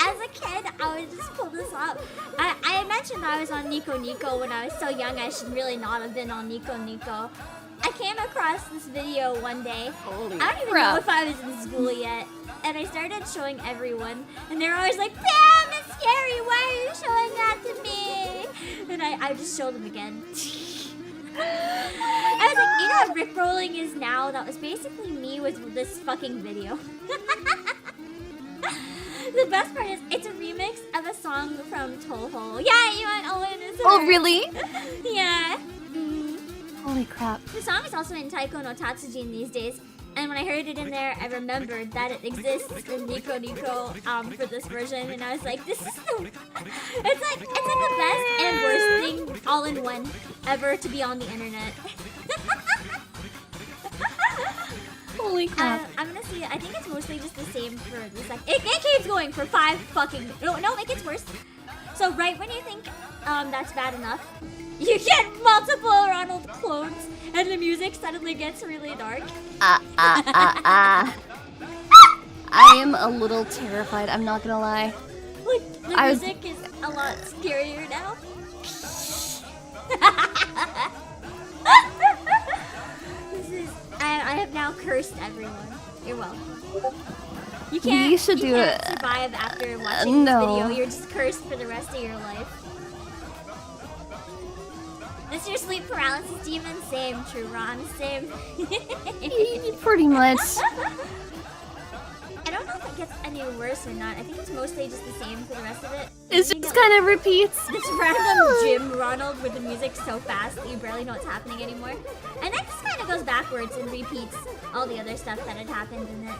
as a kid, I would just pull this up. I mentioned I was on Nico when I was so young. I should really not have been on Nico. I came across this video one day. I don't even know if I was in school yet. And I started showing everyone. And they were always like, Pam, it's scary. Why are you showing that to me? And I just showed them again. I was like, you know what Rickrolling is now? That was basically me with this fucking video. The best part is, it's a remix of a song from Toho. Yeah, you went all in. Oh, really? Yeah. Holy crap. The song is also in Taiko no Tatsujin these days. And when I heard it in there, I remembered that it exists in Nico for this version. And I was like, this is the... It's like the best and worst thing all in one ever to be on the internet. Holy crap. I'm gonna see, I think it's mostly just the same for the second. It keeps going for 5 fucking... No, it gets worse. So right when you think that's bad enough, you get multiple Ronald clones and the music suddenly gets really dark. I am a little terrified, I'm not gonna lie. Like, the music is a lot scarier now. I have now cursed everyone. You're welcome. You can't survive after watching this video. You're just cursed for the rest of your life. This is your sleep paralysis demon? Same, true, Ron. Same. Pretty much. I don't know if it gets any worse or not. I think it's mostly just the same for the rest of it. It just kind of repeats. This random gym Ronald with the music so fast that you barely know what's happening anymore. And then just kind of goes backwards and repeats all the other stuff that had happened in it.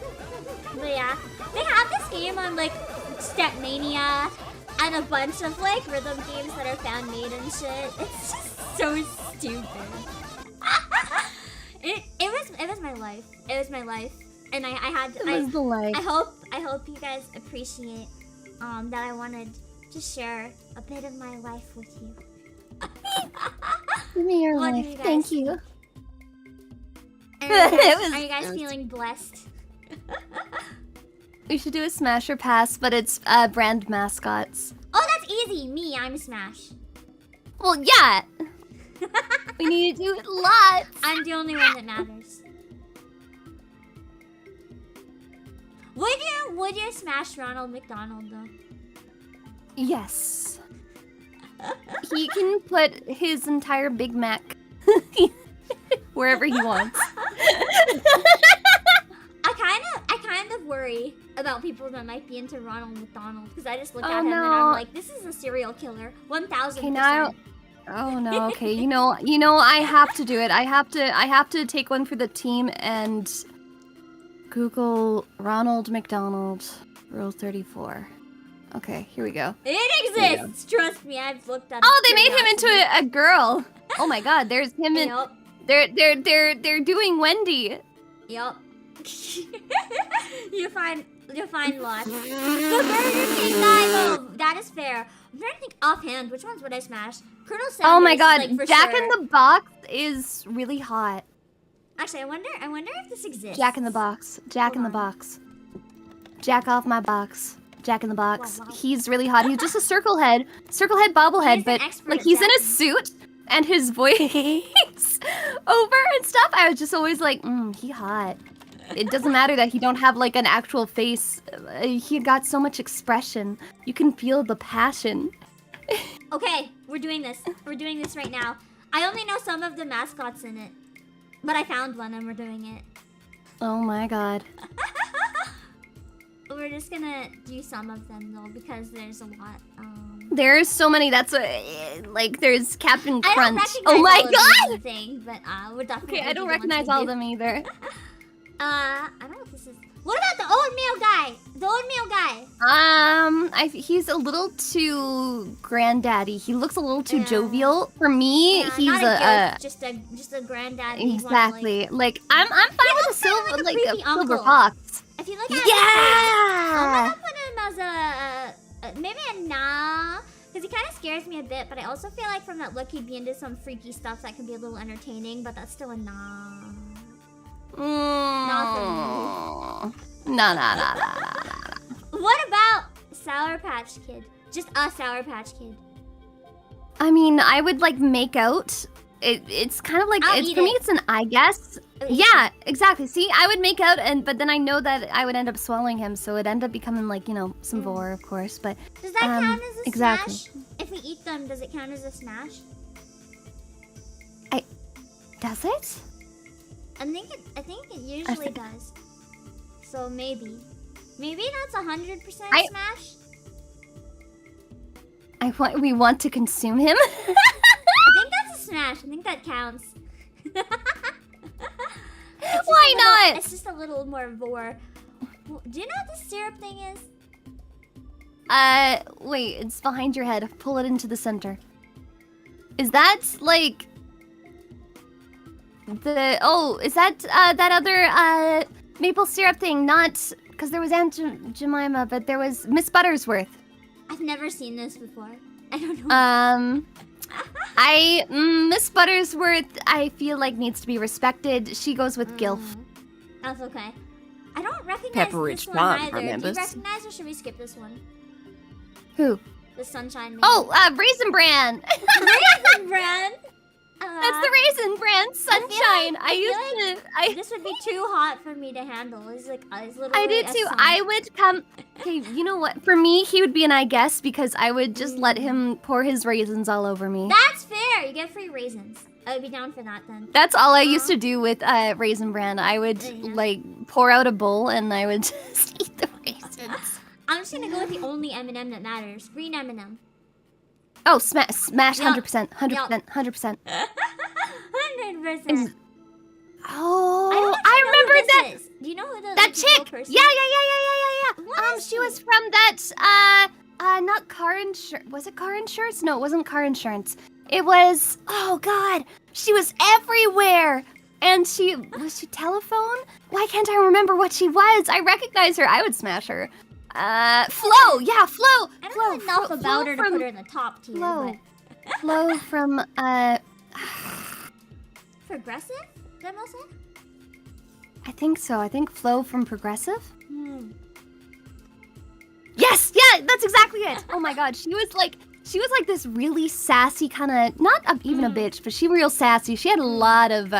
But yeah, they have this game on like Stepmania and a bunch of like rhythm games that are fan-made and shit. It's just so stupid. It was my life. It was my life. And I had to, it was the life. I hope you guys appreciate that I wanted to share a bit of my life with you. Give me your life. Thank you. Are you guys feeling blessed? We should do a Smash or Pass, but it's brand mascots. Oh, that's easy. Me, I'm Smash. Well, yeah. We need to do it lots. I'm the only one that matters. Would you smash Ronald McDonald though? Yes. He can put his entire Big Mac wherever he wants. I kind of worry about people that might be into Ronald McDonald because I just look at him and I'm like, this is a serial killer, 1000%. Oh no, okay. You know, I have to do it. I have to take one for the team and Google Ronald McDonald Rule 34. Okay, here we go. It exists. Trust me, I've looked at it. Oh, they made him into a girl. Oh my god, there's him in They're doing Wendy. Yup. You'll find lots. The Burger King guy, though, that is fair. I'm trying to think offhand, which ones would I smash? Colonel Sanders, oh my god, like, for Jack sure. in the Box is really hot. Actually, I wonder if this exists. Jack in the Box. Jack in the Box. Jack off my box. Jack in the Box. Wow. He's really hot. He's just a circle head bobblehead, but like he's in a suit and his voice over and stuff. I was just always like, he hot. It doesn't matter that he don't have like an actual face. He got so much expression. You can feel the passion. Okay, we're doing this. We're doing this right now. I only know some of the mascots in it, but I found one and we're doing it. Oh my god. We're we're just gonna do some of them though because there's a lot. There's so many. That's like there's Captain I don't Crunch. recognize Oh my all of them god! is the thing, but we're definitely. Okay, I don't do the ones recognize we all do. of them either. I don't know what this is. What about the oatmeal guy? The oatmeal guy. He's a little too granddaddy. He looks a little too jovial for me. Yeah, He's not just a granddaddy. exactly. Like I'm fine with a silver, like a creepy silver uncle. fox. If you look at Yeah. I'm gonna put him as maybe a nah, because he kind of scares me a bit. But I also feel like from that look, he'd be into some freaky stuff that can be a little entertaining. But that's still a nah. Not for me. No. What about Sour Patch Kid? Just a Sour Patch Kid. I mean, I would like make out. It's kind of like for me. It's an I guess. Yeah, exactly. See, I would make out, but then I know that I would end up swallowing him, so it'd end up becoming like some vor, of course. But does that count as a exactly. smash? If we eat them, does it count as a smash? Does it? I think it usually does. So maybe that's 100% smash. We want to consume him. I think that's a smash. I think that counts. Why not? It's just a little more vor. Do you know what this syrup thing is? Wait, it's behind your head. Pull it into the center. Is that like is that that other maple syrup thing? Not because there was Aunt Jemima, but there was Miss Buttersworth. I've never seen this before. I don't know. Miss Buttersworth, I feel like needs to be respected. She goes with Gilf. That's okay. I don't recognize Pepperidge this one Farm, either. Do you remembers? recognize, or should we skip this one? Who? The Sunshine Man. Oh, Raisin Bran. Raisin Bran. That's the Raisin Bran Sunshine. This would be too hot for me to handle. It's like it's literally. I do too. I would come. Okay, you know what? For me, he would be an I guess because I would just let him pour his raisins all over me. That's fair. You get free raisins. I would be down for that then. That's all I used to do with Raisin Bran. I would like pour out a bowl and I would just eat the raisins. I'm just gonna go with the only M&M that matters. Green M&M. Oh, smash 100%, 100%, 100%. 100%. Oh, I remember that. Do you know who that chick? Person? Yeah. She was from that not car insurance. Was it car insurance? No, it wasn't car insurance. It was, oh god, she was everywhere. And was she telephone? Why can't I remember what she was? I recognize her. I would smash her. Flo, yeah, Flo. I don't know enough about her to put her in the top tier. Flo from Progressive? Did I say? I think so. I think Flo from Progressive. Yes, yeah, that's exactly it. Oh my god, she was like this really sassy kind of, not even a bitch, but she was real sassy. She had a lot of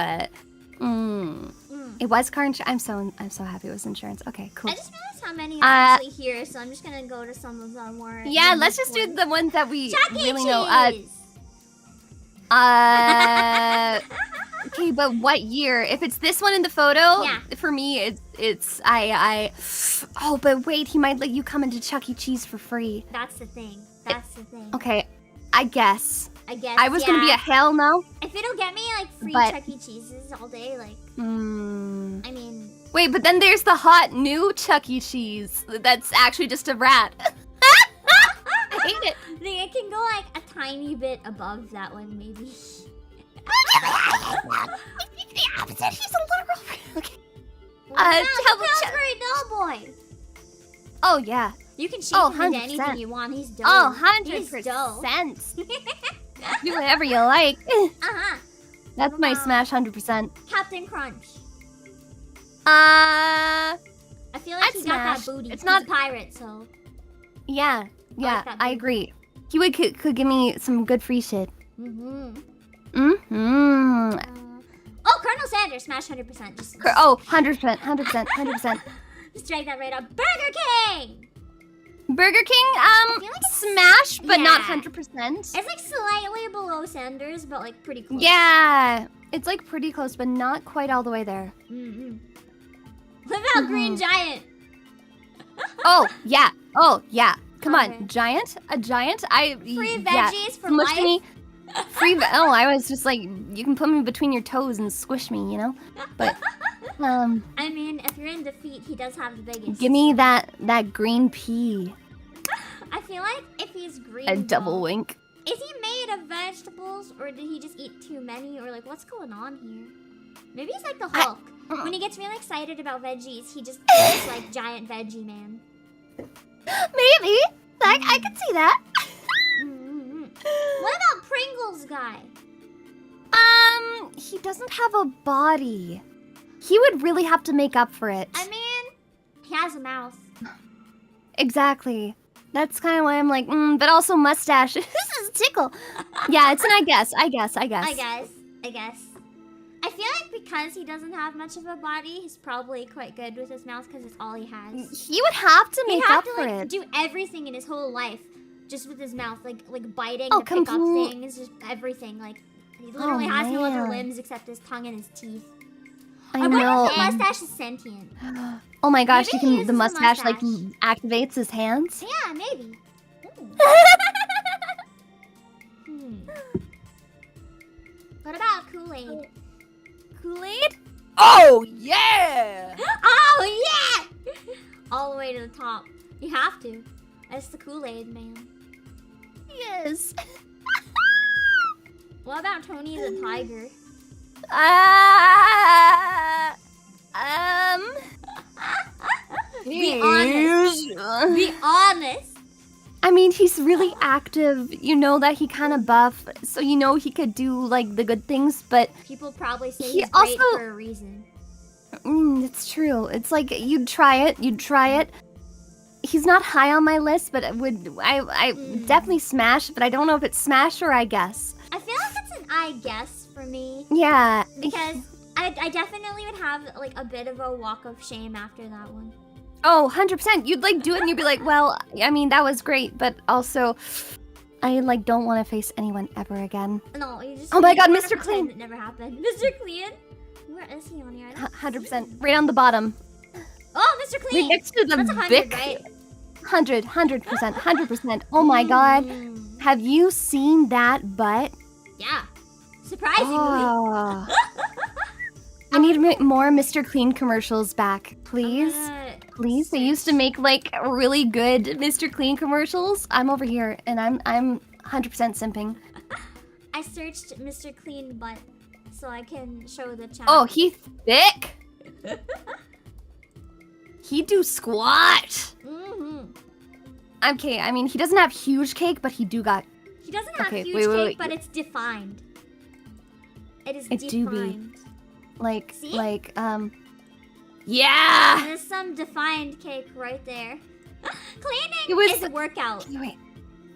It was car insurance. I'm so happy it was insurance. Okay, cool. I just realized how many are actually here, so I'm just gonna go to some of the more. Yeah, let's just do the ones that we really know. Okay, but what year? If it's this one in the photo, for me, it's Oh, but wait, he might let you come into Chuck E. Cheese for free. That's the thing. Okay, I guess. I was gonna be a hell no. If it'll get me like free Chuck E. Cheeses all day, like. I mean. Wait, but then there's the hot new Chuck E. Cheese. That's actually just a rat. I hate it. It can go like a tiny bit above that one, maybe. He's a literal. Okay. Pillsbury Doughboy. Oh yeah. You can shape him into anything you want. He's dope. Oh, 100%. Do whatever you like. That's my smash 100%. Captain Crunch. I feel like he got that booty. It's not a pirate, so. Yeah, I agree. He could give me some good free shit. Oh, Colonel Sanders, smash 100%. 100%. Just drag that right up. Burger King! Burger King, smash, but not 100%. It's like slightly below Sanders, but like pretty close. Yeah, it's like pretty close, but not quite all the way there. What about Green Giant? Oh yeah. Come Okay. on, giant. A giant. Free veggies for smush life? me. Oh, I was just like, you can put me between your toes and squish me, you know. But I mean, if you're in defeat, he does have the biggest. give me that green pea. I feel like if he's green, A double though, wink. is he made of vegetables, or did he just eat too many, or like what's going on here? Maybe he's like the Hulk. When he gets really excited about veggies, he just looks like giant veggie man. Maybe. I could see that. What about Pringles guy? He doesn't have a body. He would really have to make up for it. I mean, he has a mouth. Exactly. That's kind of why I'm like, but also mustache. This is a tickle. Yeah, it's an I guess. I guess. I feel like because he doesn't have much of a body, he's probably quite good with his mouth because it's all he has. He would have to make up for like, it. do everything in his whole life just with his mouth, like biting Oh, to pick up things, just everything. Like he literally has no other man. limbs except his tongue and his teeth. I know. The mustache is sentient. Oh my gosh, Maybe you he can. The uses a mustache like mustache. activates his hands. Yeah, maybe. What about Kool-Aid? Kool-Aid? Oh, yeah! Oh yeah! All the way to the top. You have to. That's the Kool-Aid man. Yes. What about Tony the Tiger? Be honest. Be honest. I mean, he's really active. You know that he kind of buff, so you know he could do like the good things. But People probably say He he's great also- for a reason. It's true. It's like you'd try it. He's not high on my list, but I definitely smash. But I don't know if it's smash or I guess. I feel like it's an I guess for me. Yeah. Because I definitely would have like a bit of a walk of shame after that one. Oh, 100%. You'd like do it and you'd be like, well, I mean, that was great, but also I like don't want to face anyone ever again. No, you just. Oh my you God, wanna Mr. pretend Clean. It never happened. Mr. Clean? Where is he on here? 100%. Right on the bottom. Oh, Mr. Clean! Right next to the That's 100, Vic. right? 100%. Oh my God. Have you seen that butt? Yeah. Surprisingly. Oh. I need to make more Mr. Clean commercials back, please. Please. They used to make like really good Mr. Clean commercials. I'm over here and I'm 100% simping. I searched Mr. Clean butt so I can show the chat. Oh, he thick. He do squat. Okay, I mean he doesn't have huge cake, but he do got. He doesn't have Okay, huge wait, cake, wait. but it's defined. It is It do defined. be. Like, See? yeah. There's some defined cake right there. Cleaning It was is a workout. Wait.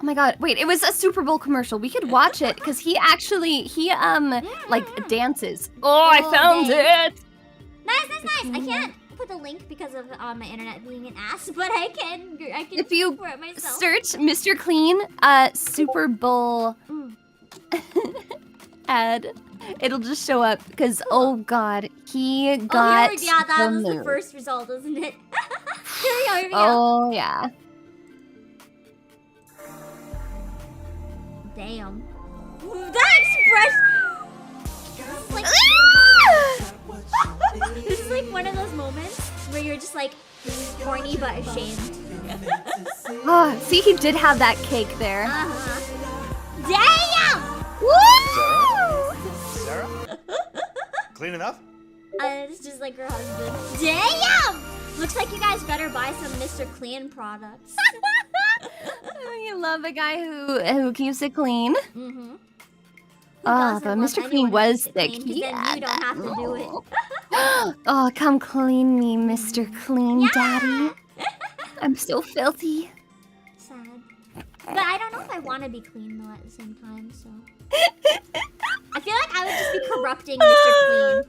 Oh my God! Wait, it was a Super Bowl commercial. We could watch it because he like dances. Oh, I found dang. it. Nice. I can't put the link because of my internet being an ass, but I can If you for it myself. search Mr. Clean Super Bowl ad, it'll just show up because oh God, he got yeah, that was the move. first result, isn't it? Here we go. Oh yeah. Damn. That expression. This is like one of those moments where you're just like horny but ashamed. Oh, see, he did have that cake there. Damn! Woo! Sarah? Clean enough? It's just like her husband. Damn! Looks like you guys better buy some Mr. Clean products. You love a guy who keeps it clean. Mm-hmm. Oh, but Mr. Clean was thick. Then you don't have to do it. Oh, come clean me, Mr. Clean Daddy. I'm so filthy. Sad. But I don't know if I want to be clean though at the same time, so. I feel like I would just be corrupting Mr. Clean.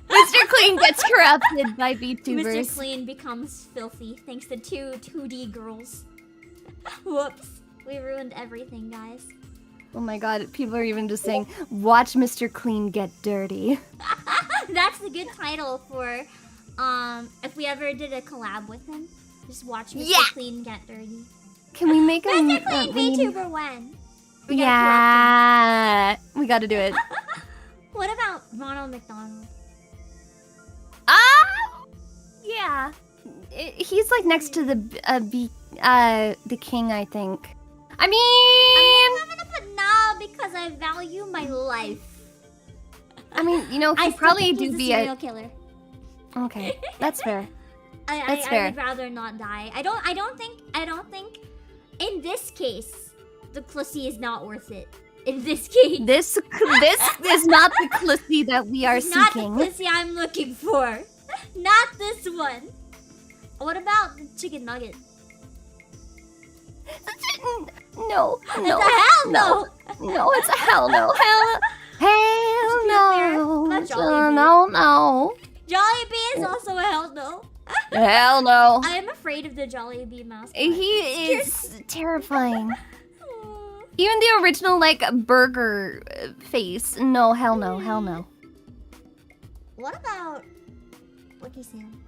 Mr. Clean gets corrupted by VTubers. Mr. Clean becomes filthy thanks to two 2D girls. Whoops. We ruined everything, guys. Oh my God, people are even just saying, watch Mr. Clean get dirty. That's a good title for if we ever did a collab with him. Just watch Mr. Yeah. Clean get dirty. Can we make a Mr. Clean VTuber when? Yeah, we gotta do it. What about Ronald McDonald? Yeah. He's like next to the king, I think. I mean, I'm gonna put nah because I value my life. I mean, you know, I he still probably think do he's a be serial killer. Okay, that's fair. I fair. would rather not die. I don't think in this case the Clussy is not worth it. In this case. This is not the Clussy that we are Not the seeking. Clussy I'm looking for. Not this one. What about the chicken nugget? No. It's a hell no. No, it's a hell no. Hell no. Not Jollibee. No. Jollibee is also a hell no. Hell no. I am afraid of the Jollibee mascot. He is terrifying. Even the original, like, burger face. No, hell no, hell no. What about Lucky Sam?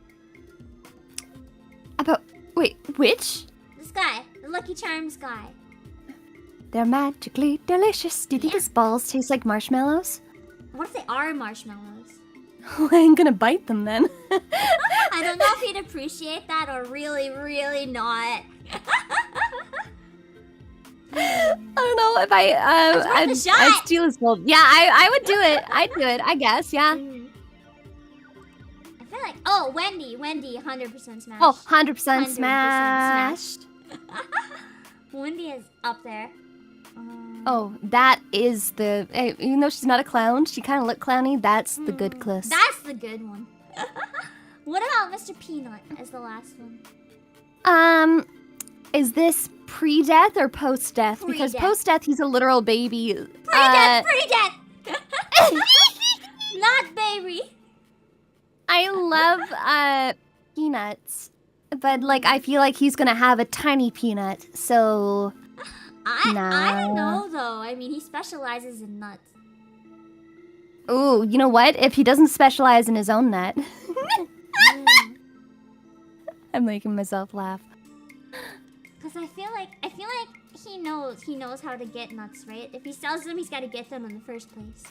Wait, which? This guy, the Lucky Charms guy. They're magically delicious. Do you think his balls taste like marshmallows? What if they are marshmallows? I'm gonna bite them then. I don't know if he'd appreciate that or really, really not. I don't know if I'd steal his gold. Yeah, I would do it. I'd do it, I guess, yeah. I feel like, oh, Wendy, 100% smash. Oh, 100% smashed. Wendy is up there. Oh, that is the... Even though she's not a clown, she kind of looked clowny. That's the good Cliss. That's the good one. What about Mr. Peanut as the last one? Is this pre-death or post-death? Because Pre-death. post-death, he's a literal baby. Pre-death! Not baby. I love peanuts, but like I feel like he's gonna have a tiny peanut, so I don't know though. I mean, he specializes in nuts. Ooh, you know what? If he doesn't specialize in his own nut, I'm making myself laugh. Cause I feel like he knows how to get nuts, right? If he sells them, he's got to get them in the first place.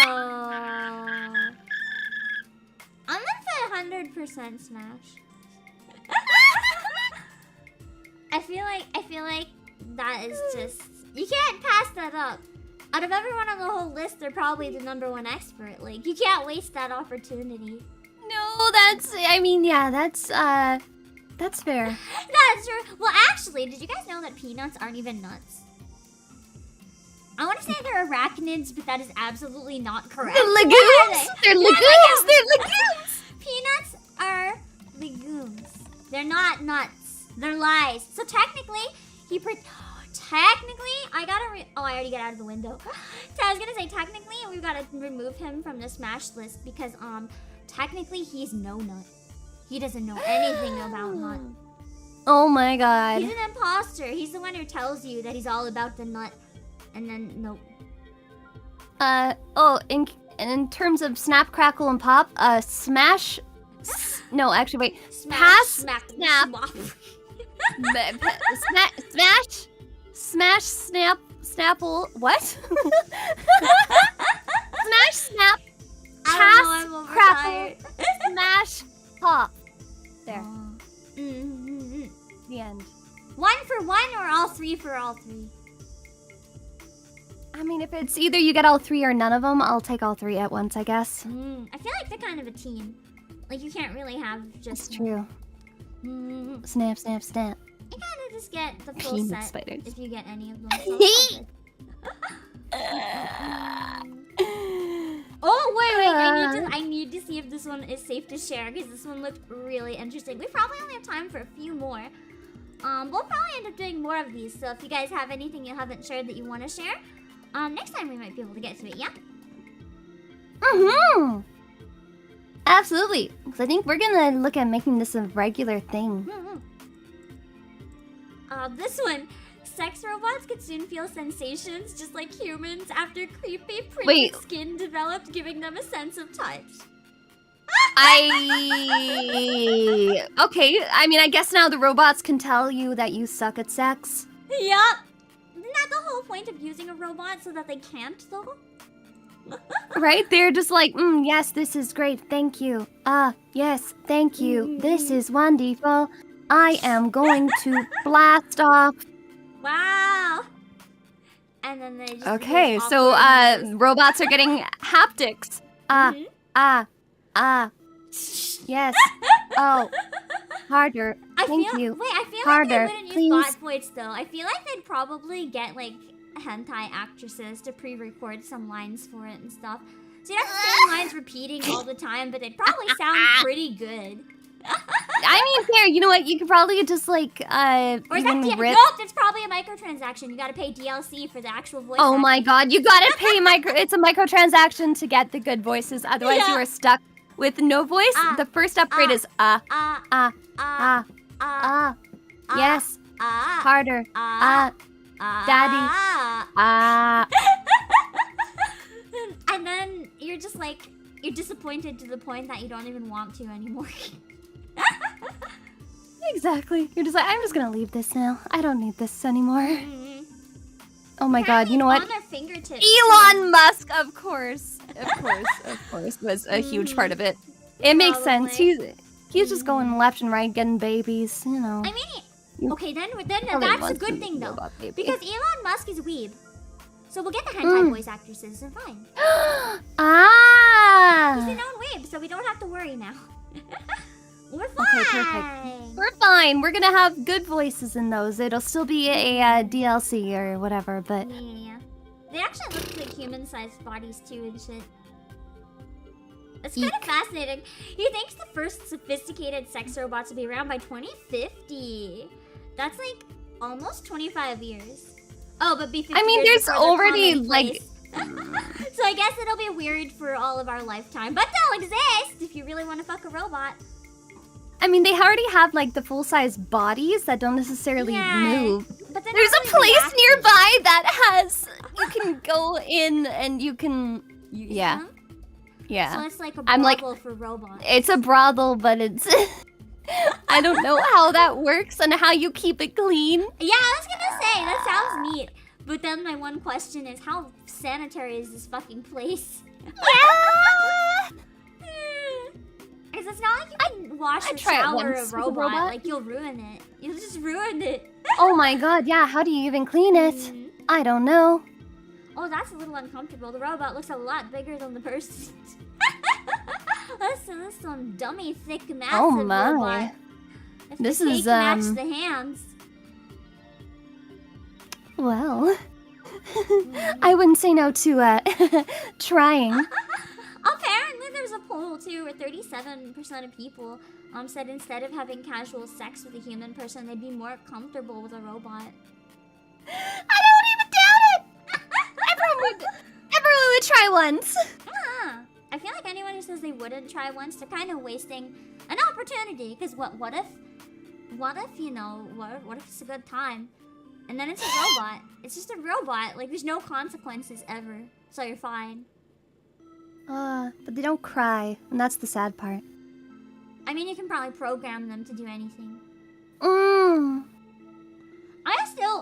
So I'm gonna say 100% smash. I feel like that is just, you can't pass that up. Out of everyone on the whole list, they're probably the #1 expert. Like, you can't waste that opportunity. No, that's fair. That's true. Well, actually, did you guys know that peanuts aren't even nuts? I want to say they're arachnids, but that is absolutely not correct. They're legumes. They're legumes. They're legumes. Peanuts are legumes. They're not nuts. They're lies. So technically, I already got out of the window. So I was gonna say technically, we've got to remove him from the smash list because technically he's no nut. He doesn't know anything about nut. Oh my god. He's an imposter. He's the one who tells you that he's all about the nut, and then nope. In terms of snap, crackle, and pop, smash. No, actually, wait. Smash, Pass, smack, snap. Smash, snap, snapple. What? Smash, snap. Pass, crackle, smash, pop. There. The end. 1 for 1 or all 3 for all 3? I mean, if it's either you get all 3 or none of them, I'll take all 3 at once, I guess. I feel like they're kind of a team. Like, you can't really have just... That's true. Snap, snap, snap. You kind of just get the full Peanut set spiders. if you get any of them. So it's all good. Oh, wait. I need to see if this one is safe to share because this one looked really interesting. We probably only have time for a few more. We'll probably end up doing more of these. So if you guys have anything you haven't shared that you want to share, next time we might be able to get to it, yeah? Absolutely. Because I think we're gonna look at making this a regular thing. This one. Sex robots could soon feel sensations just like humans after creepy printed skin developed, giving them a sense of touch. Okay, I mean, I guess now the robots can tell you that you suck at sex. Yup. Isn't that the whole point of using a robot, so that they can't, though? Right? They're just like, yes, this is great, thank you. Yes, thank you. This is wonderful. I am going to blast off. Wow. And then they just Okay, so robots are getting haptics. Yes. Oh. Harder. Thank you. Wait, I feel Harder, like they wouldn't please. use bot voice though. I feel like they'd probably get like hentai actresses to pre-record some lines for it and stuff. So you'd have the same lines repeating all the time, but they'd probably sound pretty good. I mean, fair. You know what? You could probably just like Or is that even rip. Nope, it's probably a microtransaction. You gotta pay DLC for the actual voice. Oh my god, you gotta pay It's a microtransaction to get the good voices. Otherwise, you are stuck with no voice. The first upgrade is yes. Harder. Daddy. And then you're just like, you're disappointed to the point that you don't even want to anymore. Exactly. You're just like, I'm just gonna leave this now. I don't need this anymore. Oh my god, you know what? On their fingertips. Elon Musk, of course, was a huge part of it. It makes sense. He's just going left and right, getting babies, you know. I mean, okay, then Probably that's a wants good to thing know though, about baby. because Elon Musk is a weeb, so we'll get the hentai voice actresses and fine. He's a known weeb, so we don't have to worry now. We're fine. Okay, perfect. We're fine. We're gonna have good voices in those. It'll still be a DLC or whatever, but Yeah. They actually look like human-sized bodies too and shit. It's kind of fascinating. He thinks the first sophisticated sex robots will be around by 2050. That's like almost 25 years. Oh, but be 50 I mean, years there's before they're already like. commonplace. So I guess it'll be weird for all of our lifetime, but they'll exist if you really want to fuck a robot. I mean, they already have like the full-size bodies that don't necessarily move. But there's a place nearby that has. You can go in and you can. Yeah. Yeah. So it's like a I'm like, brothel for robots. it's a brothel, but it's. I don't know how that works and how you keep it clean. Yeah, I was gonna say, that sounds neat. But then my one question is, how sanitary is this fucking place? Yeah! Because it's not like you can wash or try it shower a once with a robot. robot. Like, you'll ruin it. You'll just ruin it. Oh my god, yeah, how do you even clean it? I don't know. Oh, that's a little uncomfortable. The robot looks a lot bigger than the person. That's some dummy, thick, massive Oh my. robot. If This the is, cake match the hands. Well, I wouldn't say no to trying. Apparently there's a poll too where 37% of people said instead of having casual sex with a human person, they'd be more comfortable with a robot. I don't even doubt it! Everyone would try once. I feel like anyone who says they wouldn't try once, they're kind of wasting an opportunity. Because what if, you know, what if it's a good time? And then it's a robot. It's just a robot. Like, there's no consequences ever. So you're fine. But they don't cry, and that's the sad part. I mean, you can probably program them to do anything.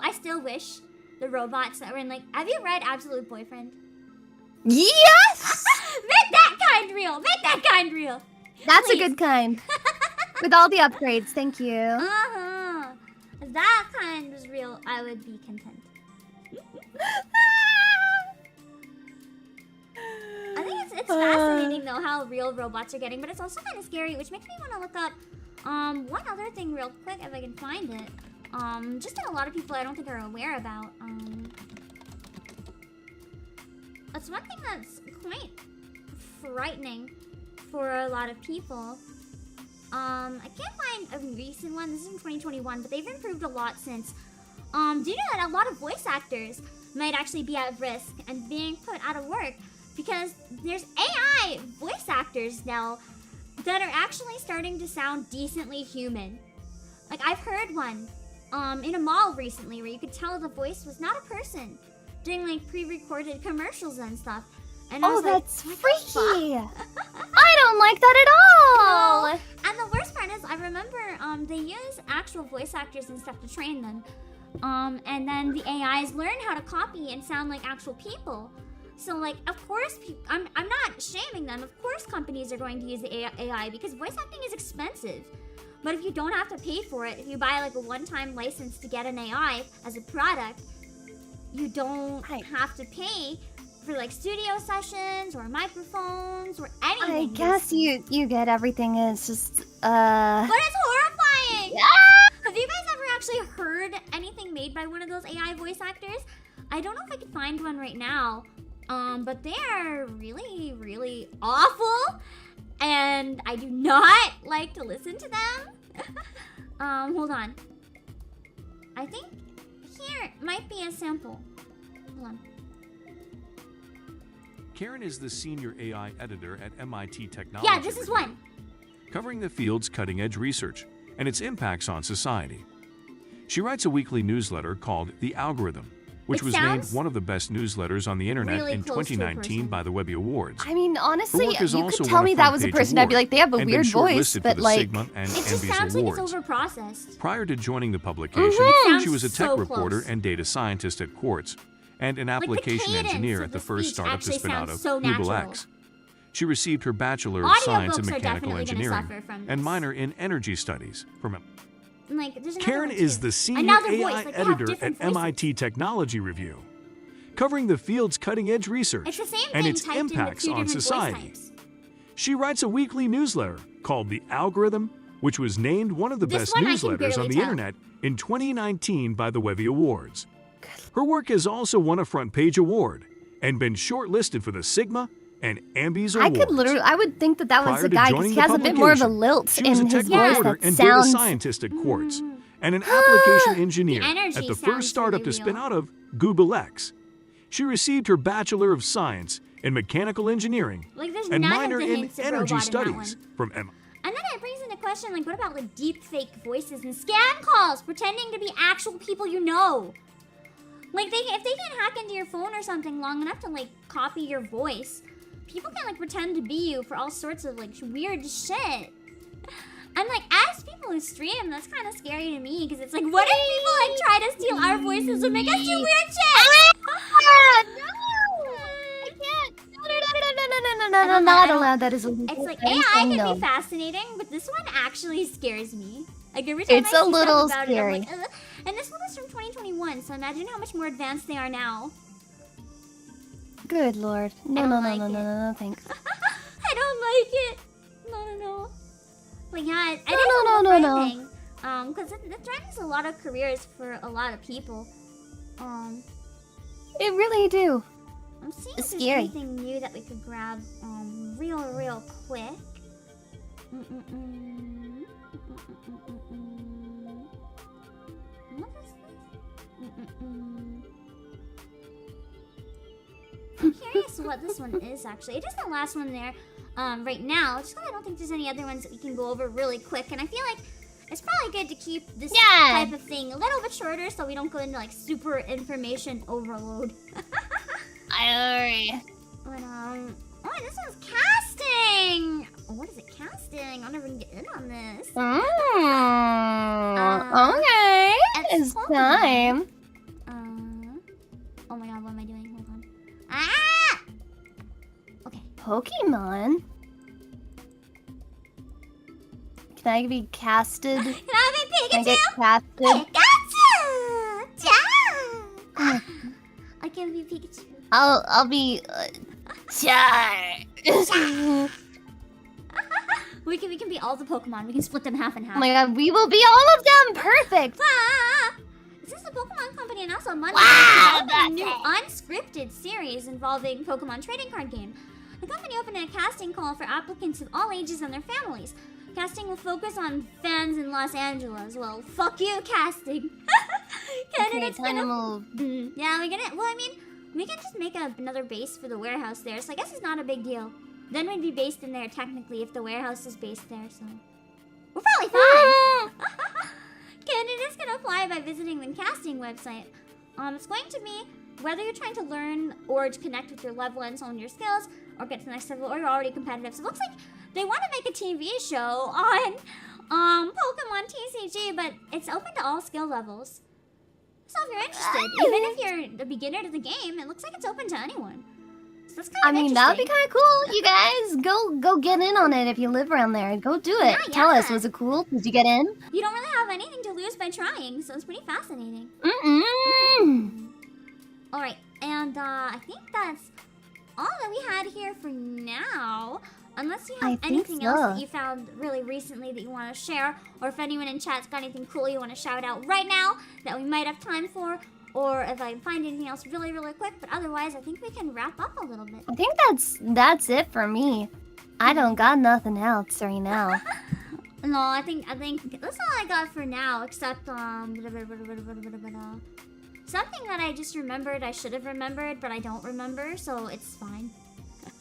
I still wish the robots that were in, like, have you read Absolute Boyfriend? Yes! Make that kind real! Make that kind real! That's Please. a good kind. With all the upgrades, thank you. If that kind was real, I would be content. I think it's fascinating though how real robots are getting, but it's also kind of scary, which makes me want to look up one other thing real quick if I can find it. Just that a lot of people I don't think are aware about. It's one thing that's quite frightening for a lot of people. I can't find a recent one. This is in 2021, but they've improved a lot since. Do you know that a lot of voice actors might actually be at risk and being put out of work because there's AI voice actors now that are actually starting to sound decently human. Like, I've heard one in a mall recently where you could tell the voice was not a person doing like pre-recorded commercials and stuff. And I was that's like, freaky. I don't like that at all. No. And the worst part is, I remember they use actual voice actors and stuff to train them. And then the AIs learn how to copy and sound like actual people. So, like, of course, I'm not shaming them. Of course companies are going to use the AI because voice acting is expensive. But if you don't have to pay for it, if you buy, like, a one-time license to get an AI as a product, you don't have to pay for, like, studio sessions or microphones or anything. I guess you get everything. It's just, But it's horrifying! Yeah! Have you guys ever actually heard anything made by one of those AI voice actors? I don't know if I could find one right now. But they are really, really awful, and I do not like to listen to them. Hold on. I think here might be a sample. Hold on. Karen is the senior AI editor at MIT Technology. Yeah, this is one. Covering the field's cutting-edge research and its impacts on society. She writes a weekly newsletter called The Algorithm, which was named one of the best newsletters on the internet really in 2019 by the Webby Awards. I mean, honestly, Her work is you also could tell won a me that front was a page person. I'd be award like, they have a and weird been voice, shortlisted but for the like, Sigma and It just Envies sounds like it's Awards. overprocessed. Prior to joining the publication, she was a tech reporter and data scientist at Quartz, and an application engineer at the first startup to spin out of Google X. She received her Bachelor of Science in Mechanical Engineering and minor in Energy Studies from Like, there's Karen is the senior AI editor at MIT Technology Review, covering the field's cutting-edge research and its impacts on society. She writes a weekly newsletter called The Algorithm, which was named one of the best newsletters on the internet in 2019 by the Webby Awards. Her work has also won a front page award and been shortlisted for the Sigma and Envies Awards. I would think that that was the guy because he has a bit more of a lilt in his voice that and sounds. data scientist at Quartz, and an application engineer at the first startup to spin out of Google X. She received her Bachelor of Science in Mechanical Engineering and minor in Energy Studies from MIT. And then it brings into question, like, what about, like, deep fake voices and scam calls pretending to be actual people you know? Like, if they can hack into your phone or something long enough to, like, copy your voice, people can, like, pretend to be you for all sorts of, like, weird shit. And, like, as people who stream, that's kind of scary to me, because it's like, what if people, like, try to steal our voices and make us do weird shit? No! I can't! No, not allowed. That is illegal. It's like, AI can be fascinating, but this one actually scares me. Like, every time it's I a see little stuff about scary. it, I'm like, ugh. And this one is from 2021, so imagine how much more advanced they are now. Good lord. No, thanks. I don't like it. No. But yeah, no. Because it threatens a lot of careers for a lot of people. It really do. I'm seeing it's if there's scary. anything new that we could grab real quick. What is this? I'm curious what this one is actually. It is the last one there right now. Just because I don't think there's any other ones that we can go over really quick. And I feel like it's probably good to keep this type of thing a little bit shorter so we don't go into like super information overload. I agree. But oh, this one's casting. What is it casting? I'll never get in on this. Okay. It's time. Oh my god, what am I doing? Hold on. Ah! Okay. Pokemon? Can I be casted? Can I be Pikachu? Can I get casted? Pikachu! Yeah! I can be Pikachu. I'll be Char. We can be all the Pokemon. We can split them half and half. Oh my god, we will be all of them! Perfect! This is the Pokemon Company announced on Monday Wow, a new unscripted series involving Pokemon trading card game. The company opened a casting call for applicants of all ages and their families. Casting will focus on fans in Los Angeles. Well, fuck you, casting. Okay, time to move. Yeah, we can just make another base for the warehouse there, so I guess it's not a big deal. Then we'd be based in there technically if the warehouse is based there, so we're probably fine. Candidates can apply by visiting the casting website. It's going to be whether you're trying to learn or to connect with your loved ones, hone your skills, or get to the next level, or you're already competitive. So it looks like They want to make a TV show on Pokemon TCG, but it's open to all skill levels. So if you're interested, even if you're the beginner to the game, it looks like it's open to anyone. So that's kind of that would be kind of cool. You guys, go get in on it if you live around there. Go do it. Tell us, was it cool? Did you get in? You don't really have anything to lose by trying, so it's pretty fascinating. Alright, and I think that's all that we had here for now. Unless you have anything else that you found really recently that you want to share, or if anyone in chat's got anything cool you want to shout out right now that we might have time for, or if I find anything else really, really quick. But otherwise, I think we can wrap up a little bit. I think that's it for me. I don't got nothing else right now. No, I think that's all I got for now, except something that I just remembered I should have remembered, but I don't remember, so it's fine.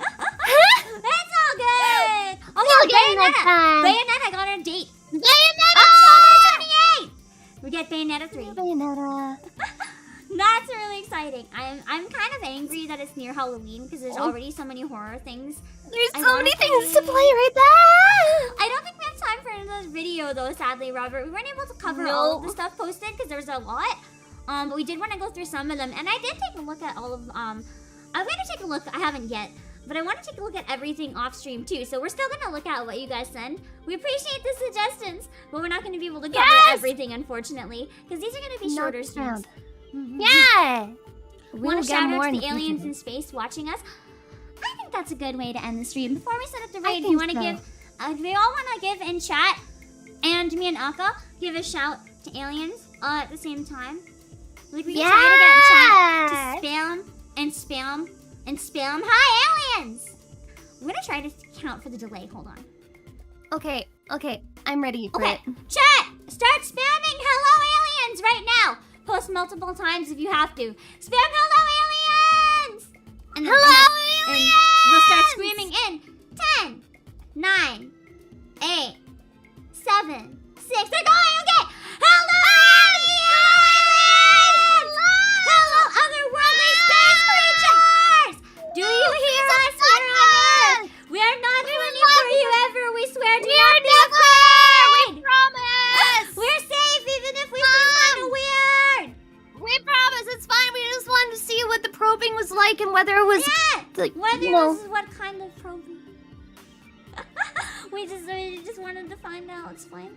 It's all good! Oh yeah, Bayonetta! I got a date! Bayonetta! October 28th! We get Bayonetta 3. Bayonetta. That's really exciting. I'm kind of angry that it's near Halloween because there's already so many horror things. There's so many things to play right there! I don't think we have time for another video though, sadly, Robert. We weren't able to cover all of the stuff posted because there was a lot. But we did want to go through some of them, and I did take a look at all of I'm gonna take a look. I haven't yet, but I want to take a look at everything off stream too. So we're still gonna look at what you guys send. We appreciate the suggestions, but we're not gonna be able to cover everything, unfortunately, because these are gonna be shorter streams. Yeah. Want to shout out to the aliens in space watching us? I think that's a good way to end the stream. Before we set up the raid, do you want to give? Do we all want to give in chat, and me and Akka give a shout to aliens at the same time? Like we can try to get in chat to spam and spam and spam. Hi, aliens! I'm gonna try to count for the delay. Hold on. Okay, I'm ready for it. Chat, start spamming hello aliens right now. Post multiple times if you have to. Spam hello aliens! And then, hello aliens! And we'll start screaming in 10, 9, 8, 7, 6. They're going, okay! Hello aliens! Hello otherworldly space creatures! Do you hear us, Earth? We are not running for you ever. We swear to not be afraid. We promise! We're safe even if we seem kind of weird. We promise, it's fine. We just wanted to see what the probing was like and whether it was like, what kind of probing. we just wanted to find out. It's fine.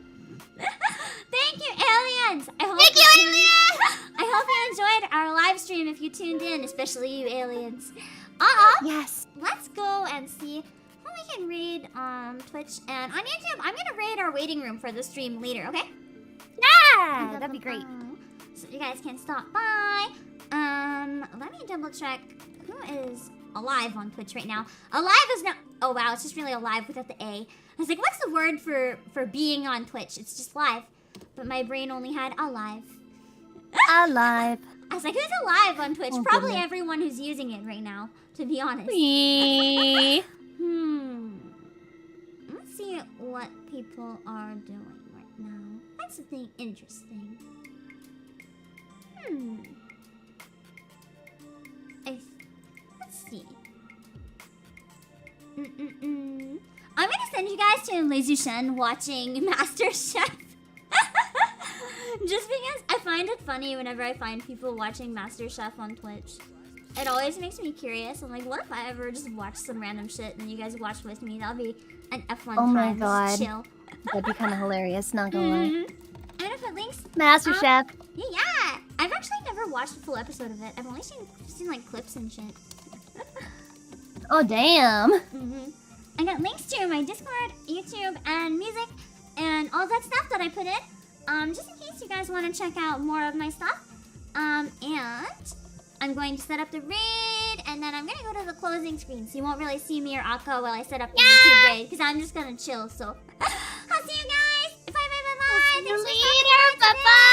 Thank you, aliens. Thank you, aliens. I hope you enjoyed our live stream. If you tuned in, especially you aliens. Yes. Let's go and see who we can raid on Twitch and on YouTube. I'm gonna raid our waiting room for the stream later. Okay? Yeah, that'd be great. So you guys can stop by. Let me double check who is alive on Twitch right now. Alive is not. Oh wow, it's just really alive without the A. I was like, what's the word for being on Twitch? It's just live. But my brain only had alive. Alive. I was like, who's alive on Twitch? Probably everyone who's using it right now, to be honest. Let's see what people are doing right now. That's something interesting. Let's see. I'm gonna send you guys to Lazy Shen watching MasterChef. Just because I find it funny whenever I find people watching MasterChef on Twitch. It always makes me curious. I'm like, what if I ever just watch some random shit and you guys watch with me? That'll be a fun time. Oh my god. Just chill. That'd be kind of hilarious, not gonna lie. I'm gonna put links. MasterChef. Yeah. I've actually never watched a full episode of it. I've only seen like clips and shit. Oh damn. I got links to my Discord, YouTube, and music, and all that stuff that I put in. Just in case you guys want to check out more of my stuff. And I'm going to set up the raid, and then I'm gonna go to the closing screen, so you won't really see me or Akka while I set up the YouTube raid, because I'm just gonna chill. So I'll see you guys. Bye. Thanks for stopping by today. Bye.